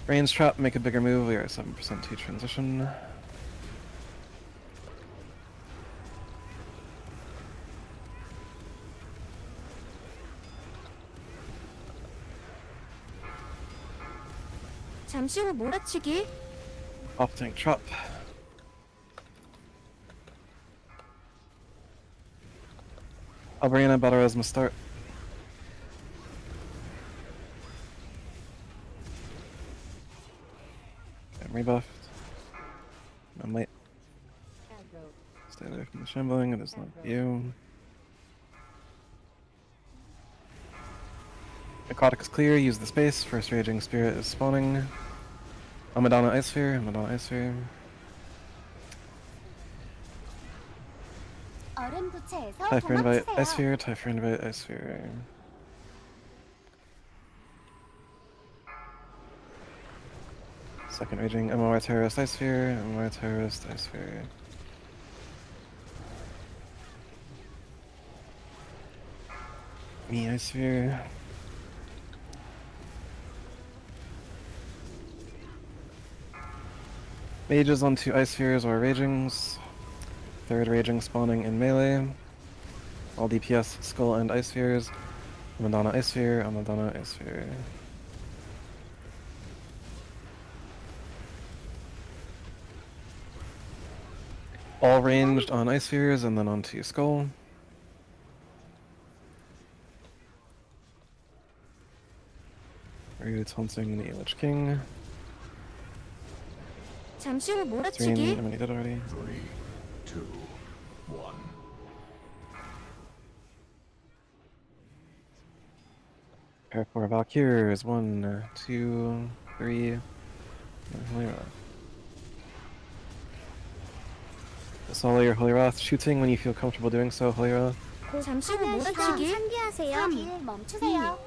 Range trap, make a bigger move. We are 7% to transition. 잠시 후 몰아치기. Off tank trap. Alberina, Battle Res must start. I'm rebuffed. I might Aggro. stay away from the shambling, it is not you. Aquatic is clear, use the space. First Raging Spirit is spawning. Amadana Ice Sphere, Amadana Ice Sphere. 얼음 부채에서 Typhoon Invite, Ice 도망치세요. Sphere, Typhoon Invite, Ice Sphere. Second Raging, MOR Terrorist, Ice Sphere, MOR Terrorist, Ice Sphere. Me, Ice Sphere. Mages onto Ice Spheres or Ragings. Third Raging spawning in melee. All DPS, Skull and Ice Spheres. Amadana Ice Sphere, Amadana Ice Sphere. All ranged on Ice Spheres and then onto Skull. Are taunting the Lich King. 잠시 후 Three, 몰아치기. I mean, he did already. 3, 2, 1. Prepare for Valkyries. 1, 2, 3. Holy Wrath. Solo your Holy Wrath. Shooting when you feel comfortable doing so, Holy Wrath. 잠시 후 화면 시간 몰아치기. 상기하세요. 딜 멈추세요.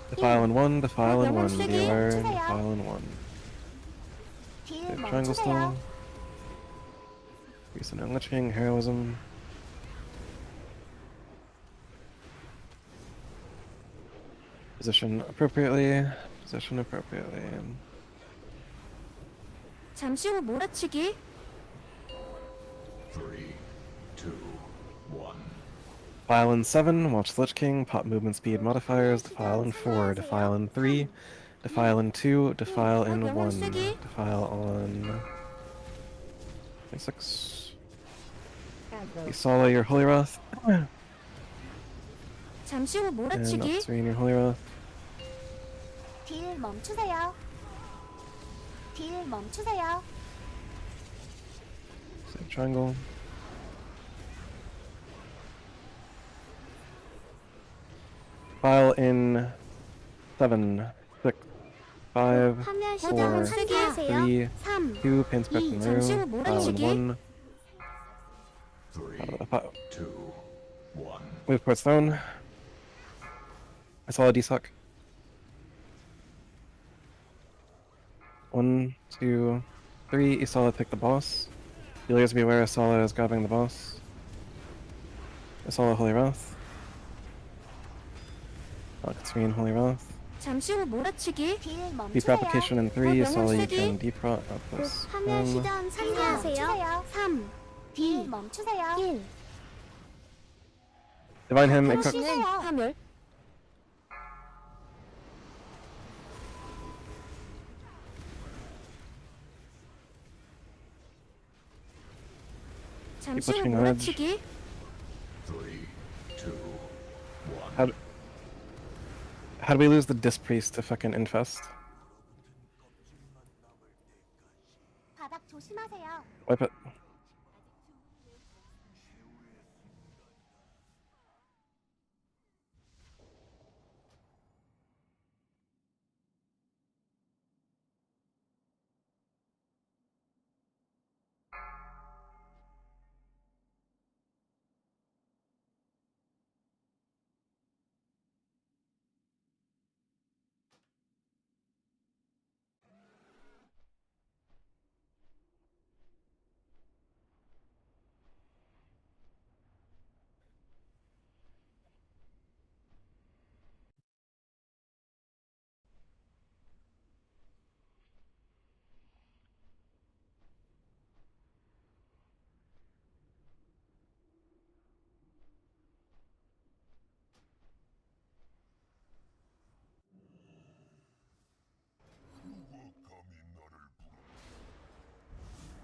Defile in 1, defile in 1. 명령 Be aware, 세기. defile in 1. 딜 Okay, triangle still. 멈추세요. Recent Enliching, Heroism. Position appropriately. Position appropriately. 잠시 후 몰아치기. 3, 2, 1. Defile in 7, watch Lich King, pop movement speed modifiers, defile in 4, defile in 3, defile in 2, defile in 1, defile on 6. Aggro. You solo your Holy Wrath, 잠시 후 and 몰아치기. upstream your Holy Wrath. 딜 멈추세요. 딜 멈추세요. Same triangle. File in 7, 6, 5, 화면 4, 시간 상기하세요. 3, 3, 2, pin script in 잠시 후 room, file in 몰아치기. 1, 3, file. 2, 1. Move towards throne. I saw a D-suck. 1, 2, 3, Isala pick the boss. Healers beware, Isala is grabbing the boss. Isala Holy Wrath. Katsurian Holy Wrath. 잠시 후 몰아치기. 딜 Deep 멈추세요. Replication in 3, Isala you 세기. can deep rot up this. 화면 시간 상기하세요. 3, 딜 멈추세요. 1, Divine Hymn, 당신은 파멸. 잠시 후 pushing nudge. 몰아치기. 3, 2, 1. How do we lose the Disc Priest to fucking Infest? 바닥 조심하세요. Wipe it.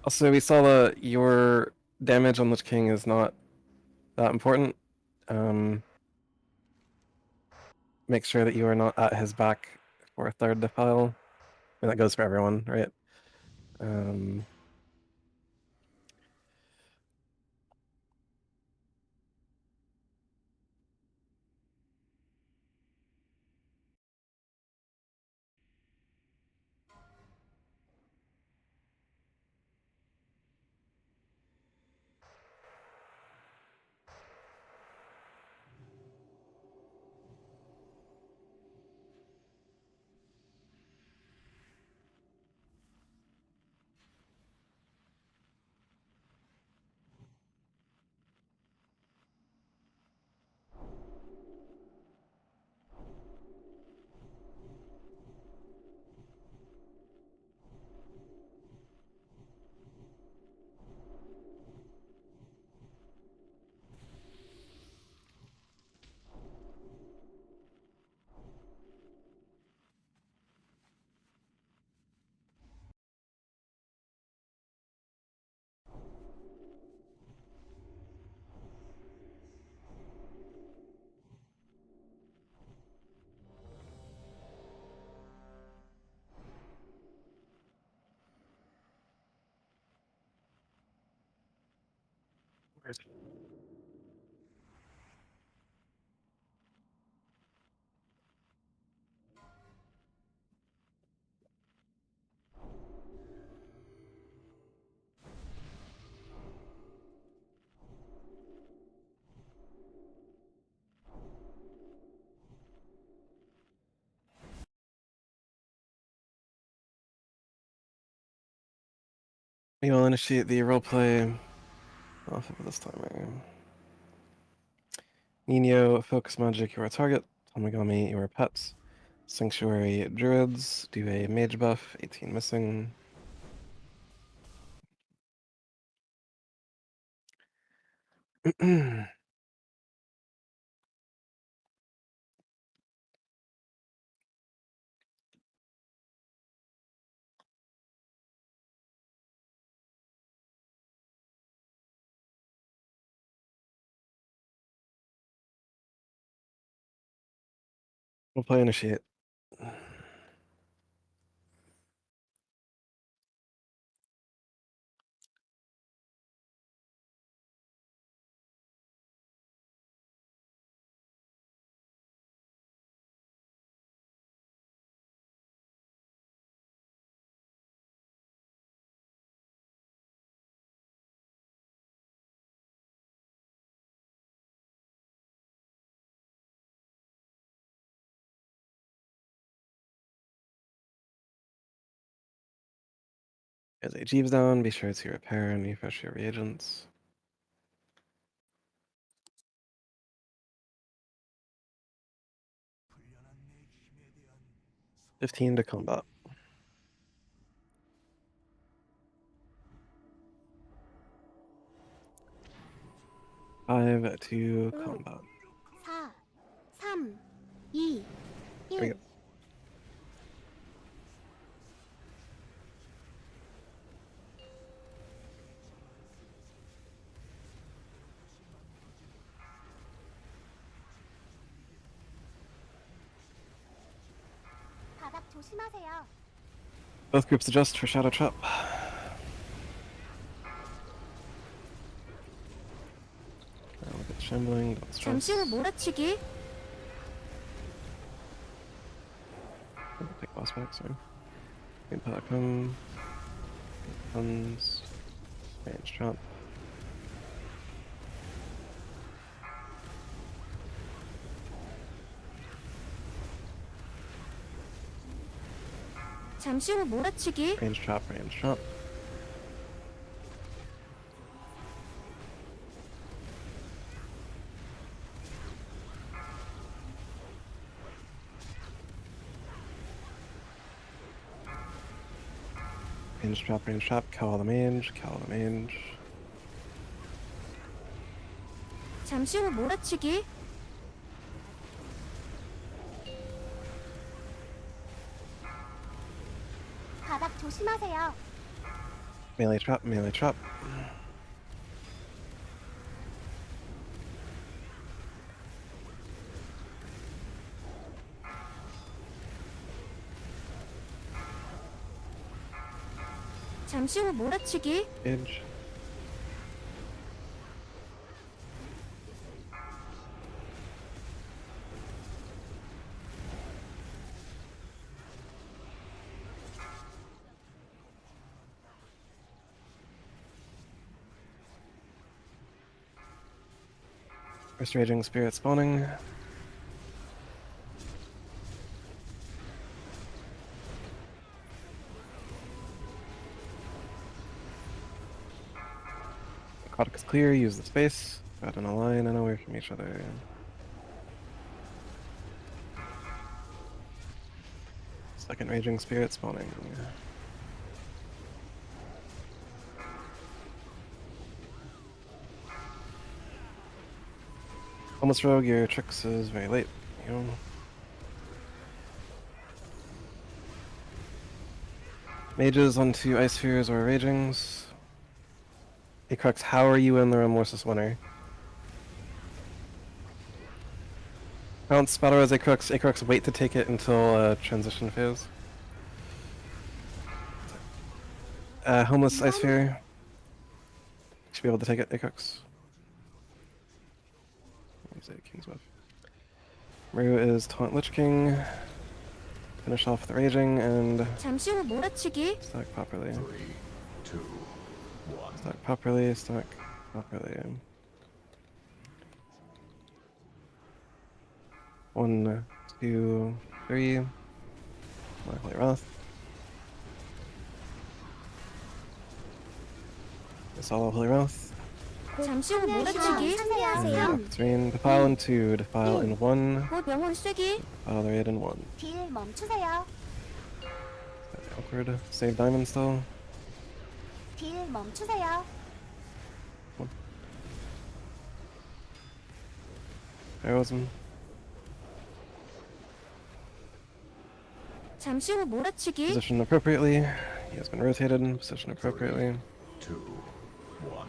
Also, we saw that your damage on Lich King is not that important. Make sure that you are not at his back for a third defile. And that goes for everyone, right? Where's We will initiate the roleplay off of this timer. Nino, Focus Magic, you are a target. Tamagami, you are pets. Sanctuary Druids, do a mage buff, 18 missing. Roleplay initiate. As a Jeeves down, be sure to repair and refresh your reagents. 15 to combat. 5 to combat. 4, 3, 2, There we 1. go. 조심하세요. Both groups adjust for Shadow Trap. Look at shambling, don't stress. 잠시 후 몰아치기. Take boss back, sorry. Green Pellet comes. Range trap. 잠시 후 몰아치기. Range trap, range trap. Range trap, cowl the mage, cowl the mage. 잠시 후 몰아치기. 바닥 조심하세요. Melee trap, melee trap. 잠시 후 몰아치기. Edge. First Raging Spirit spawning. Aquatic is clear, use the space. Got in a line and away from each other. Second Raging Spirit spawning. Almost rogue, your tricks is very late. You know. Mages onto Ice Spheres or Ragings. Acrux, how are you in the Remorseless winner? Bounce, Battle Res Acrux. Acrux, wait to take it until transition phase. Homeless Ice Sphere. Should be able to take it, Acrux. King's Whip. Maru is Taunt Lich King. Finish off the Raging and 잠시 후 몰아치기. stack properly. 3, 2, 1. Stack properly, stack properly. 1, 2, 3. Markley Wrath. Solo Holy Wrath. 잠시 후 몰아치기. 참여하세요. Rain, defile in 2, defile in 1, 곧 영혼 쐐기. defile the raid in 1. 딜 멈추세요. Awkward. Save diamond still. 딜 멈추세요. Heroism. 잠시 후 몰아치기. Position appropriately. He has been rotated. Position appropriately. 2, 1.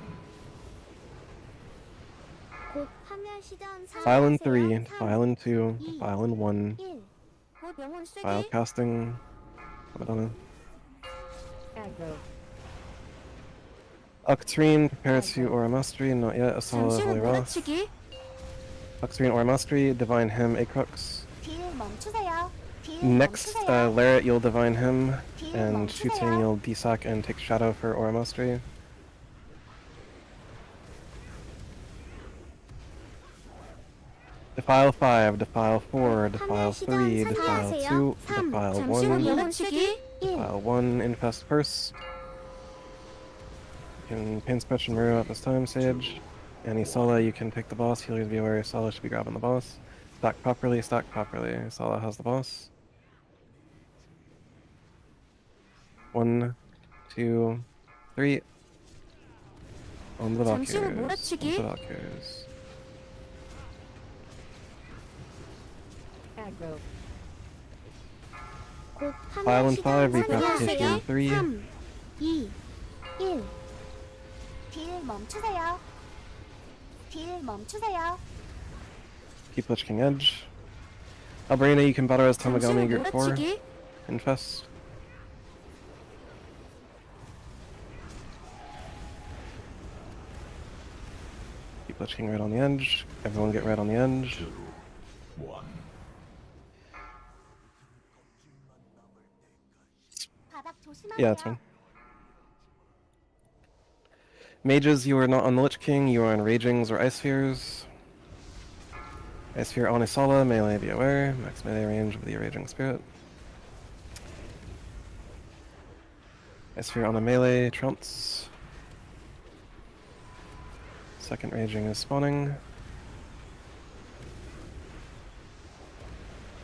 곧 화면 시전 File in 3, 3, file in 2, file in 1, 1. 곧 영혼 file 쐐기. casting. Madonna. Aggro. Octarine, prepare to Aura Mastery, not yet. Asala 잠시 후 Holy Wrath. 몰아치기. Octarine Aura Mastery, Divine Hymn Acrux. 딜 멈추세요. 딜 Next, 멈추세요. Lariat, you'll Divine Hymn, 딜 and 멈추세요. shooting, you'll desac and take Shadow for Aura Mastery. Defile 5, defile 4, defile 3, defile 2, defile 잠시 후 1, 몰아치기. 1. defile 1, infest first. You can pain special Maru at this time, Sage. Any Sala, you can take the boss. Healers be aware Sala should be grabbing the boss. Stack properly, stack properly. Sala has the boss. 1, 2, 3. On the 잠시 후 Valkyries. On 몰아치기. the Valkyries. Aggro. 곧 File 화면 in 5, 시전 repatriation in 3. 3, 2, 1. 딜 멈추세요. 딜 멈추세요. Keep Lich King Edge. Albrina, you can battle as 잠시 후 Tamagami Group 4. 몰아치기. Infest. Keep Lich King right on the edge. Everyone get right on the edge. 바닥 조심하세요. Yeah, that's fine. Mages, you are not on the Lich King, you are on Ragings or Ice Spheres. Ice Sphere on Isala, melee be aware. Max melee range of the Raging Spirit. Ice Sphere on a melee, trounce. Second Raging is spawning.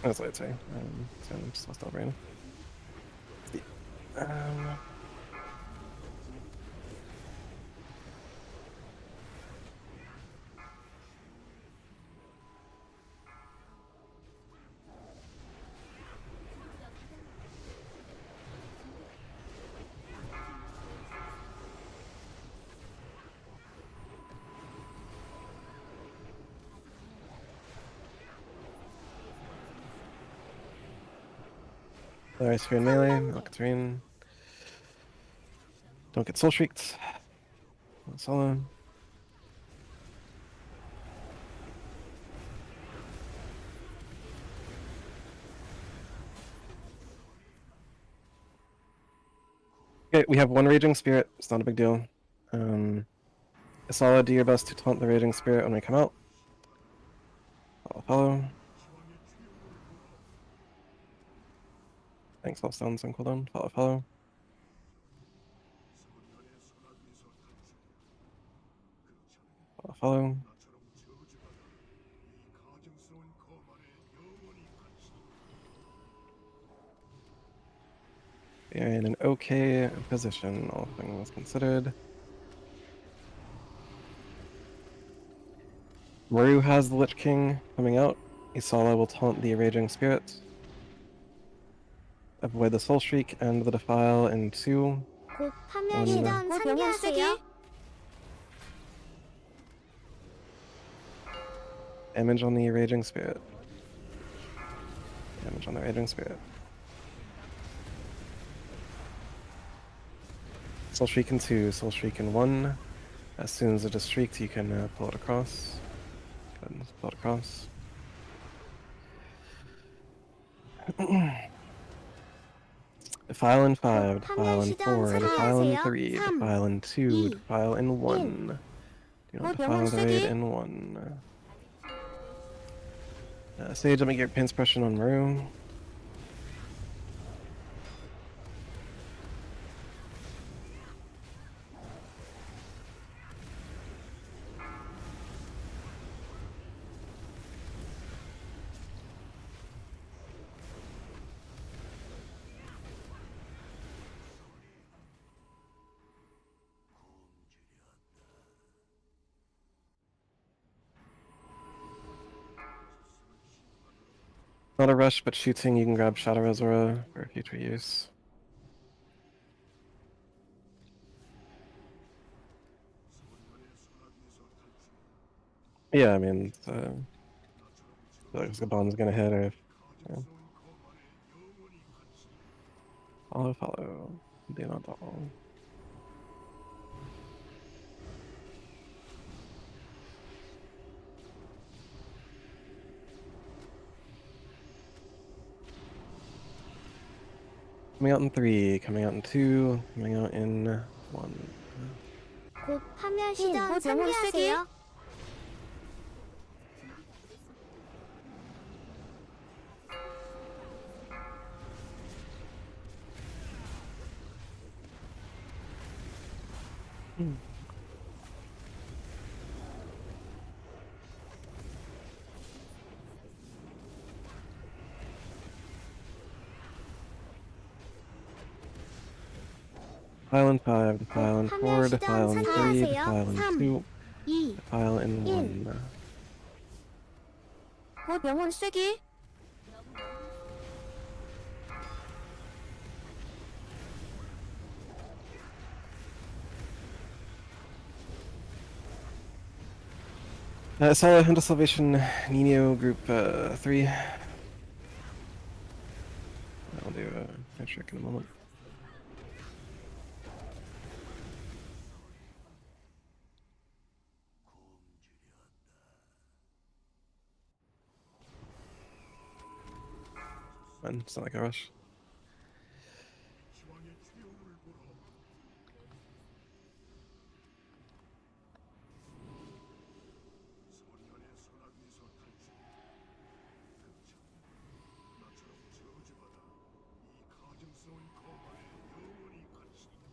That's what I'd say. So I'm just lost over right now. Ice Sphere in melee, Malkatarine. Don't get Soul Shrieked. Solo. Okay, we have one Raging Spirit. It's not a big deal. Isala, do your best to taunt the Raging Spirit when we come out. Follow. Thanks, all stones on cooldown. Follow. Follow. We are in an okay position, all things considered. Maru has the Lich King coming out. Isala will taunt the Raging Spirit. Avoid the Soul Shriek and the Defile in 2. 곧 파멸 시전 곧 영혼 상기하세요. Damage on the Raging Spirit. Damage on the Raging Spirit. Soul Shriek in 2, Soul Shriek in 1. As soon as it is shrieked, you can pull it across. Go ahead and pull it across. Defile in 5, Defile in 4, Defile in 3, Defile in 2, Defile in 1. Do not defile the raid in 1. Sage, let me get pin suppression on Maru. Not a rush, but shooting, you can grab Shadow Azura for future use. Yeah, I mean, the bomb's gonna hit if. Yeah. Follow. Do not follow. Coming out in 3, coming out in 2, coming out in 1. 곧 파멸 시전 곧 영혼 상기하세요. Defile in 5, Defile in 4, Defile in 3, Defile in 2, 2, Defile in 1. 곧 영혼 쓰기. Sala, Hunter Salvation, Nino, Group 3. I'll do I'll check in a moment. Fine, it's not like a rush. 기왕의 최후를 보러 소년의 소나기에서 탄생 나처럼 저주받아 이 가증스러운 거만에 영원히 갇히리라.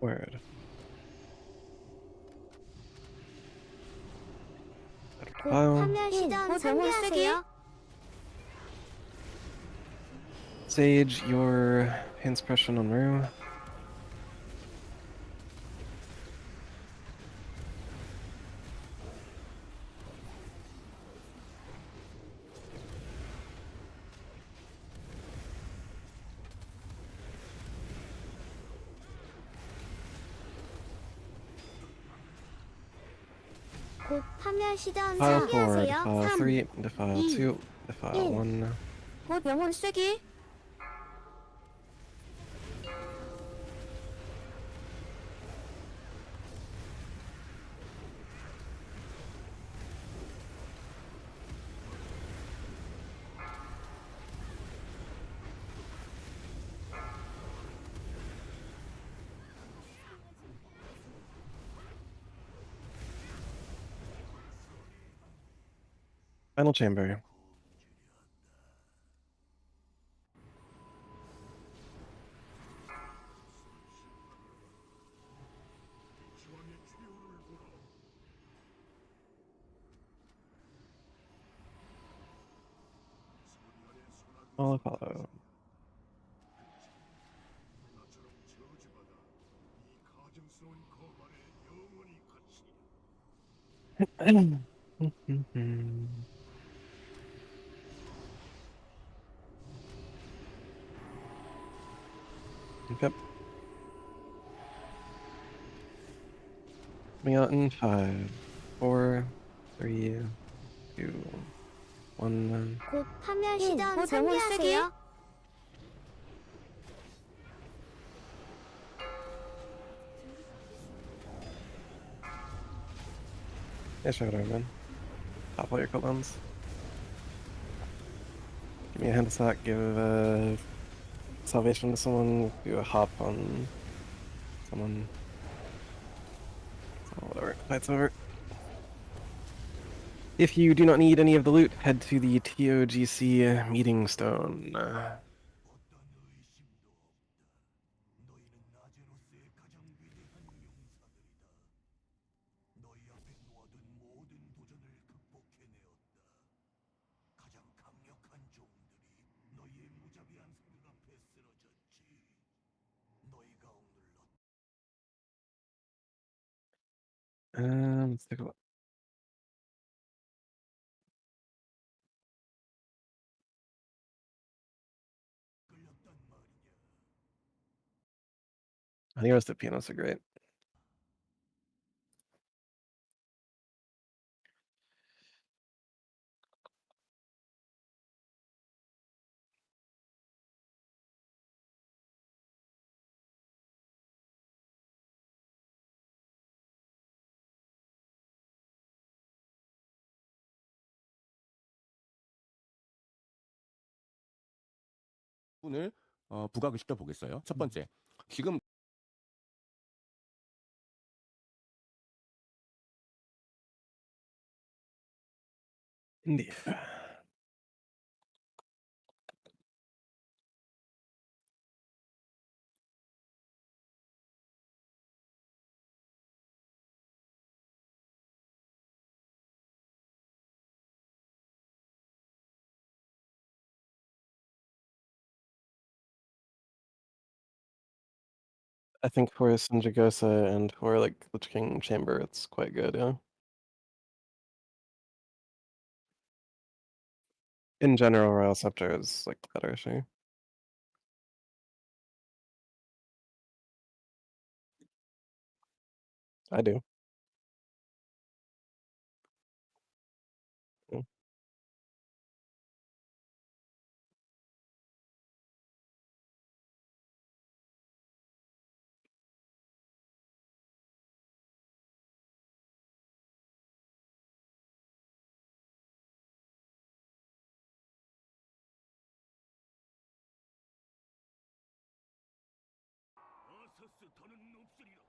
Word. 곧 File. 화면 시전 상기하세요. Sage your hand suppression on Rue. 곧 화면 시전 File 4, 상기하세요. defile 3, 3, defile 2, 2, defile 1. 곧 영혼 쓰기. Final chamber. 기왕의 최후를 보러 소년의 소나기에서 Follow, follow. 나처럼 저주받아 이 가증스러운 거만에 영원히 갇히리라. Yep. Coming out in 5, 4, 3, 2, 1. 곧 화면 시전 곧 영혼 쓰기. 상기하세요. Yeah, sure, whatever, man. Pop all your cooldowns. Give me a hand attack, give salvation to someone, do a hop on someone. So whatever, fight's over. If you do not need any of the loot, head to the TOGC meeting stone. 어떤 의심도 없다. 너희는 나제로스의 가장 위대한 용사들이다. 너희 앞에 놓아둔 모든 도전을 극복해내었다. 가장 강력한 종들이 너희의 무자비한 생각 앞에 쓰러졌지. 너희가 억눌렀. Let's take a look. 끌렸단 말이냐. I think the pianos are great. 분을 부각을 시켜 보겠어요. 첫 번째, 지금 Indeed. I think for Sinjagosa and for like Lich King Chamber, it's quite good, yeah. In general, Royal Scepter is like better, sure. I do. Mm. 아서스 더는 없으리라.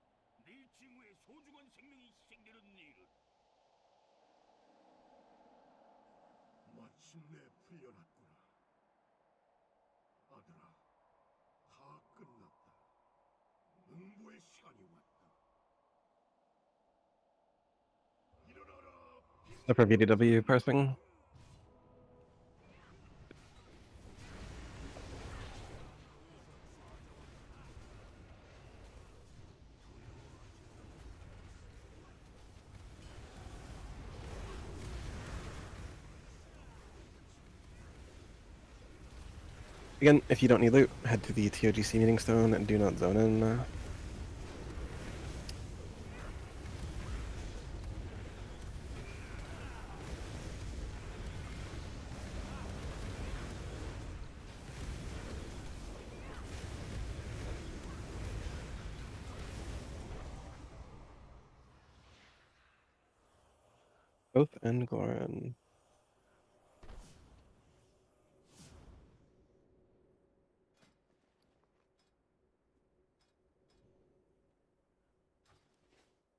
네 징후에 소중한 생명이 희생되는 일은 마침내 풀려났구나. 아들아, 다 끝났다. 응보의 시간이 왔다. 일어나라. Upper VDW parsing. Again, if you don't need loot, head to the TOGC meeting stone and do not zone in. Both and Goran.